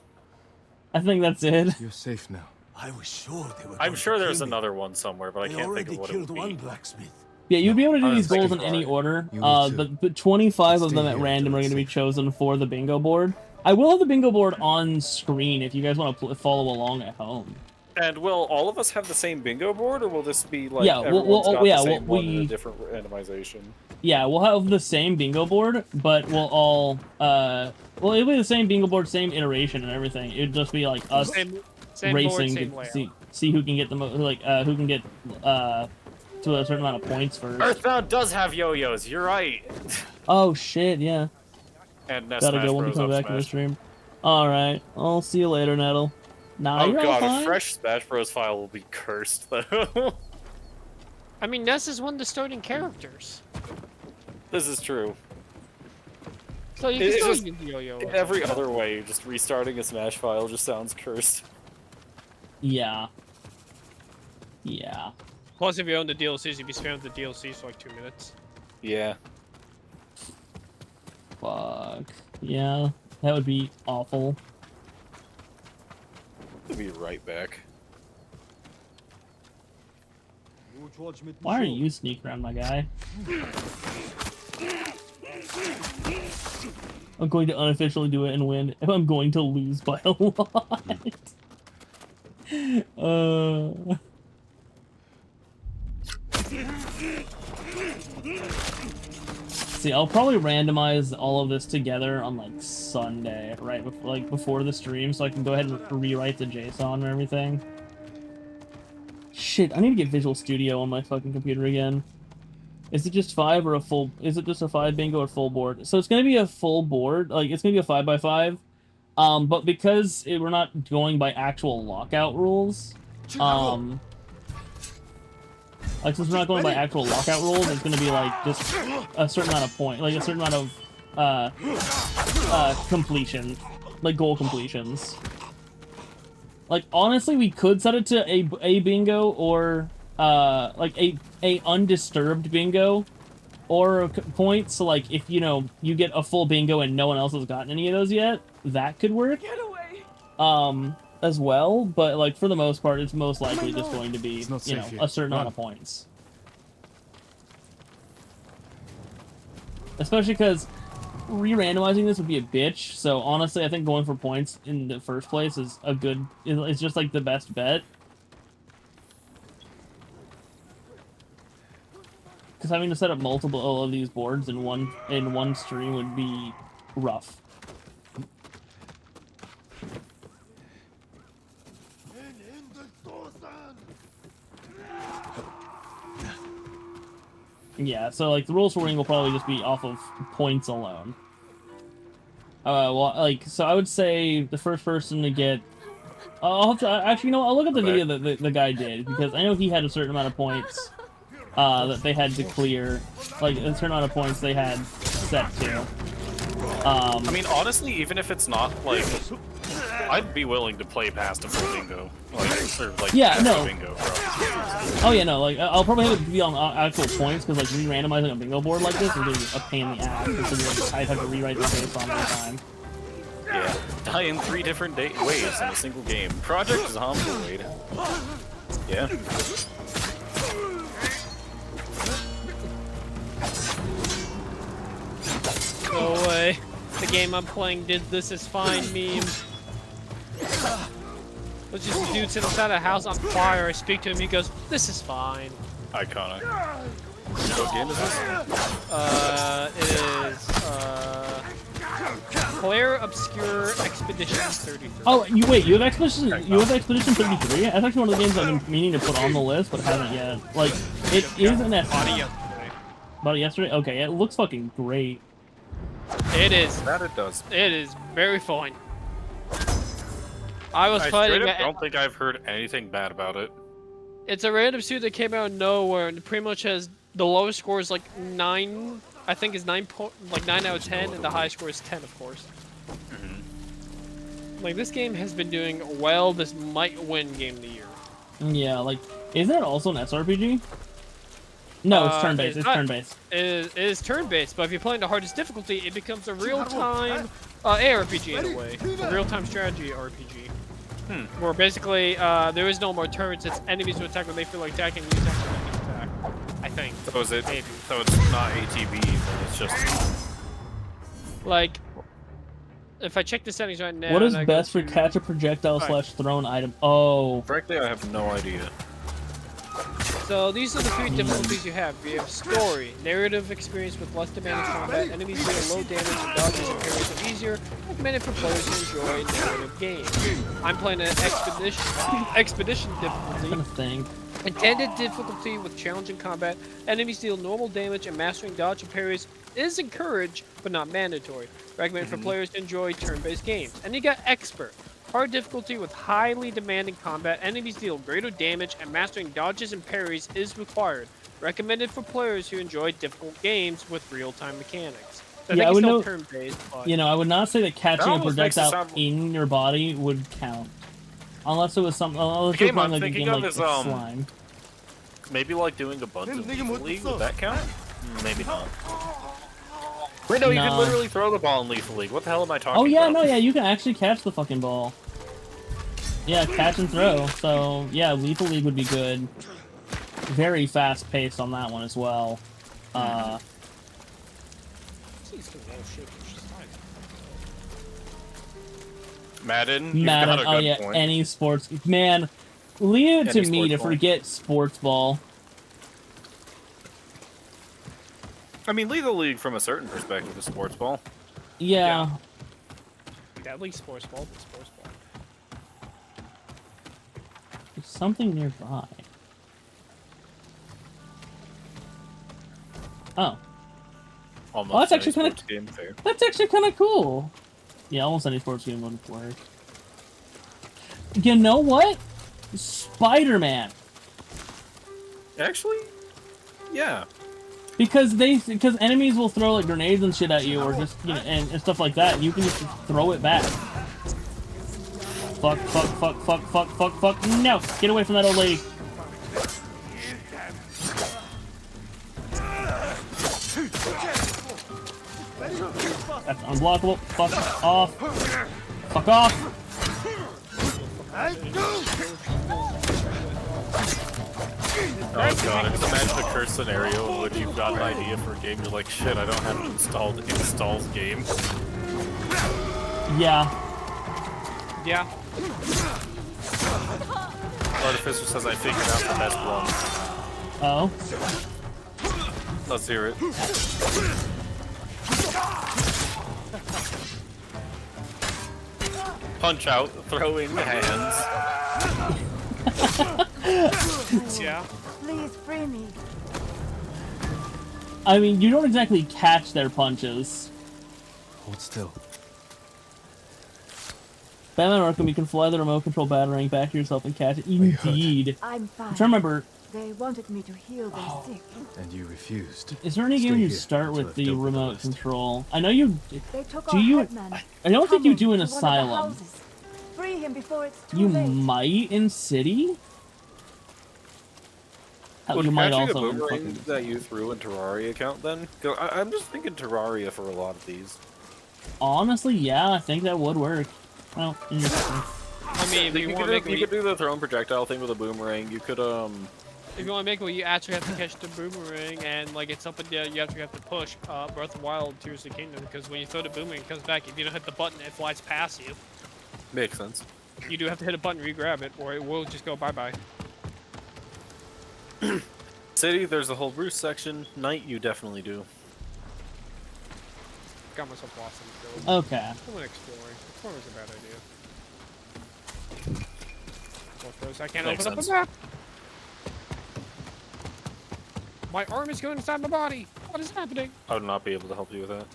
I think that's it. You're safe now. I was sure they were. I'm sure there's another one somewhere, but I They can't think already of what it killed would one be. blacksmith. Yeah, you'd be able to do I was these goals in thinking any Terraria. order. You will too. But 25 of Stay them at here random are until going to be it's chosen for the bingo board. I will have the bingo board on screen if you guys want to follow along at home. And will all of us have the same bingo board, or will this be like Yeah, everyone's got yeah, the same one in we- a different randomization? Yeah, we'll have the same bingo board, but we'll all, well, it'll be the same bingo board, same iteration and everything. It'd just be like us Same racing board, same to layout. see who can get the most, like, who can get, to a certain amount of points first. Earthbound does have yo-yos, you're right! Oh, shit, yeah. And Gotta Smash go when we Bros. come Up back in the Smash. stream. Alright, I'll see you later, Nettle. Nah, Oh you're all god, a fine. fresh Smash Bros. File will be cursed, though. I mean, Ness is one of the starting characters. This is true. So you It's can just- still use yo-yo. In every other way, just restarting a Smash file just sounds cursed. Yeah. Yeah. Plus, if you own the DLCs, you'd be spamming the DLCs for like 2 minutes. Yeah. Fuck. Yeah, that would be awful. I'll be right back. Why are you sneaking around, my guy? I'm going to unofficially do it and win. If I'm going to lose by a lot. See, I'll probably randomize all of this together on like Sunday, right before, before the stream, so I can go ahead and rewrite the JSON and everything. Shit, I need to get Visual Studio on my fucking computer again. Is it just 5 or a full? Is it just a 5 bingo or full board? So it's gonna be a full board, like it's gonna be a 5x5. But because we're not going by actual lockout rules, like since we're not going by actual lockout rules, it's gonna be like just a certain amount of like a certain amount of completion, like goal completions. Like honestly, we could set it to a bingo or like a undisturbed bingo or points. So like if you get a full bingo and no one else has gotten any of those yet, that could work. Get away. As well, but like for the most part, it's most likely just going to be a certain amount of points. Especially because re-randomizing this would be a bitch. So honestly, I think going for points in the first place is a good. It's just like the best bet. Because having to set up multiple of these boards in one stream would be rough. Yeah, so like the rules for winning will probably just be off of points alone. Well, like so, I would say the first person to get. I'll have to, actually, I'll look at the video that the guy did because I know he had a certain amount of points that they had to clear, like a certain amount of points they had set to. I mean, honestly, even if it's not like, I'd be willing to play past a full bingo, bingo. Oh yeah, no, like I'll probably have it be on actual points because like re-randomizing a bingo board like this is gonna be a pain in the ass because I'd have to rewrite the JSON all the time. Yeah, die in 3 different ways in a single game. Project Zomboid. Yeah. No way. The game I'm playing did this is fine meme. There's just a dude sitting inside a house on fire. I speak to him, he goes, "This is fine." Iconic. What game is this? It is, Player Obscure Expedition 33. Oh, you have Expedition 33? That's actually one of the games I've been meaning to put on the list, but haven't yet. Like, it is an Bought it yesterday? Okay, it looks fucking great. It is. That it does. It is very fun. I don't think I've heard anything bad about it. It's a random suit that came out of nowhere and pretty much has the lowest score is like 9. I think is 9 out of 10, and the highest score is 10, of course. Like this game has been doing well. This might win Game of the Year. Yeah, like isn't it also an SRPG? No, it's turn-based. It's turn-based. It is turn-based, but if you're playing the hardest difficulty, it becomes a real-time ARPG in a way, a real-time strategy RPG. Where basically there is no more turns. It's enemies to attack when they feel like attacking. You attack when they attack. I think. So is it? Maybe. So it's not ATB, but it's just like. If I check the settings right now. What is best for catch a projectile / thrown item? Oh. Frankly, I have no idea. So these are the 3 difficulties you have. You have story, narrative experience with less demanding combat, enemies deal low damage and dodges and parries are easier, recommended for players who enjoy narrative games. I'm playing an expedition difficulty. Intended difficulty with challenging combat, enemies deal normal damage and mastering dodge and parries is encouraged but not mandatory. Recommended for players to enjoy turn-based games. And you got expert. Hard difficulty with highly demanding combat, enemies deal greater damage, and mastering dodges and parries is required. Recommended for players who enjoy difficult games with real-time mechanics. So yeah, I would know. Turn-based, but... I would not say that catching a projectile in your body would count, unless it was some. Unless you're playing like a game like Slime. Maybe like doing a bunch of Lethal League, would that count? Maybe not. Wait, no, you can literally throw the ball in Lethal League. What the hell am I talking about? Oh yeah, no, yeah, you can actually catch the fucking ball. Yeah, catch and throw. So yeah, Lethal League would be good. Very fast paced on that one as well. Madden, you've got a good point. Any sports man. Leave it to me to forget sports ball. I mean, Lethal League from a certain perspective is sports ball. Yeah. At least sports ball, but sports ball. There's something nearby. Oh. Almost that's actually kind of game fair. That's actually kind of cool. Yeah, almost any sports game would work. You know what? Spider-Man. Actually, yeah. Because enemies will throw like grenades and shit at you, or just and stuff like that. And you can just throw it back. Fuck! No! Get away from that old lady. That's unblockable. Fuck off. Fuck off. Oh god, I just imagine a cursed scenario in which you've got an idea for a game, you're like, shit, I don't have it installed, it installs game. Yeah. Yeah. Artificer says I figured out the best one. Oh? Let's hear it. Punch out, throwing hands. Yeah. Please free me. I mean, you don't exactly catch their punches. Hold still. Batman Arkham, you can fly the remote control batarang back to yourself and catch it. Indeed. I'm fine. I'm trying to remember. They wanted me to heal their sick. And you refused. Is there any game you start with the remote control? I know you. They took Do our you? headman. I don't think you do in To one of the Asylum. houses. Free him before it's too You late. might in City. Would You might catching also the in boomerang fucking... that you threw in Terraria count then? 'Cause I'm just thinking Terraria for a lot of these. Honestly, yeah, I think that would work. Well, interesting. I mean, if you want to make you could do the thrown projectile thing with a boomerang. You could If you want to make it where you actually have to catch the boomerang and like it's up and down, you actually have to push Breath of the Wild Tears of the Kingdom, because when you throw the boomerang, it comes back. If you don't hit the button, it flies past you. Makes sense. You do have to hit a button, re-grab it, or it will just go bye-bye. City, there's the whole Bruce section. Night, you definitely do. Got myself lost in the field. Okay. I went exploring. Exploring's a bad idea. Well, first I can't Makes open up sense. a map. My arm is going inside my body. What is happening? I would not be able to help you with that.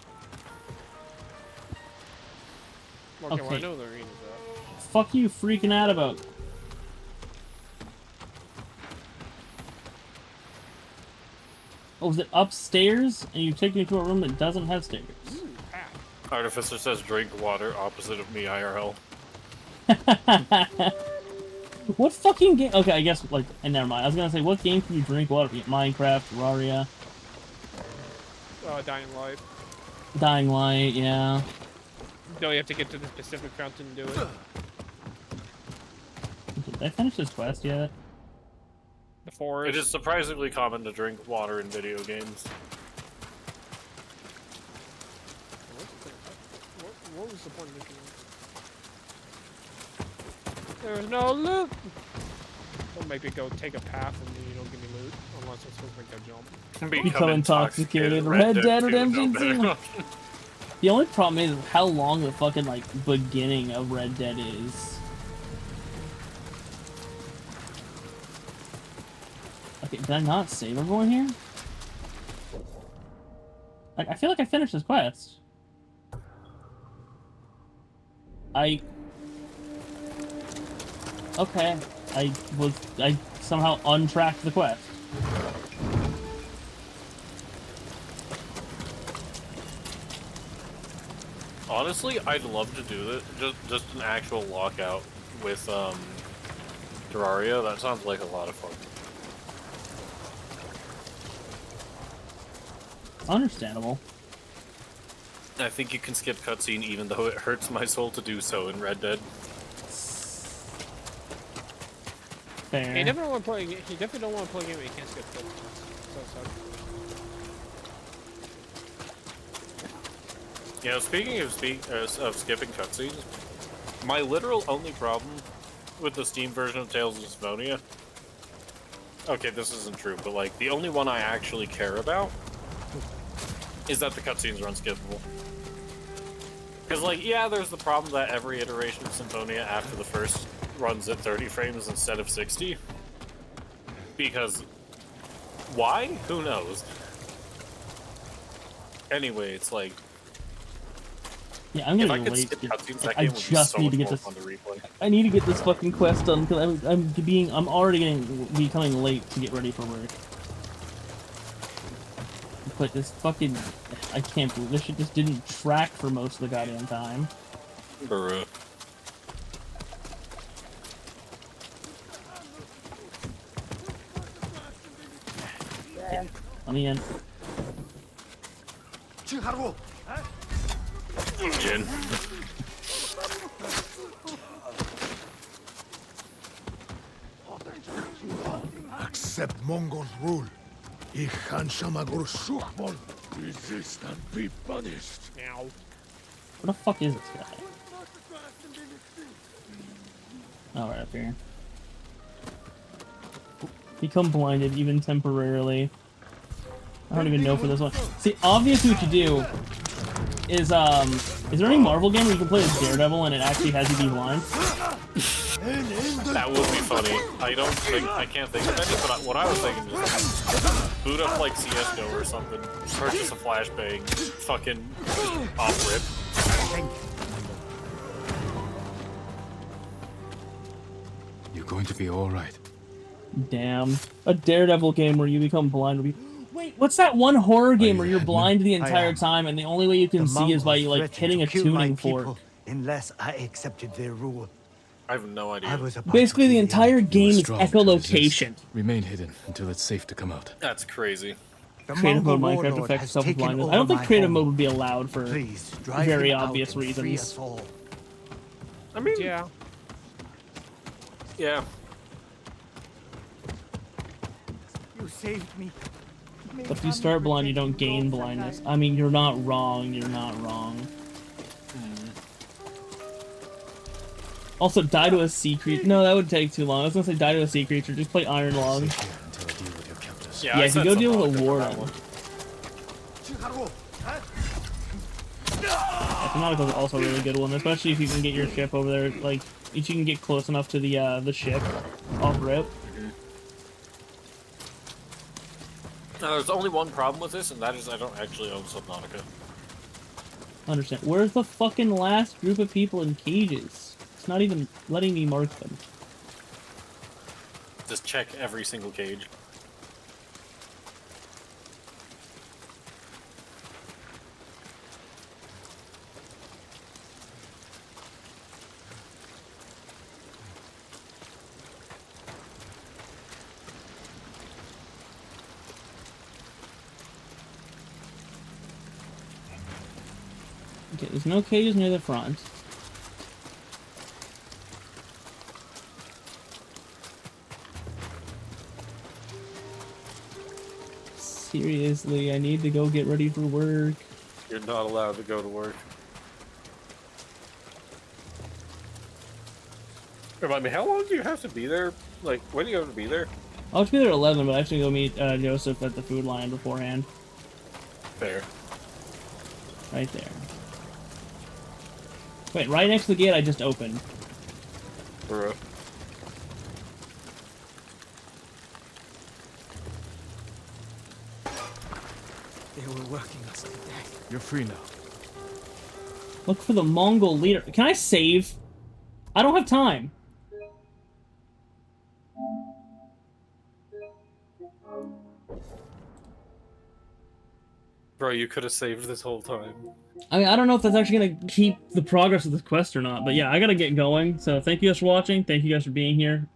Okay, well I Okay. know the arena's up. Fuck you freaking out about. Oh, was it upstairs? And you take me to a room that doesn't have stairs. Artificer says drink water, opposite of me IRL. What fucking game? Okay, I guess, like, and never mind. I was gonna say, what game can you drink water? Minecraft, Terraria, Dying Light. Dying Light, yeah. No, you have to get to the specific fountain to do it. Did I finish this quest yet? The forest. It is surprisingly common to drink water in video games. What was the point of this game? There's no loot! Don't make me go take a path and then you don't give me loot, unless I'm supposed to make that jump. Become intoxicated. Red Dead Redemption 2. The only problem is how long the fucking, like, beginning of Red Dead is. Okay, did I not save everyone here? Like, I feel like I finished this quest. Okay. I somehow untracked the quest. Honestly, I'd love to do this. Just an actual lockout with Terraria. That sounds like a lot of fun. Understandable. I think you can skip cutscene even though it hurts my soul to do so in Red Dead. Fair. He definitely don't want to play a game where he can't skip cutscenes. So sorry. You know, speaking of skipping cutscenes, my literal only problem with the Steam version of Tales of Symphonia. Okay, this isn't true, but like the only one I actually care about is that the cutscenes are unskippable. Because, like, yeah, there's the problem that every iteration of Symphonia after the first runs at 30 frames instead of 60. Because, why? Who knows? Anyway, it's like, Yeah, I'm if gonna I be could late. skip cutscenes, that I game would be just so need much to get more this. fun to replay. I need to get this fucking quest done because I'm already becoming late to get ready for work. But this fucking, I can't believe this shit just didn't track for most of the goddamn time. Bruh. Let me in. Jin. Accept Mongol's rule. Resist and be punished. Now. What the fuck is this guy? Oh, right up here. Become blinded, even temporarily. I don't even know for this one. See, obviously what you do is there any Marvel game where you can play as Daredevil and it actually has you be blind? That would be funny. I can't think of any, but what I was thinking is boot up like CSGO or something, purchase a flashbang, fucking off rip. You're going to be alright. Damn. A Daredevil game where you become blind would be... Wait, what's that one horror game where you're blind the entire time and the only way you can see is by like hitting a tuning fork? Unless I accepted their rule. I have no idea. Basically, the entire game is echolocation. Remain hidden until it's safe to come out. That's crazy. Creative mode Minecraft affects self-blindness. I don't think creative mode would be allowed for very obvious reasons. I mean, yeah. Yeah. You saved me. But if you start blind, you don't gain blindness. I mean, you're not wrong. You're not wrong. Also, die to a sea creature. No, that would take too long. I was gonna say die to a sea creature. Just play Iron Log. Yeah, if you go deal with a warden. Economical is also a really good one, especially if you can get your ship over there. Like, if you can get close enough to the ship off rip. There's only one problem with this, and that is I don't actually own Subnautica. Understand. Where's the fucking last group of people in cages? It's not even letting me mark them. Just check every single cage. Okay, there's no cages near the front. Seriously, I need to go get ready for work. You're not allowed to go to work. Remind me, how long do you have to be there? Like, when do you have to be there? I'll have to be there at 11, but I have to go meet Joseph at the food line beforehand. Fair. Right there. Wait, right next to the gate I just opened. Bro. They were working us to death. You're free now. Look for the Mongol leader. Can I save? I don't have time. Bro, you could have saved this whole time. I mean, I don't know if that's actually going to keep the progress of this quest or not, but yeah, I got to get going. So thank you guys for watching. Thank you guys for being here.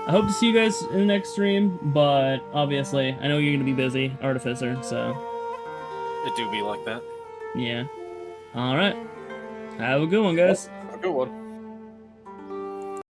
I hope to see you guys in the next stream, but obviously, I know you're gonna be busy, Artificer, so... It do be like that. Yeah. Alright. Have a good one, guys. Have a good one.